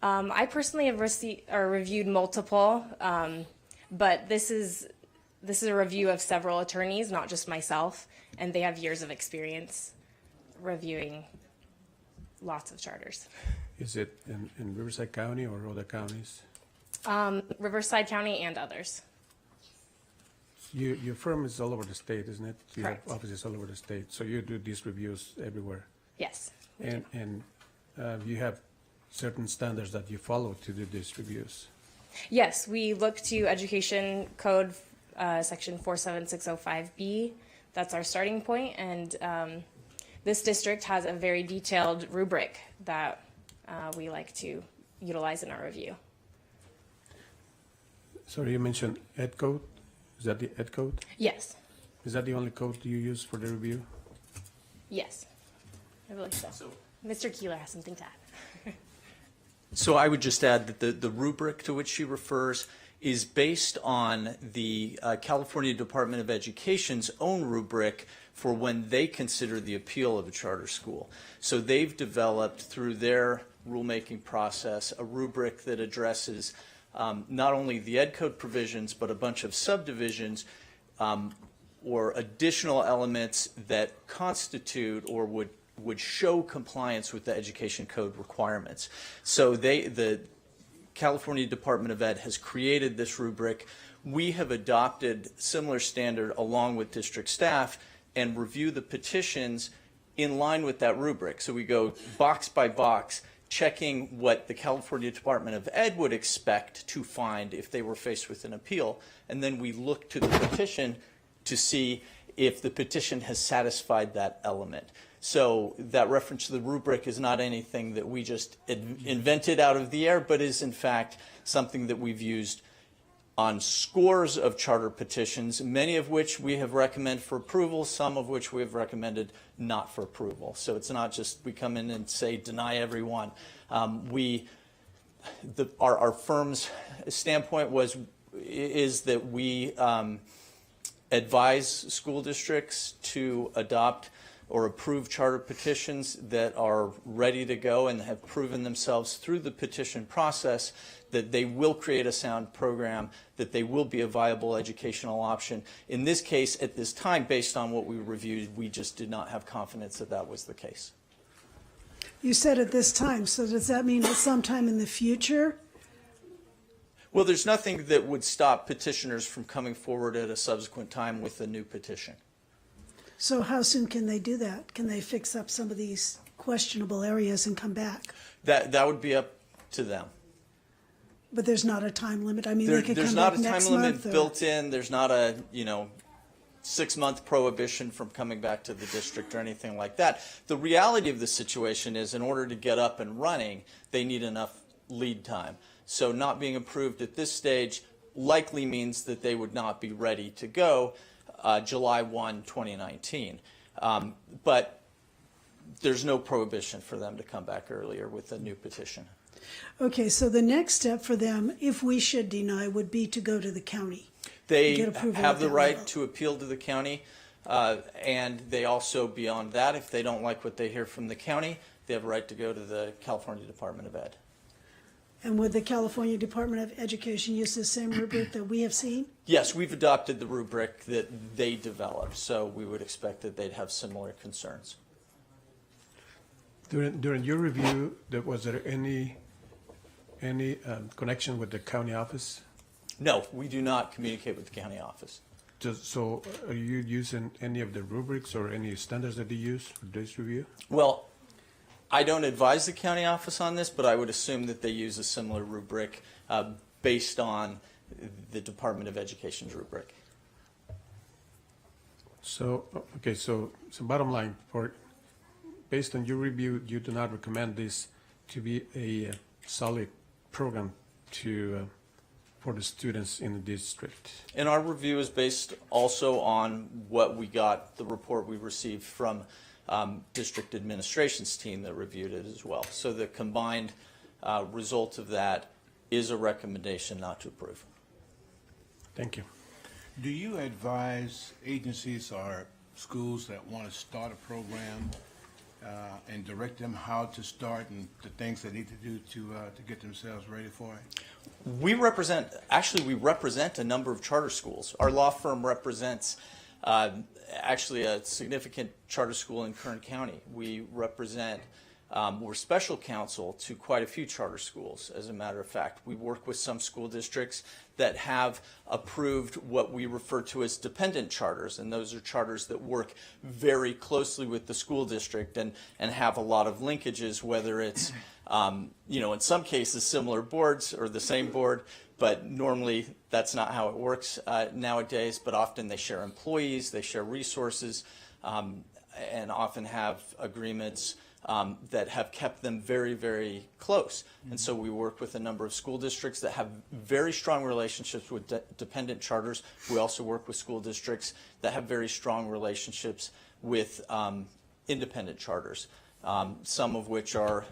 I personally have reviewed multiple, but this is a review of several attorneys, not just myself, and they have years of experience reviewing lots of charters. Is it in Riverside County or other counties? Riverside County and others. Your firm is all over the state, isn't it? You Correct. have offices all over the state, so you do these reviews everywhere. Yes. And you have certain standards that you follow to do these reviews. Yes, we look to Education Code Section 47605B. That's our starting point, and this district has a very detailed rubric that we like to utilize in our review. Sorry, you mentioned Ed Code. Is that the Ed Code? Yes. Is that the only code you use for the review? Yes, I believe so. Mr. Keeler has something to add. So I would just add that the rubric to which she refers is based on the California Department of Education's own rubric for when they consider the appeal of a charter school. So they've developed through their rulemaking process a rubric that addresses not only the Ed Code provisions, but a bunch of subdivisions or additional elements that constitute or would show compliance with the Education Code requirements. So the California Department of Ed has created this rubric. We have adopted similar standard along with district staff and review the petitions in line with that rubric. So we go box by box, checking what the California Department of Ed would expect to find if they were faced with an appeal. And then we look to the petition to see if the petition has satisfied that element. So that reference to the rubric is not anything that we just invented out of the air, but is in fact something that we've used on scores of charter petitions, many of which we have recommended for approval, some of which we have recommended not for approval. So it's not just we come in and say deny everyone. Our firm's standpoint is that we advise school districts to adopt or approve charter petitions that are ready to go and have proven themselves through the petition process that they will create a sound program, that they will be a viable educational option. In this case, at this time, based on what we reviewed, we just did not have confidence that that was the case. You said at this time, so does that mean at some time in the future? Well, there's nothing that would stop petitioners from coming forward at a subsequent time with a new petition. So how soon can they do that? Can they fix up some of these questionable areas and come back? That would be up to them. But there's not a time limit? I mean, they could come back next month? There's not a time limit built in. There's not a, 6-month prohibition from coming back to the district or anything like that. The reality of the situation is in order to get up and running, they need enough lead time. So not being approved at this stage likely means that they would not be ready to go July 1, 2019. But there's no prohibition for them to come back earlier with a new petition. Okay, so the next step for them, if we should deny, would be to go to the county. They Get approval have at the that right level. to appeal to the county, and they also, beyond that, if they don't like what they hear from the county, they have a right to go to the California Department of Ed. And would the California Department of Education use the same rubric that we have seen? Yes, we've adopted the rubric that they developed, so we would expect that they'd have similar concerns. During your review, was there any connection with the county office? No, we do not communicate with the county office. So are you using any of the rubrics or any standards that you use for this review? Well, I don't advise the county office on this, but I would assume that they use a similar rubric based on the Department of Education's rubric. So, okay, so bottom line, based on your review, you do not recommend this to be a solid program for the students in the district? And our review is based also on what we got, the report we received from district administration's team that reviewed it as well. So the combined result of that is a recommendation not to approve. Thank you. Do you advise agencies or schools that want to start a program and direct them how to start and the things they need to do to get themselves ready for it? We represent a number of charter schools. Our law firm represents actually a significant charter school in Kern County. We represent we're special counsel to quite a few charter schools, as a matter of fact. We work with some school districts that have approved what we refer to as dependent charters, and those are charters that work very closely with the school district and have a lot of linkages, whether it's, in some cases similar boards or the same board, but normally that's not how it works nowadays, but often they share employees, they share resources, and often have agreements that have kept them very, very close. And so we work with a number of school districts that have very strong relationships with dependent charters. We also work with school districts that have very strong relationships with independent charters, some of which are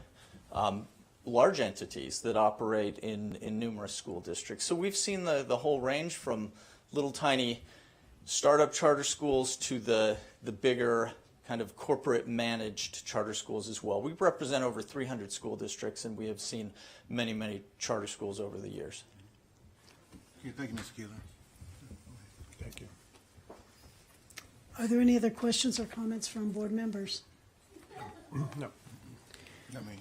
large entities that operate in numerous school districts. So we've seen the whole range from little tiny startup charter schools to the bigger kind of corporate managed charter schools as well. We represent over 300 school districts, and we have seen many, many charter schools over the years. Okay, thank you, Ms. Keeler. Thank you. Are there any other questions or comments from board members? No. Not me.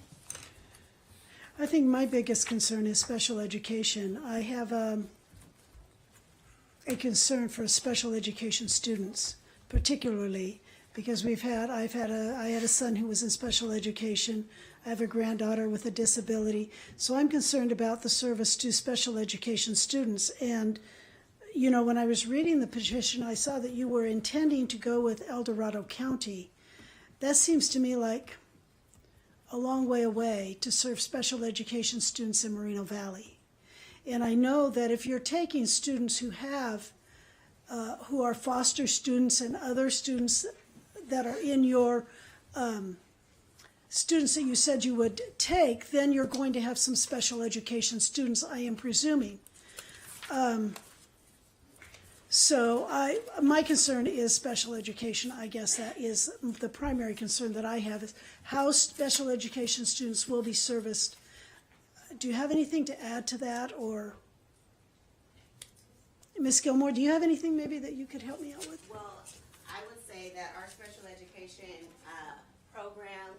I think my biggest concern is special education. I have a concern for special education students, particularly because I had a son who was in special education. I have a granddaughter with a disability. So I'm concerned about the service to special education students. And, when I was reading the petition, I saw that you were intending to go with El Dorado County. That seems to me like a long way away to serve special education students in Moreno Valley. And I know that if you're taking students who are foster students and other students that are in your students that you said you would take, then you're going to have some special education students, I am presuming. So my concern is special education. I guess that is the primary concern that I have, is how special education students will be serviced. Do you have anything to add to that, or Ms. Gilmore, do you have anything maybe that you could help me out with? Well, I would say that our special education program,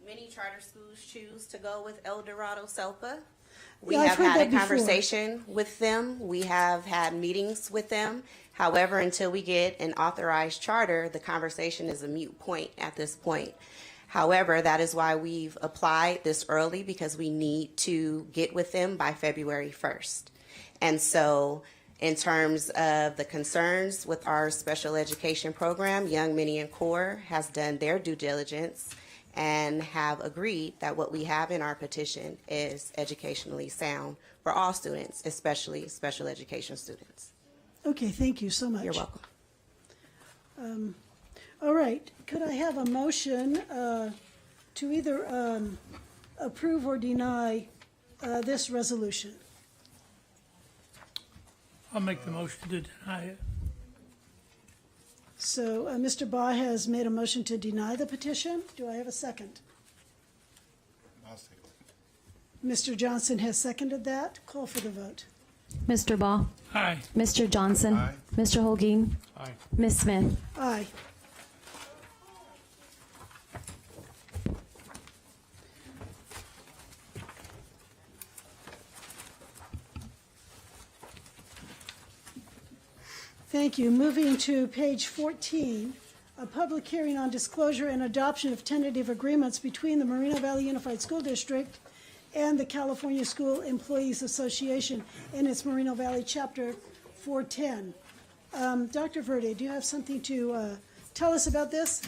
many charter schools choose to go with El Dorado SELPA. We have had a conversation with them. We have had meetings with them. However, until we get an authorized charter, the conversation is a moot point at this point. However, that is why we've applied this early, because we need to get with them by February 1st. And so in terms of the concerns with our special education program, Young Mini and Core has done their due diligence and have agreed that what we have in our petition is educationally sound for all students, especially special education students. Okay, thank you so much. You're welcome. All right, could I have a motion to either approve or deny this resolution? I'll make the motion to deny it. So Mr. Baugh has made a motion to deny the petition. Do I have a second? I'll second. Mr. Johnson has seconded that. Call for the vote. Mr. Baugh. Aye. Mr. Johnson. Aye. Mr. Holguin. Aye. Ms. Smith. Aye. Thank you. Moving to page 14, a public hearing on disclosure and adoption of tentative agreements between the Moreno Valley Unified School District and the California School Employees Association and its Moreno Valley Chapter 410. Dr. Verde, do you have something to tell us about this?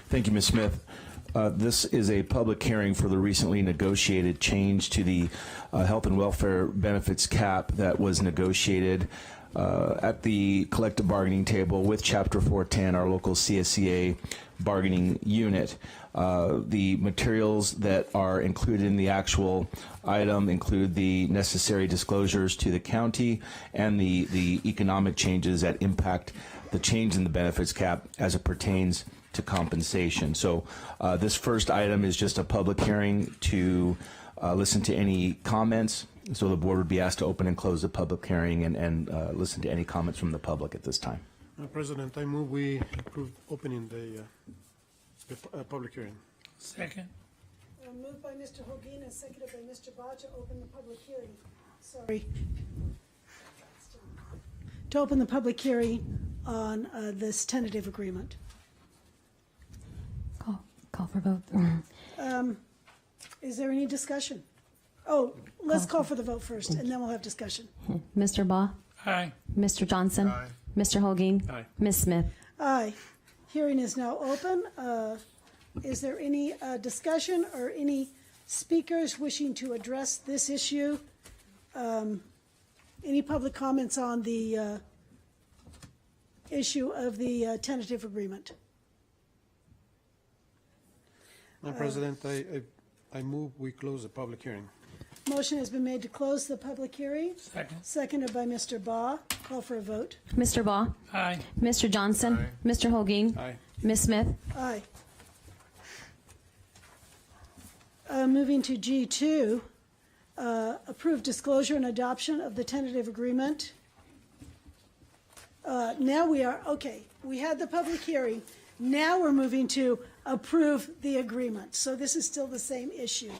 Thank you, Ms. Smith. This is a public hearing for the recently negotiated change to the health and welfare benefits cap that was negotiated at the collective bargaining table with Chapter 410, our local CSCA bargaining unit. The materials that are included in the actual item include the necessary disclosures to the county and the economic changes that impact the change in the benefits cap as it pertains to compensation. So this first item is just a public hearing to listen to any comments. So the board would be asked to open and close the public hearing and listen to any comments from the public at this time. President, I move we approve opening the the public hearing. Second. Moved by Mr. Holguin and seconded by Mr. Baugh to open the public hearing. Sorry. To open the public hearing on this tentative agreement. Call for vote. Is there any discussion? Oh, let's call for the vote first, and then we'll have discussion. Mr. Baugh? Aye. Mr. Johnson? Aye. Mr. Holguin? Aye. Ms. Smith? Aye. Hearing is now open. Is there any discussion or any speakers wishing to address this issue? Any public comments on the issue of the tentative agreement? Madam President, I move we close the public hearing. Motion has been made to close the public hearing. Second. Seconded by Mr. Baugh. Call for a vote. Mr. Baugh? Aye. Mr. Johnson? Aye. Mr. Holguin? Aye. Ms. Smith? Aye. Moving to G2, approve disclosure and adoption of the tentative agreement. Now we are, okay, we had the public hearing. Now we're moving to approve the agreement. So this is still the same issue.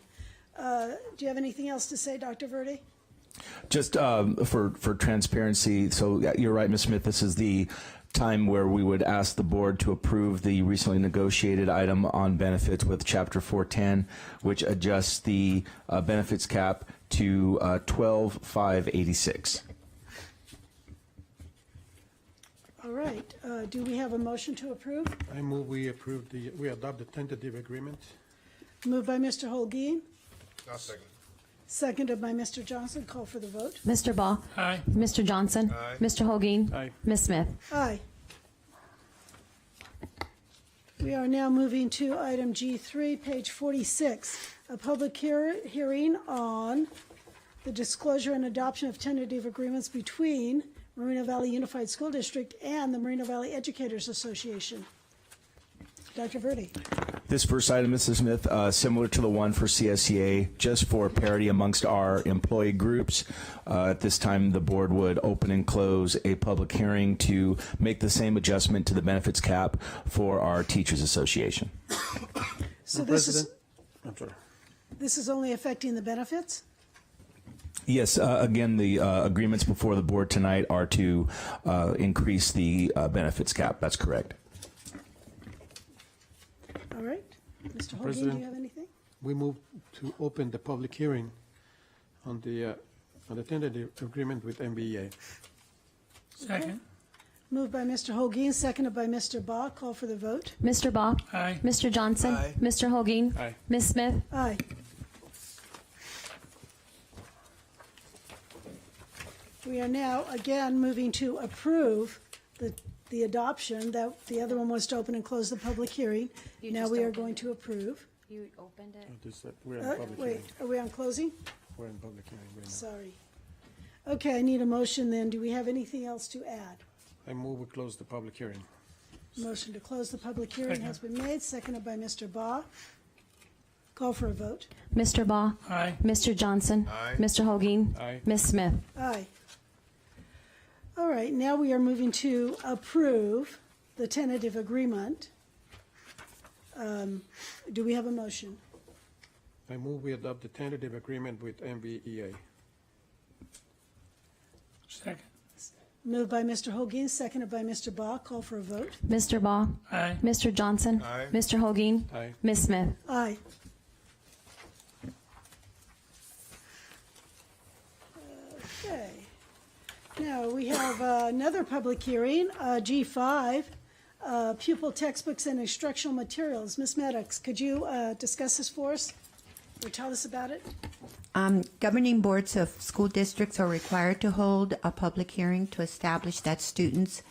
Do you have anything else to say, Dr. Verde? Just for transparency, so you're right, Ms. Smith, this is the time where we would ask the board to approve the recently negotiated item on benefits with Chapter 410, which adjusts the benefits cap to $12,586. All right, do we have a motion to approve? I move we adopt the tentative agreement. Moved by Mr. Holguin, I'll second. seconded by Mr. Johnson. Call for the vote. Mr. Baugh? Aye. Mr. Johnson? Aye. Mr. Holguin? Aye. Ms. Smith? Aye. We are now moving to item G3, page 46, a public hearing on the disclosure and adoption of tentative agreements between Moreno Valley Unified School District and the Moreno Valley Educators Association. Dr. Verde. This first item, Mrs. Smith, similar to the one for CSEA, just for parity amongst our employee groups. At this time, the board would open and close a public hearing to make the same adjustment to the benefits cap for our Teachers Association. So I'm sorry. this is only affecting the benefits? Yes, again, the agreements before the board tonight are to increase the benefits cap. That's correct. All right. Mr. Holguin, do President. you have anything? We move to open the public hearing on the tentative agreement with MVEA. Second. Moved by Mr. Holguin, seconded by Mr. Baugh. Call for the vote. Mr. Baugh? Aye. Mr. Johnson? Aye. Mr. Holguin? Aye. Ms. Smith? Aye. We are now again moving to approve the adoption. That the other one was to open and close the public hearing. You Now just we are opened going it. to approve. You opened it? We're in public Wait, hearing. are we on closing? We're in public hearing right now. Sorry. Okay, I need a motion then. Do we have anything else to add? I move we close the public hearing. Motion to close the public hearing has been made, seconded by Mr. Baugh. Call for a vote. Mr. Baugh? Aye. Mr. Johnson? Aye. Mr. Holguin? Aye. Ms. Smith? Aye. All right, now we are moving to approve the tentative agreement. Do we have a motion? I move we adopt the tentative agreement with MVEA. Second. Moved by Mr. Holguin, seconded by Mr. Baugh. Call for a vote. Mr. Baugh? Aye. Mr. Johnson? Aye. Mr. Holguin? Aye. Ms. Smith? Aye. Okay. Now, we have another public hearing, G5, pupil textbooks and instructional materials. Ms. Maddox, could you discuss this for us or tell us about it? Governing boards of school districts are required to hold a public hearing to establish that students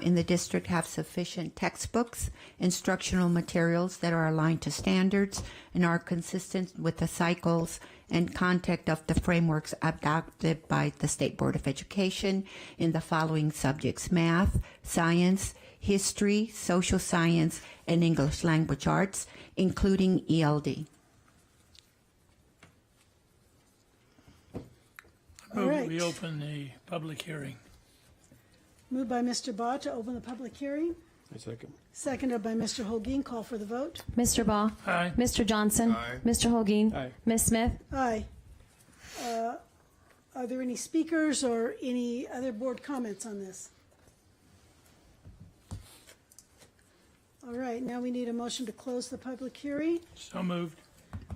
in the district have sufficient textbooks, instructional materials that are aligned to standards and are consistent with the cycles and content of the frameworks adopted by the State Board of Education in the following subjects: math, science, history, social science, and English language arts, including ELD. All right. We open the public hearing. Moved by Mr. Baugh to open the public hearing. I second. Seconded by Mr. Holguin. Call for the vote. Mr. Baugh. Aye. Mr. Johnson. Aye. Mr. Holguin. Aye. Ms. Smith. Aye. Are there any speakers or any other board comments on this? All right, now we need a motion to close the public hearing. So moved.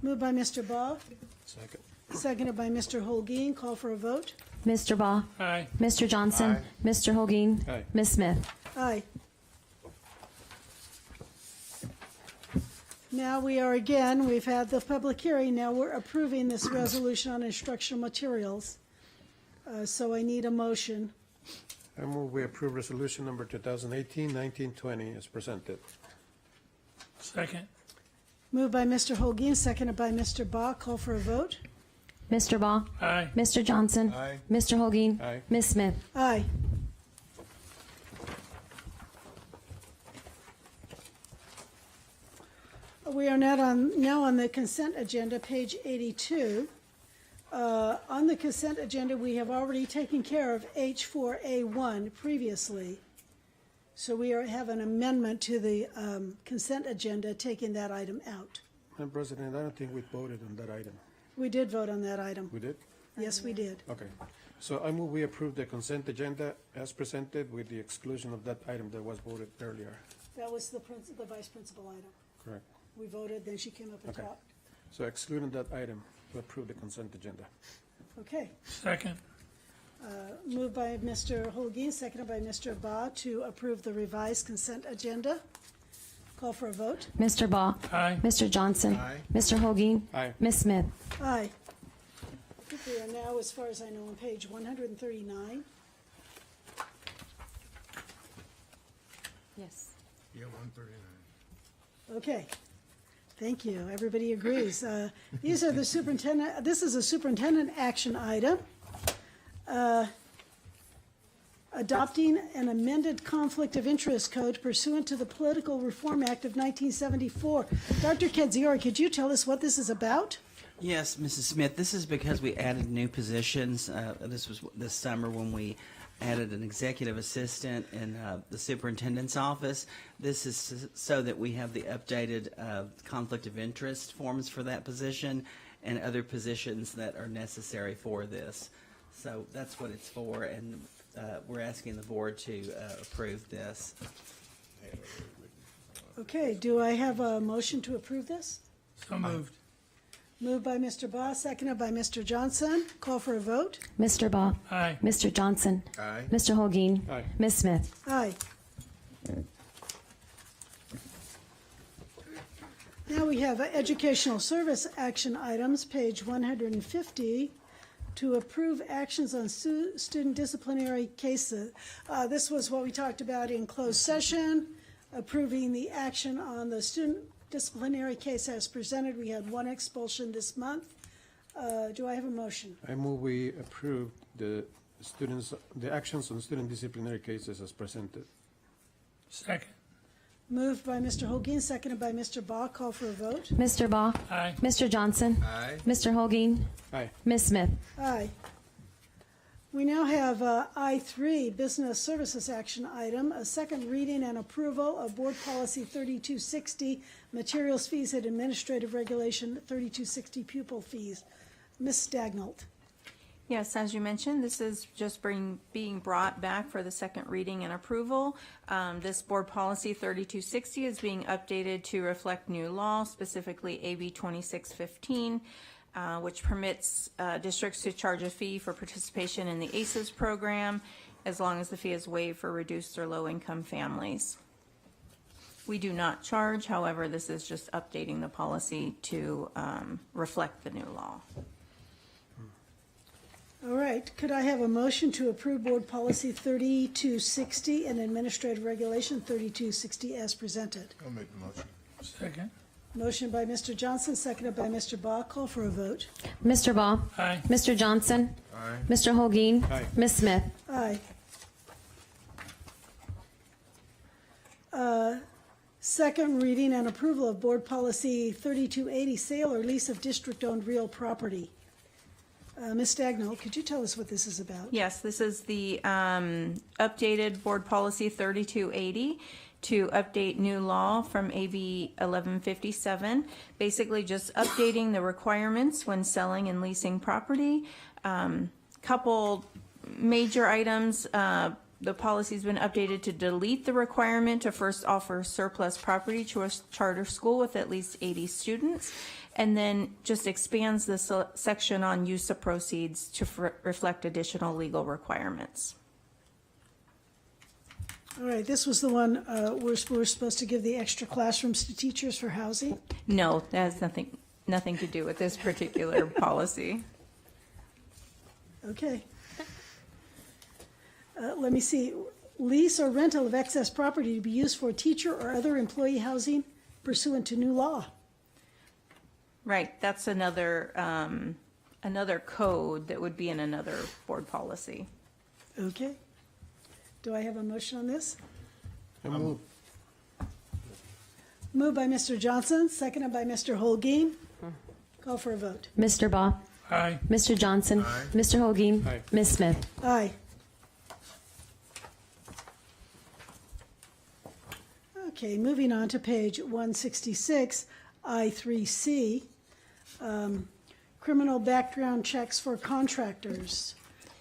Moved by Mr. Baugh, Second. seconded by Mr. Holguin. Call for a vote. Mr. Baugh. Aye. Mr. Johnson. Aye. Mr. Holguin. Aye. Ms. Smith. Aye. Now we've had the public hearing, now we're approving this resolution on instructional materials. So I need a motion. I move we approve resolution number 2018-1920 as presented. Second. Moved by Mr. Holguin, seconded by Mr. Baugh. Call for a vote. Mr. Baugh. Aye. Mr. Johnson. Aye. Mr. Holguin. Aye. Ms. Smith. Aye. We are now on the consent agenda, page 82. On the consent agenda, we have already taken care of H4A1 previously. So we have an amendment to the consent agenda, taking that item out. Madam President, I don't think we voted on that item. We did vote on that item. We did? Yes, we did. Okay. So I move we approve the consent agenda as presented with the exclusion of that item that was voted earlier. That was the vice principal item. Correct. We voted, then she came up and Okay. talked. So excluding that item to approve the consent agenda. Okay. Second. Moved by Mr. Holguin, seconded by Mr. Baugh to approve the revised consent agenda. Call for a vote. Mr. Baugh. Aye. Mr. Johnson. Aye. Mr. Holguin. Aye. Ms. Smith. Aye. I think we are now, as far as I know, on page 139. Yes. Yeah, 139. Okay. Thank you. Everybody agrees. These are the superintendent, this is a superintendent action item. Adopting an amended conflict of interest code pursuant to the Political Reform Act of 1974. Dr. Kedziora, could you tell us what this is about? Yes, Mrs. Smith, this is because we added new positions. This was this summer when we added an executive assistant in the superintendent's office. This is so that we have the updated conflict of interest forms for that position and other positions that are necessary for this. So that's what it's for, and we're asking the board to approve this. Okay, do I have a motion to approve this? So moved. Moved by Mr. Baugh, seconded by Mr. Johnson. Call for a vote. Mr. Baugh. Aye. Mr. Johnson. Aye. Mr. Holguin. Aye. Ms. Smith. Aye. Now we have educational service action items, page 150, to approve actions on student disciplinary cases. This was what we talked about in closed session, approving the action on the student disciplinary case as presented. We had one expulsion this month. Do I have a motion? I move we approve the actions on student disciplinary cases as presented. Second. Moved by Mr. Holguin, seconded by Mr. Baugh. Call for a vote. Mr. Baugh. Aye. Mr. Johnson. Aye. Mr. Holguin. Aye. Ms. Smith. Aye. We now have I3, Business Services Action Item, a second reading and approval of Board Policy 3260, Materials Fees and Administrative Regulation 3260, Pupil Fees. Ms. Stagnalt. Yes, as you mentioned, this is just being brought back for the second reading and approval. This Board Policy 3260 is being updated to reflect new law, specifically AB 2615, which permits districts to charge a fee for participation in the ACES program, as long as the fee is waived for reduced or low-income families. We do not charge, however, this is just updating the policy to reflect the new law. All right, could I have a motion to approve Board Policy 3260 and Administrative Regulation 3260 as presented? I'll make the motion. Second. Motion by Mr. Johnson, seconded by Mr. Baugh. Call for a vote. Mr. Baugh. Aye. Mr. Johnson. Aye. Mr. Holguin. Aye. Ms. Smith. Aye. Second reading and approval of Board Policy 3280, Sale or Lease of District-Owned Real Property. Ms. Stagnall, could you tell us what this is about? Yes, this is the updated Board Policy 3280. to update new law from AB 1157, basically just updating the requirements when selling and leasing property. Couple major items. The policy's been updated to delete the requirement to first offer surplus property to a charter school with at least 80 students, and then just expands the section on use of proceeds to reflect additional legal requirements. All right, this was the one we're supposed to give the extra classrooms to teachers for housing? No, that has nothing to do with this particular policy. Okay. Let me see. Lease or rental of excess property to be used for teacher or other employee housing pursuant to new law. Right, that's another code that would be in another board policy. Okay. Do I have a motion on this? Move. Moved by Mr. Johnson, seconded by Mr. Holguin. Call for a vote. Mr. Baugh. Aye. Mr. Johnson. Aye. Mr. Holguin. Aye. Ms. Smith. Aye. Okay, moving on to page 166, I3C, criminal background checks for contractors.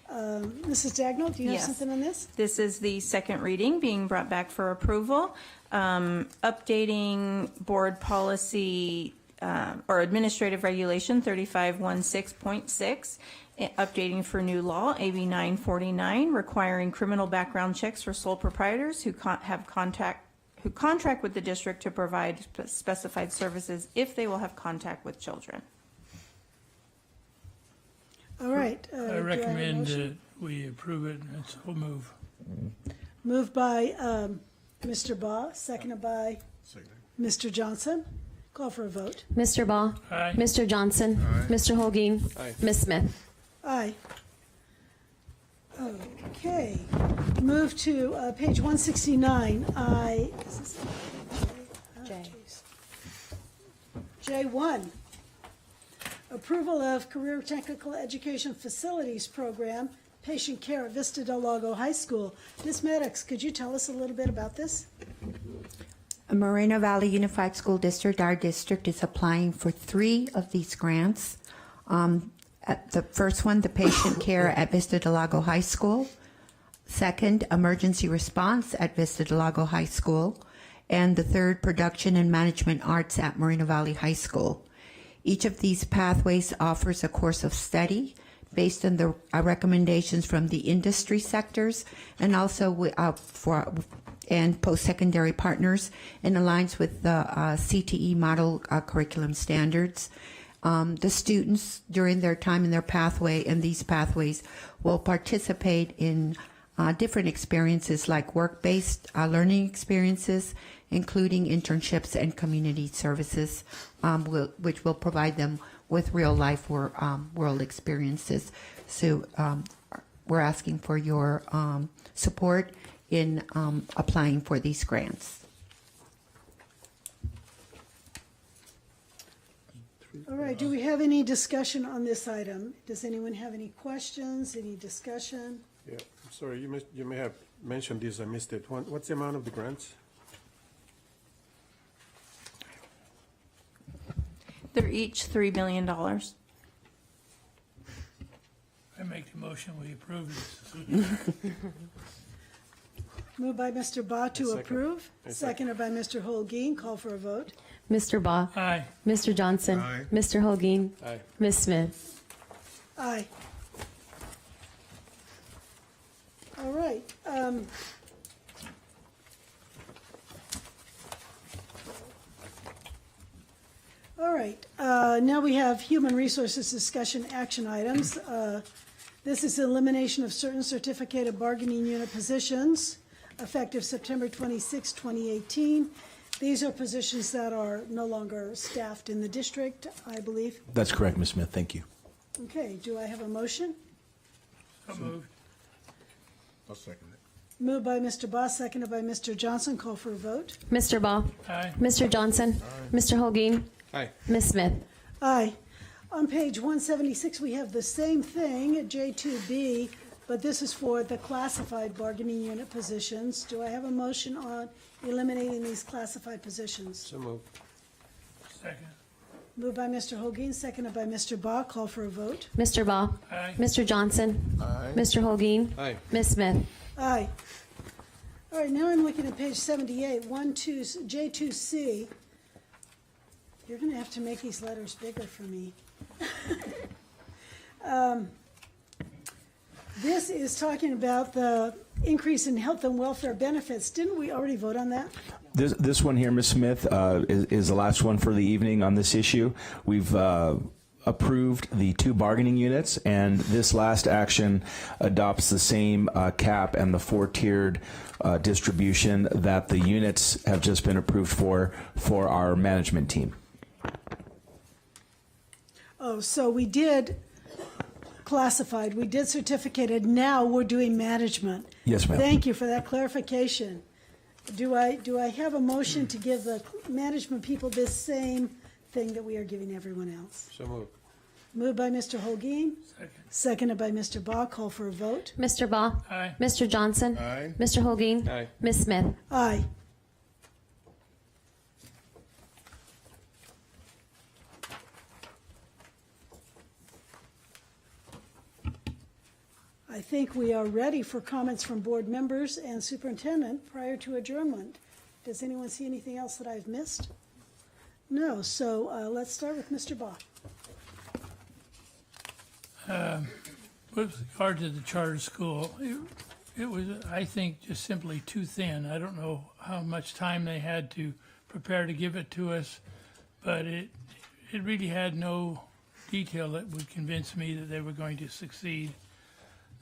Mrs. Dagnall, do you have Yes. something on this? This is the second reading being brought back for approval. Updating board policy or administrative regulation 3516.6, updating for new law, AB 949, requiring criminal background checks for sole proprietors who contract with the district to provide specified services if they will have contact with children. All right. I do have a recommend motion? that we approve it, and so move. Moved by Mr. Baugh, seconded by Mr. Johnson. Call for a vote. Mr. Baugh. Aye. Mr. Johnson. Mr. Holguin. Aye. Ms. Smith. Aye. Okay. Move to page 169. J1. Approval of Career Technical Education Facilities Program, Patient Care at Vista Del Lago High School. Ms. Maddox, could you tell us a little bit about this? Moreno Valley Unified School District, our district is applying for 3 of these grants. The first one, the patient care at Vista Del Lago High School. Second, emergency response at Vista Del Lago High School. And the third, production and management arts at Moreno Valley High School. Each of these pathways offers a course of study based on the recommendations from the industry sectors and also and post-secondary partners, and aligns with the CTE model curriculum standards. The students, during their time in their pathway and these pathways, will participate in different experiences like work-based learning experiences, including internships and community services, which will provide them with real-life world experiences. So we're asking for your support in applying for these grants. All right, do we have any discussion on this item? Does anyone have any questions, any discussion? Yeah, I'm sorry, you may have mentioned this, I missed it. What's the amount of the grants? They're each $3 million. I make the motion, we approve this. Moved by Mr. Baugh to second. approve, seconded by Mr. Holguin. Call for a vote. Mr. Baugh. Aye. Mr. Johnson. Aye. Mr. Holguin. Aye. Ms. Smith. Aye. All right. All right. Now we have human resources discussion action items. This is elimination of certain certificated bargaining unit positions effective September 26, 2018. These are positions that are no longer staffed in the district, I believe. That's correct, Ms. Smith. Thank you. Okay, do I have a motion? So moved. I'll second it. Moved by Mr. Baugh, seconded by Mr. Johnson. Call for a vote. Mr. Baugh. Aye. Mr. Johnson. Mr. Holguin. Aye. Ms. Smith. Aye. On page 176, we have the same thing, J2B, but this is for the classified bargaining unit positions. Do I have a motion on eliminating these classified positions? So moved. Second. Moved by Mr. Holguin, seconded by Mr. Baugh. Call for a vote. Mr. Baugh. Aye. Mr. Johnson. Aye. Mr. Holguin. Aye. Ms. Smith. Aye. All right, now I'm looking at page 78, J2C. You're going to have to make these letters bigger for me. This is talking about the increase in health and welfare benefits. Didn't we already vote on that? This one here, Ms. Smith, is the last one for the evening on this issue. We've approved the 2 bargaining units, and this last action adopts the same cap and the 4-tiered distribution that the units have just been approved for our management team. Oh, so we did classified, we did certificated, now we're doing management. Yes, ma'am. Thank you for that clarification. Do I have a motion to give the management people this same thing that we are giving everyone else? So moved. Moved by Mr. Holguin, Second. seconded by Mr. Baugh. Call for a vote. Mr. Baugh. Aye. Mr. Johnson. Aye. Mr. Holguin. Aye. Ms. Smith. Aye. I think we are ready for comments from board members and superintendent prior to adjournment. Does anyone see anything else that I've missed? No, so let's start with Mr. Baugh. With regard to the charter school, it was, I think, just simply too thin. I don't know how much time they had to prepare to give it to us, but it really had no detail that would convince me that they were going to succeed.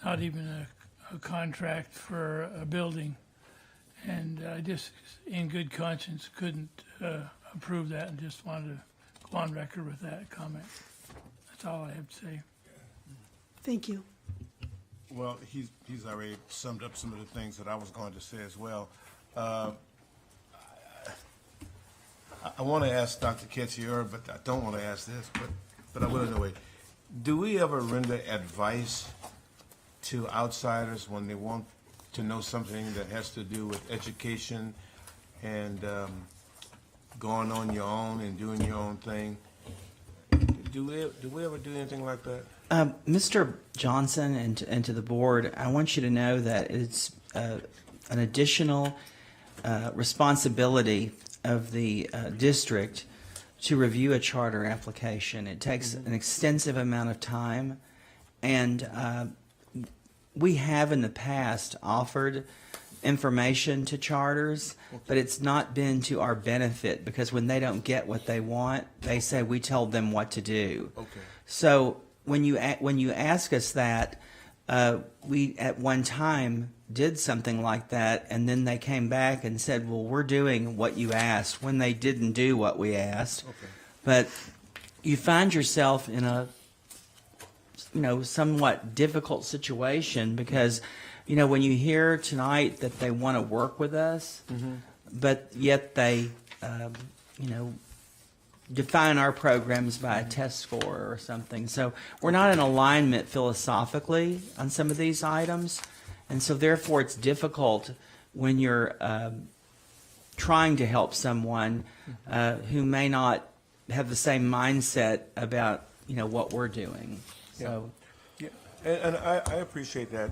Not even a contract for a building. And I just, in good conscience, couldn't approve that, and just wanted to go on record with that comment. That's all I have to say. Thank you. Well, he's already summed up some of the things that I was going to say as well. I want to ask Dr. Ketziora, but I don't want to ask this, but I will anyway. Do we ever render advice to outsiders when they want to know something that has to do with education and going on your own and doing your own thing? Do we ever do anything like that? Mr. Johnson and to the board, I want you to know that it's an additional responsibility of the district to review a charter application. It takes an extensive amount of time, and we have in the past offered information to charters, but it's not been to our benefit, because when they don't get what they want, they say we told them what to do. Okay. So when you ask us that, we at one time did something like that, and then they came back and said, well, we're doing what you asked, when they didn't do what we asked. Okay. But you find yourself in a somewhat difficult situation, because when you hear tonight that they want to work with us, but yet they define our programs by a test score or something. So we're not in alignment philosophically on some of these items, and so therefore it's difficult when you're trying to help someone who may not have the same mindset about what we're doing. So, yeah, and I appreciate that.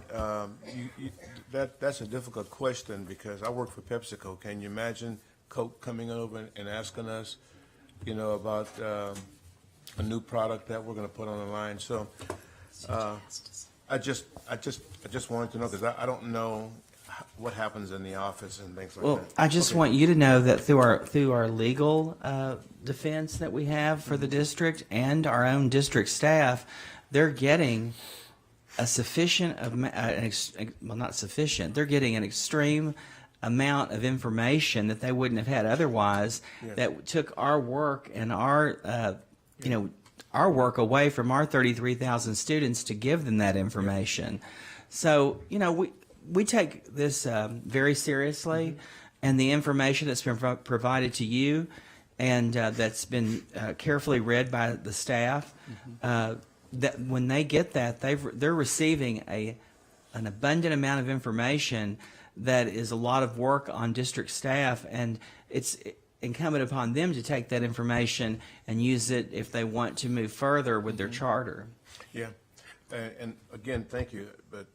That's a difficult question, because I work for PepsiCo. Can you imagine Coke coming over and asking us, about a new product that we're going to put on the line? So, I just wanted to know, because I don't know what happens in the office and things like that. I just want you to know that through our legal defense that we have for the district and our own district staff, they're getting a sufficient not sufficient. They're getting an extreme amount of information that they wouldn't have had otherwise. Yes. That took our work and our our work away from our 33,000 students to give them that information. So we take this very seriously, and the information that's been provided to you and that's been carefully read by the staff, that when they get that, they're receiving a an abundant amount of information that is a lot of work on district staff, and it's incumbent upon them to take that information and use it if they want to move further with their charter. Yeah, and again, thank you, but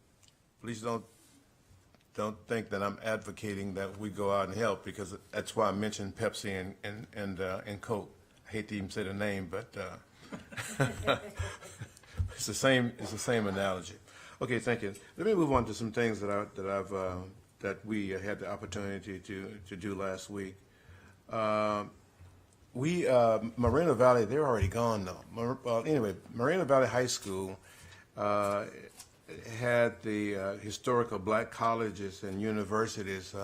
please don't think that I'm advocating that we go out and help, because that's why I mentioned Pepsi and Coke. I hate to even say the name, but it's the same analogy. Okay, thank you. Let me move on to some things that we had the opportunity to do last week. Moreno Valley, they're already gone though. Anyway, Moreno Valley High School had the historical black colleges and universities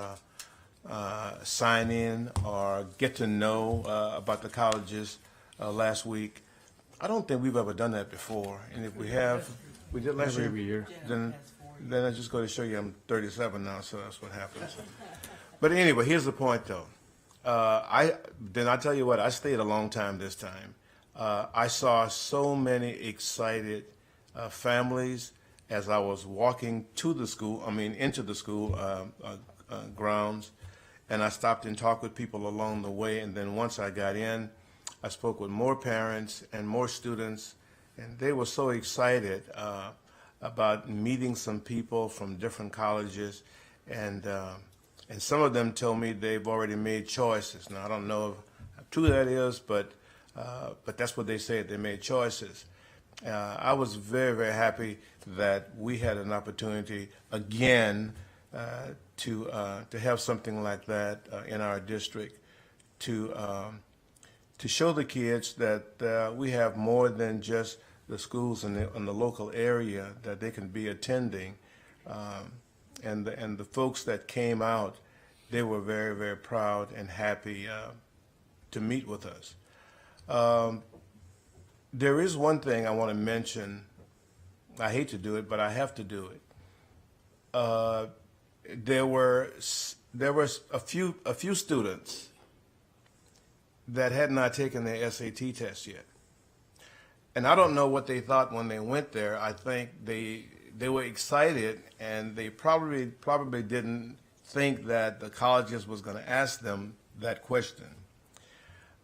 sign in or get to know about the colleges last week. I don't think we've ever done that before, and if we have, we did last year. Every year. Then I just go to show you I'm 37 now, so that's what happens. But anyway, here's the point though. I tell you what, I stayed a long time this time. I saw so many excited families as I was walking into the school grounds, and I stopped and talked with people along the way, and then once I got in, I spoke with more parents and more students, and they were so excited about meeting some people from different colleges, and some of them told me they've already made choices. Now, I don't know how true that is, but that's what they said. They made choices. I was very, very happy that we had an opportunity again to have something like that in our district, to show the kids that we have more than just the schools in the local area that they can be attending, and the folks that came out, they were very, very proud and happy to meet with us. There is one thing I want to mention. I hate to do it, but I have to do it. There were a few students that had not taken their SAT test yet, and I don't know what they thought when they went there. I think they were excited, and they probably didn't think that the colleges was going to ask them that question.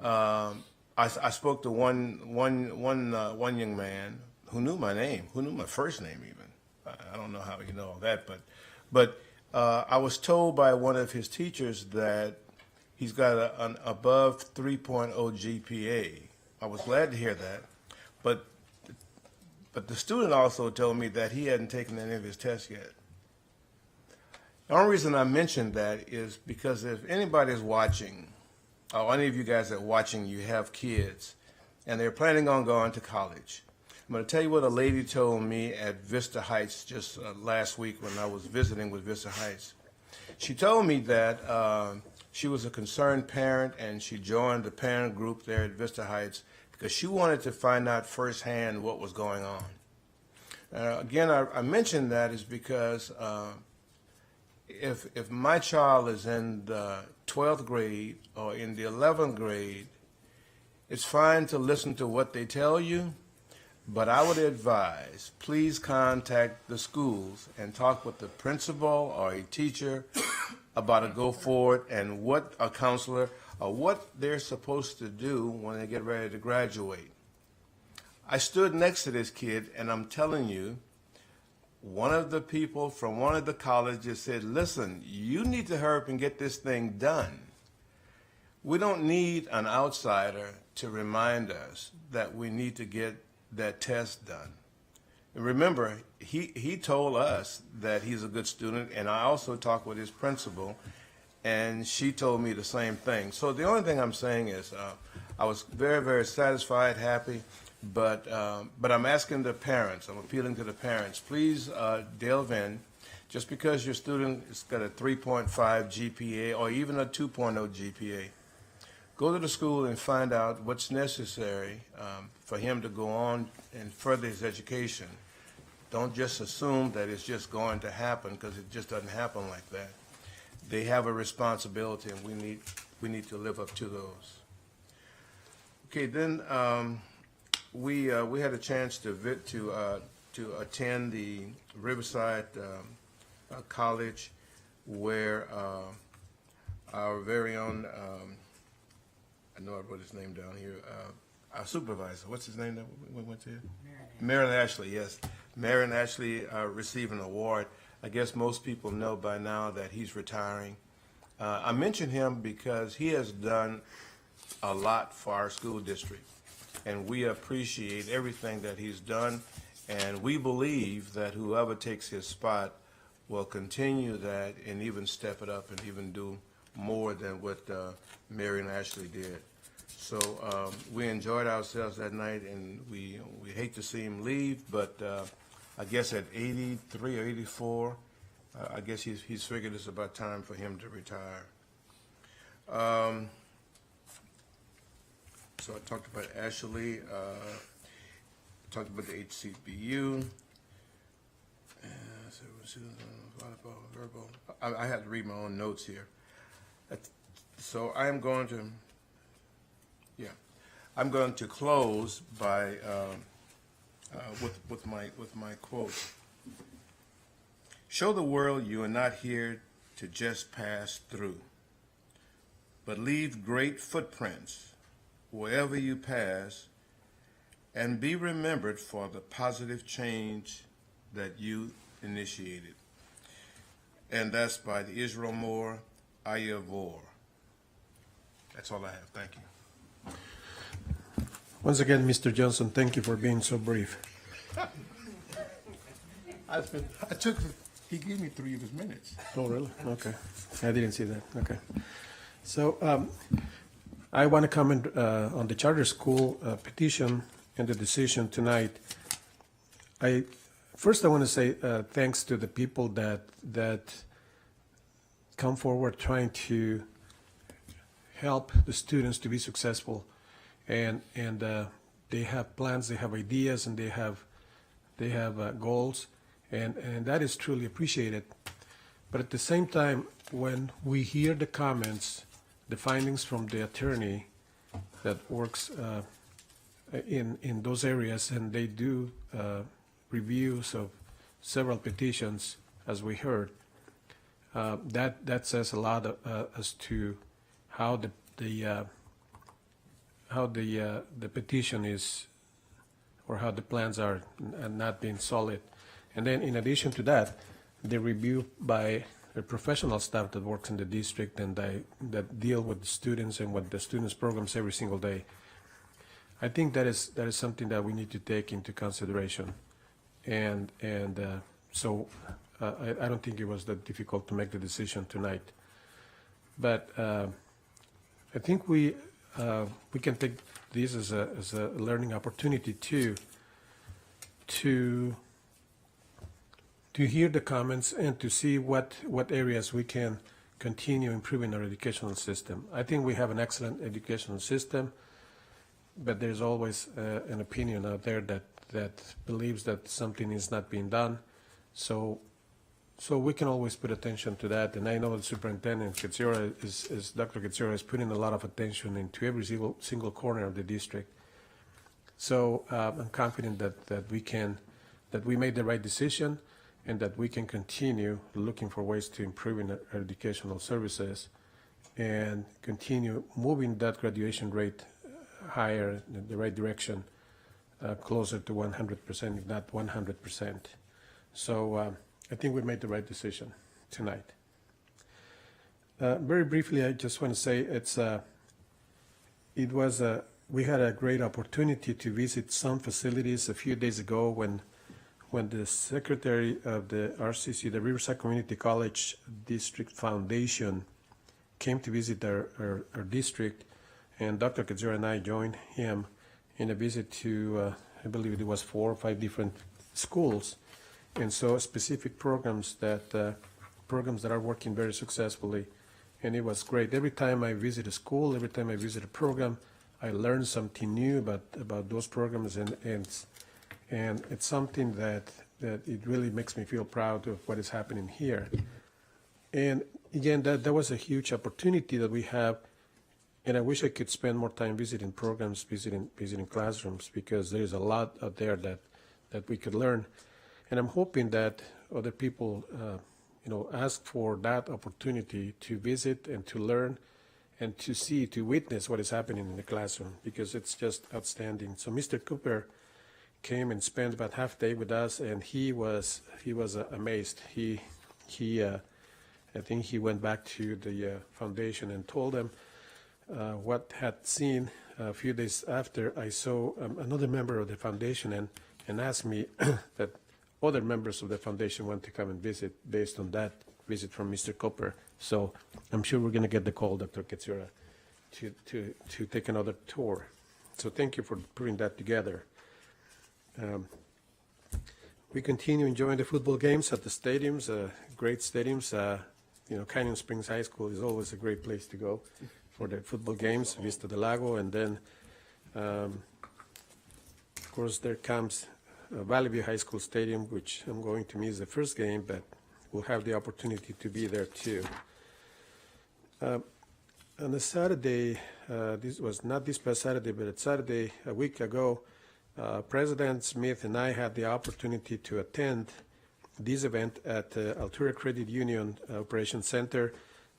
I spoke to one young man who knew my name, who knew my first name even. I don't know how he know all that, but I was told by one of his teachers that he's got an above 3.0 GPA. I was glad to hear that, but the student also told me that he hadn't taken any of his tests yet. The only reason I mentioned that is because if anybody's watching, or any of you guys that are watching, you have kids, and they're planning on going to college. I'm going to tell you what a lady told me at Vista Heights just last week when I was visiting with Vista Heights. She told me that she was a concerned parent, and she joined the parent group there at Vista Heights because she wanted to find out firsthand what was going on. Again, I mentioned that is because if my child is in the 12th grade or in the 11th grade, it's fine to listen to what they tell you, but I would advise, please contact the schools and talk with the principal or a teacher about a go forward and what a counselor or what they're supposed to do when they get ready to graduate. I stood next to this kid, and I'm telling you, one of the people from one of the colleges said, listen, you need to hurry up and get this thing done. We don't need an outsider to remind us that we need to get that test done. And remember, he told us that he's a good student, and I also talked with his principal, and she told me the same thing. So the only thing I'm saying is I was very, very satisfied, happy, but I'm asking the parents, I'm appealing to the parents, please delve in. Just because your student has got a 3.5 GPA or even a 2.0 GPA, go to the school and find out what's necessary for him to go on and further his education. Don't just assume that it's just going to happen, because it just doesn't happen like that. They have a responsibility, and we need to live up to those. Okay, then we had a chance to to attend the Riverside College, where our very own, I know I wrote his name down here, our supervisor, what's his name that we went to? Marilyn Ashley, yes. Marilyn Ashley received an award. I guess most people know by now that he's retiring. I mention him because he has done a lot for our school district, and we appreciate everything that he's done, and we believe that whoever takes his spot will continue that and even step it up and even do more than what Marion Ashley did. So we enjoyed ourselves that night, and we hate to see him leave, but I guess at 83 or 84, I guess he's figured it's about time for him to retire. So I talked about Ashley, talked about the HCBU. I had to read my own notes here. So I am going to, I'm going to close by with my quote. Show the world you are not here to just pass through, but leave great footprints wherever you pass, and be remembered for the positive change that you initiated. And that's by the Israel Moore Ayavor. That's all I have. Thank you. Once again, Mr. Johnson, thank you for being so brief. He gave me 3 of his minutes. Oh, really? Okay. I didn't see that. Okay. So I want to comment on the charter school petition and the decision tonight. First, I want to say thanks to the people that come forward trying to help the students to be successful, and they have plans, they have ideas, and they have goals, and that is truly appreciated. But at the same time, when we hear the comments, the findings from the attorney that works in those areas, and they do reviews of several petitions, as we heard, that says a lot as to how the petition is, or how the plans are not being solid. And then in addition to that, the review by the professional staff that works in the district and that deal with the students and with the students' programs every single day. I think that is something that we need to take into consideration. And so I don't think it was that difficult to make the decision tonight. But I think we can take this as a learning opportunity to hear the comments and to see what areas we can continue improving our educational system. I think we have an excellent educational system, but there's always an opinion out there that believes that something is not being done. So we can always put attention to that. And I know the Superintendent Katsiora is Dr. Katsiora is putting a lot of attention into every single corner of the district. So I'm confident that we made the right decision, and that we can continue looking for ways to improving our educational services and continue moving that graduation rate higher in the right direction, closer to 100%, if not 100%. So I think we made the right decision tonight. Very briefly, I just want to say we had a great opportunity to visit some facilities a few days ago when the secretary of the RCC, the Riverside Community College District Foundation, came to visit our district, and Dr. Katsura and I joined him in a visit to, I believe it was 4 or 5 different schools, and saw specific programs that are working very successfully, and it was great. Every time I visit a school, every time I visit a program, I learn something new about those programs, and it's something that it really makes me feel proud of what is happening here. And again, that was a huge opportunity that we have, and I wish I could spend more time visiting programs, visiting classrooms, because there is a lot out there that we could learn. And I'm hoping that other people, ask for that opportunity to visit and to learn and to see, to witness what is happening in the classroom, because it's just outstanding. So Mr. Cooper came and spent about half a day with us, and he was amazed. I think he went back to the foundation and told them what had seen. A few days after, I saw another member of the foundation and asked me that other members of the foundation want to come and visit based on that visit from Mr. Cooper. So I'm sure we're going to get the call, Dr. Katsura, to take another tour. So thank you for putting that together. We continue enjoying the football games at the stadiums, great stadiums. Canyon Springs High School is always a great place to go for the football games, Vista del Lago, and then, of course, there comes Valley View High School Stadium, which I'm going to miss the first game, but we'll have the opportunity to be there too. On a Saturday, this was not this past Saturday, but it's Saturday a week ago, President Smith and I had the opportunity to attend this event at the Altura Credit Union Operations Center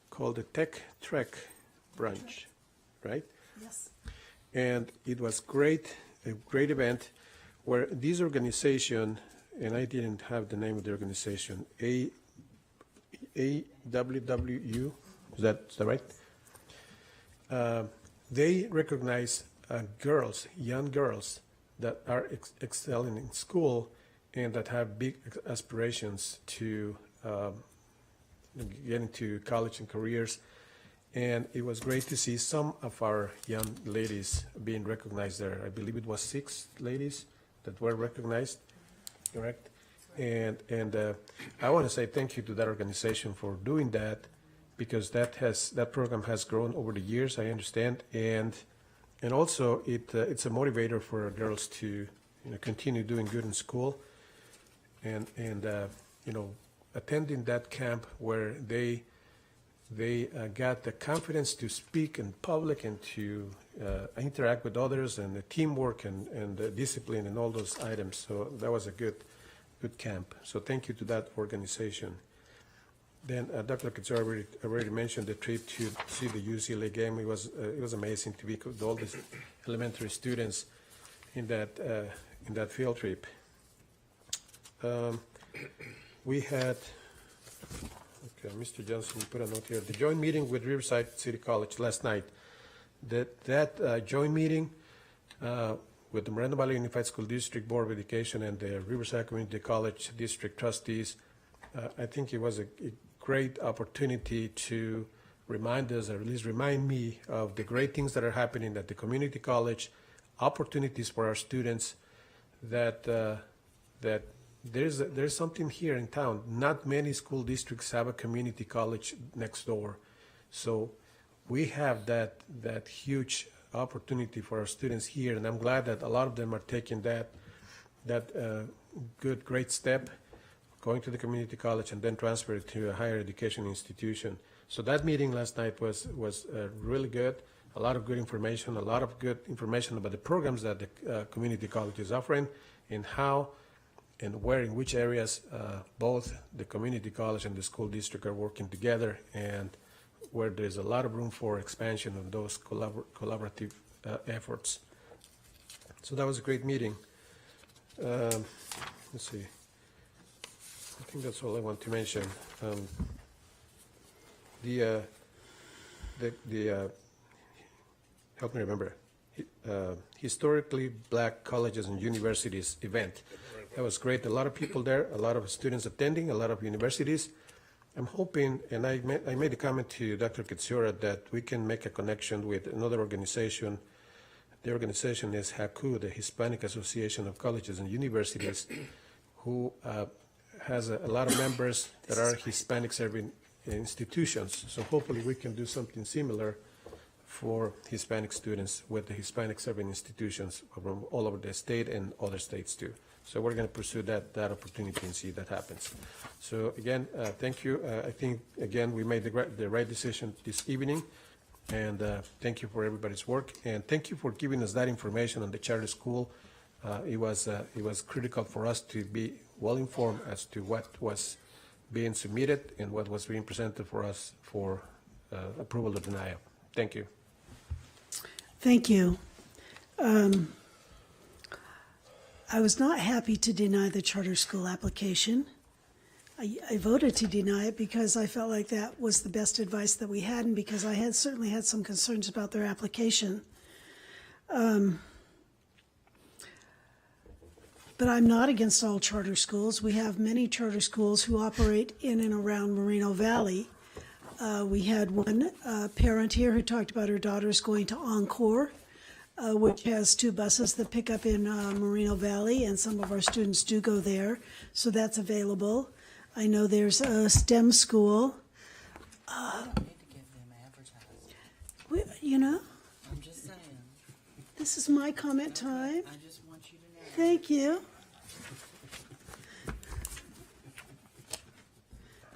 called the Tech Trek Brunch, right? Yes. And it was great, a great event where this organization, and I didn't have the name of the organization, AWWU, is that right? They recognize girls, young girls that are excelling in school and that have big aspirations to get into college and careers. And it was great to see some of our young ladies being recognized there. I believe it was 6 ladies that were recognized, correct? And I want to say thank you to that organization for doing that, because that program has grown over the years, I understand, and also it's a motivator for girls to continue doing good in school, and attending that camp where they got the confidence to speak in public and to interact with others, and the teamwork and the discipline and all those items. So that was a good camp. So thank you to that organization. Then Dr. Katsura already mentioned the trip to see the UCLA game. It was amazing to be with all these elementary students in that field trip. We had. Okay, Mr. Johnson put a note here. The joint meeting with Riverside City College last night. That joint meeting with the Moreno Valley Unified School District Board of Education and the Riverside Community College District trustees, I think it was a great opportunity to remind us, or at least remind me, of the great things that are happening at the community college, opportunities for our students, that there's something here in town. Not many school districts have a community college next door. So we have that huge opportunity for our students here, and I'm glad that a lot of them are taking that great step, going to the community college and then transfer it to a higher education institution. So that meeting last night was really good. A lot of good information, about the programs that the community college is offering, and how and where, in which areas both the community college and the school district are working together, and where there's a lot of room for expansion of those collaborative efforts. So that was a great meeting. Let's see. I think that's all I want to mention. Help me remember, historically black colleges and universities event. That was great. A lot of people there, a lot of students attending, a lot of universities. I'm hoping, and I made a comment to Dr. Katsura, that we can make a connection with another organization. The organization is HACU, the Hispanic Association of Colleges and Universities, who has a lot of members that are Hispanic serving institutions. So hopefully we can do something similar for Hispanic students with the Hispanic serving institutions from all over the state and other states too. So we're going to pursue that opportunity and see if that happens. So again, thank you. I think, again, we made the right decision this evening, and thank you for everybody's work, and thank you for giving us that information on the charter school. it was critical for us to be well informed as to what was being submitted and what was being presented for us for approval or denial. Thank you. Thank you. I was not happy to deny the charter school application. I voted to deny it because I felt like that was the best advice that we had, and because I had certainly had some concerns about their application. But I'm not against all charter schools. We have many charter schools who operate in and around Moreno Valley. We had one parent here who talked about her daughters going to Encore, which has 2 buses that pick up in Moreno Valley, and some of our students do go there, so that's available. I know there's a STEM school. You know, I'm just saying. this is my comment time. I just want you to know. Thank you.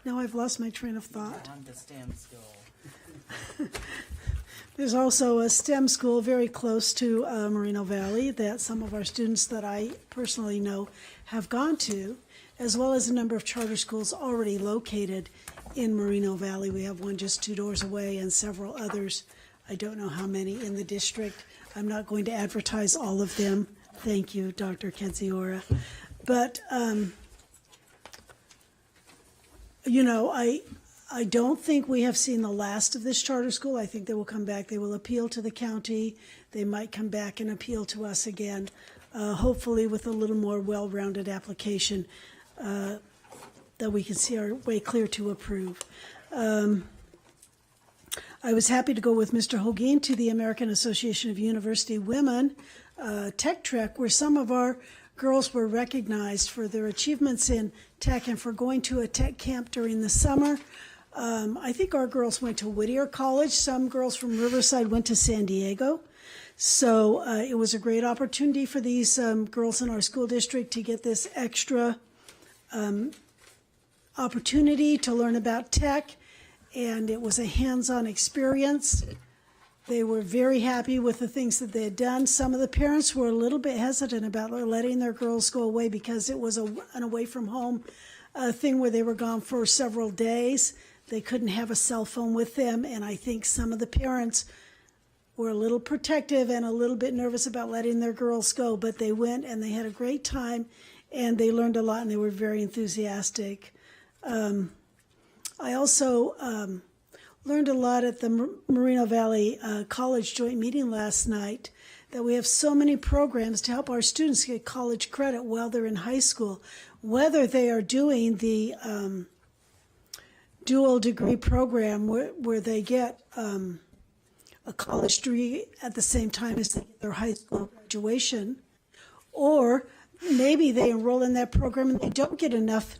Now I've lost my train of thought. On the STEM school. There's also a STEM school very close to Moreno Valley that some of our students that I personally know have gone to, as well as a number of charter schools already located in Moreno Valley. We have one just 2 doors away and several others. I don't know how many in the district. I'm not going to advertise all of them. Thank you, Dr. Kenziora. But, you know, I don't think we have seen the last of this charter school. I think they will come back. They will appeal to the county. They might come back and appeal to us again, hopefully with a little more well-rounded application that we can see our way clear to approve. I was happy to go with Mr. Holguin to the American Association of University Women Tech Trek, where some of our girls were recognized for their achievements in tech and for going to a tech camp during the summer. I think our girls went to Whittier College. Some girls from Riverside went to San Diego. So it was a great opportunity for these girls in our school district to get this extra opportunity to learn about tech, and it was a hands-on experience. They were very happy with the things that they had done. Some of the parents were a little bit hesitant about letting their girls go away because it was an away-from-home thing where they were gone for several days. They couldn't have a cell phone with them, and I think some of the parents were a little protective and a little bit nervous about letting their girls go, but they went and they had a great time, and they learned a lot, and they were very enthusiastic. I also learned a lot at the Moreno Valley College joint meeting last night, that we have so many programs to help our students get college credit while they're in high school, whether they are doing the dual degree program where they get a college degree at the same time as they get their high school graduation, or maybe they enroll in that program and they don't get enough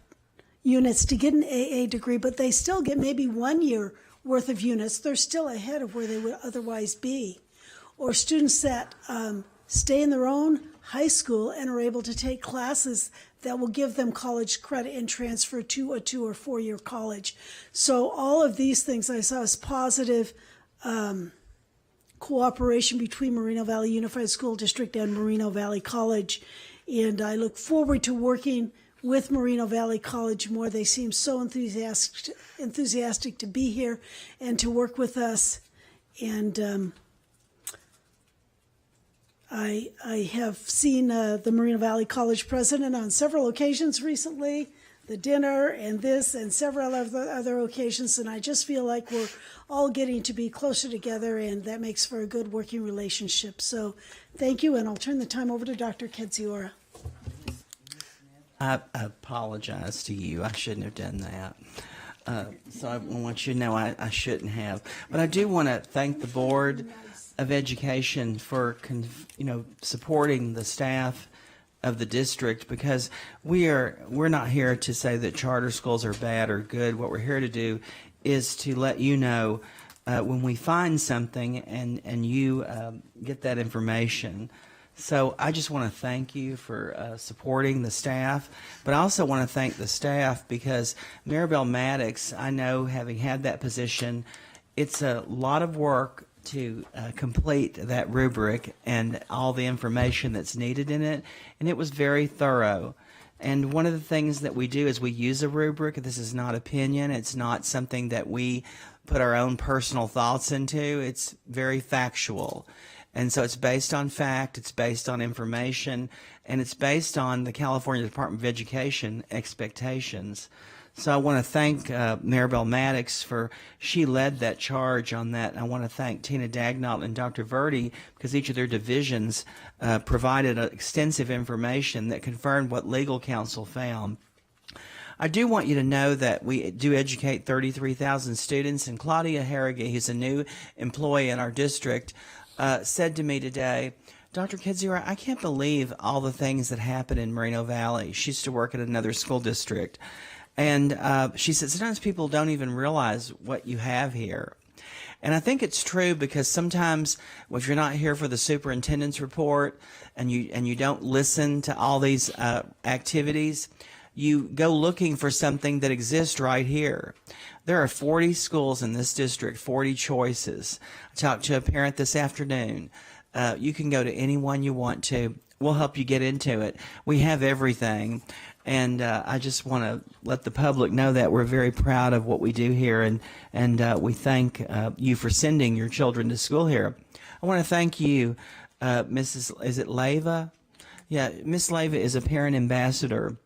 units to get an AA degree, but they still get maybe 1 year worth of units. They're still ahead of where they would otherwise be. Or students that stay in their own high school and are able to take classes that will give them college credit and transfer to a 2 or 4 year college. So all of these things I saw as positive cooperation between Moreno Valley Unified School District and Moreno Valley College. And I look forward to working with Moreno Valley College more. They seem so enthusiastic to be here and to work with us. And I have seen the Moreno Valley College president on several occasions recently, the dinner and this and several other occasions, and I just feel like we're all getting to be closer together, and that makes for a good working relationship. So thank you, and I'll turn the time over to Dr. Kenziora. I apologize to you. I shouldn't have done that. So I want you to know I shouldn't have. But I do want to thank the Board of Education for supporting the staff of the district, because we're not here to say that charter schools are bad or good. What we're here to do is to let you know when we find something and you get that information. So I just want to thank you for supporting the staff, but I also want to thank the staff because Maribel Maddox, I know, having had that position, it's a lot of work complete that rubric and all the information that's needed in it, and it was very thorough. And one of the things that we do is we use a rubric. This is not opinion. It's not something that we put our own personal thoughts into. It's very factual. And so it's based on fact, it's based on information, and it's based on the California Department of Education expectations. So I want to thank Maribel Maddox for, she led that charge on that. I want to thank Tina Dagnall and Dr. Verdi because each of their divisions provided extensive information that confirmed what legal counsel found. I do want you to know that we do educate 33,000 students, and Claudia Harrigan, who's a new employee in our district, said to me today, Dr. Kidziora, I can't believe all the things that happen in Moreno Valley. She used to work at another school district. And she said, sometimes people don't even realize what you have here. And I think it's true because sometimes if you're not here for the superintendent's report and you don't listen to all these activities, you go looking for something that exists right here. There are 40 schools in this district, 40 choices. I talked to a parent this afternoon. You can go to any one you want to. We'll help you get into it. We have everything. And I just want to let the public know that we're very proud of what we do here, and we thank you for sending your children to school here. I want to thank you, Mrs. Is it Leva? Yeah, Miss Leva is a parent ambassador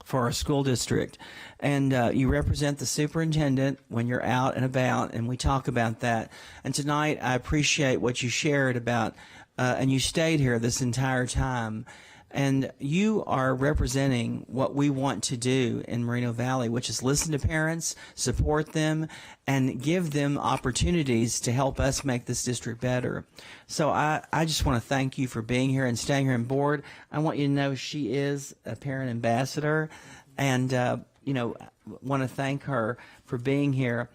for our school district, and you represent the superintendent when you're out and about, and we talk about that. And tonight, I appreciate what you shared about, and you stayed here this entire time. And you are representing what we want to do in Moreno Valley, which is listen to parents, support them, and give them opportunities to help us make this district better. So I just want to thank you for being here and staying here on board. I want you to know she is a parent ambassador, and want to thank her for being here.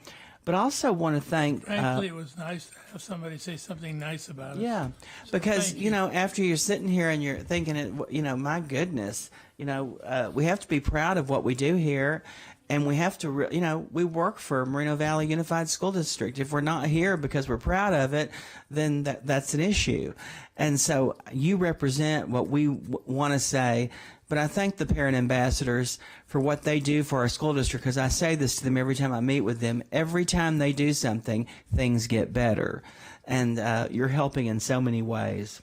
But I also want to thank... Frankly, it was nice to have somebody say something nice about us. Yeah, So because, thank you. After you're sitting here and you're thinking, my goodness, we have to be proud of what we do here. And we have to, we work for Moreno Valley Unified School District. If we're not here because we're proud of it, then that's an issue. And so you represent what we want to say. But I thank the parent ambassadors for what they do for our school district, because I say this to them every time I meet with them. Every time they do something, things get better. And you're helping in so many ways.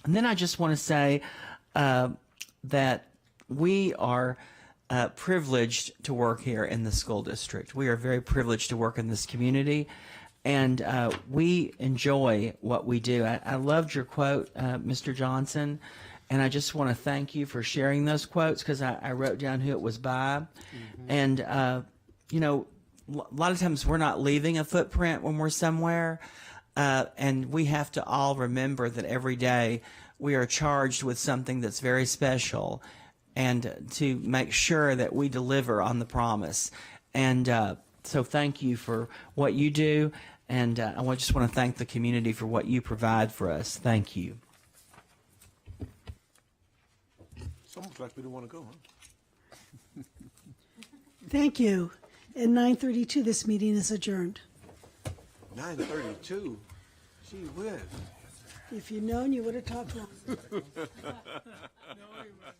And then I just want to say that we are privileged to work here in the school district. We are very privileged to work in this community, and we enjoy what we do. I loved your quote, Mr. Johnson, and I just want to thank you for sharing those quotes, because I wrote down who it was by. And, a lot of times we're not leaving a footprint when we're somewhere, and we have to all remember that every day we are charged with something that's very special, and to make sure that we deliver on the promise. And so thank you for what you do, and I just want to thank the community for what you provide for us. Thank you. It's almost like we don't want to go, huh? Thank you. At 9:32, this meeting is adjourned. 9:32. Gee whiz. If you'd known, you would have talked longer. No, he wasn't.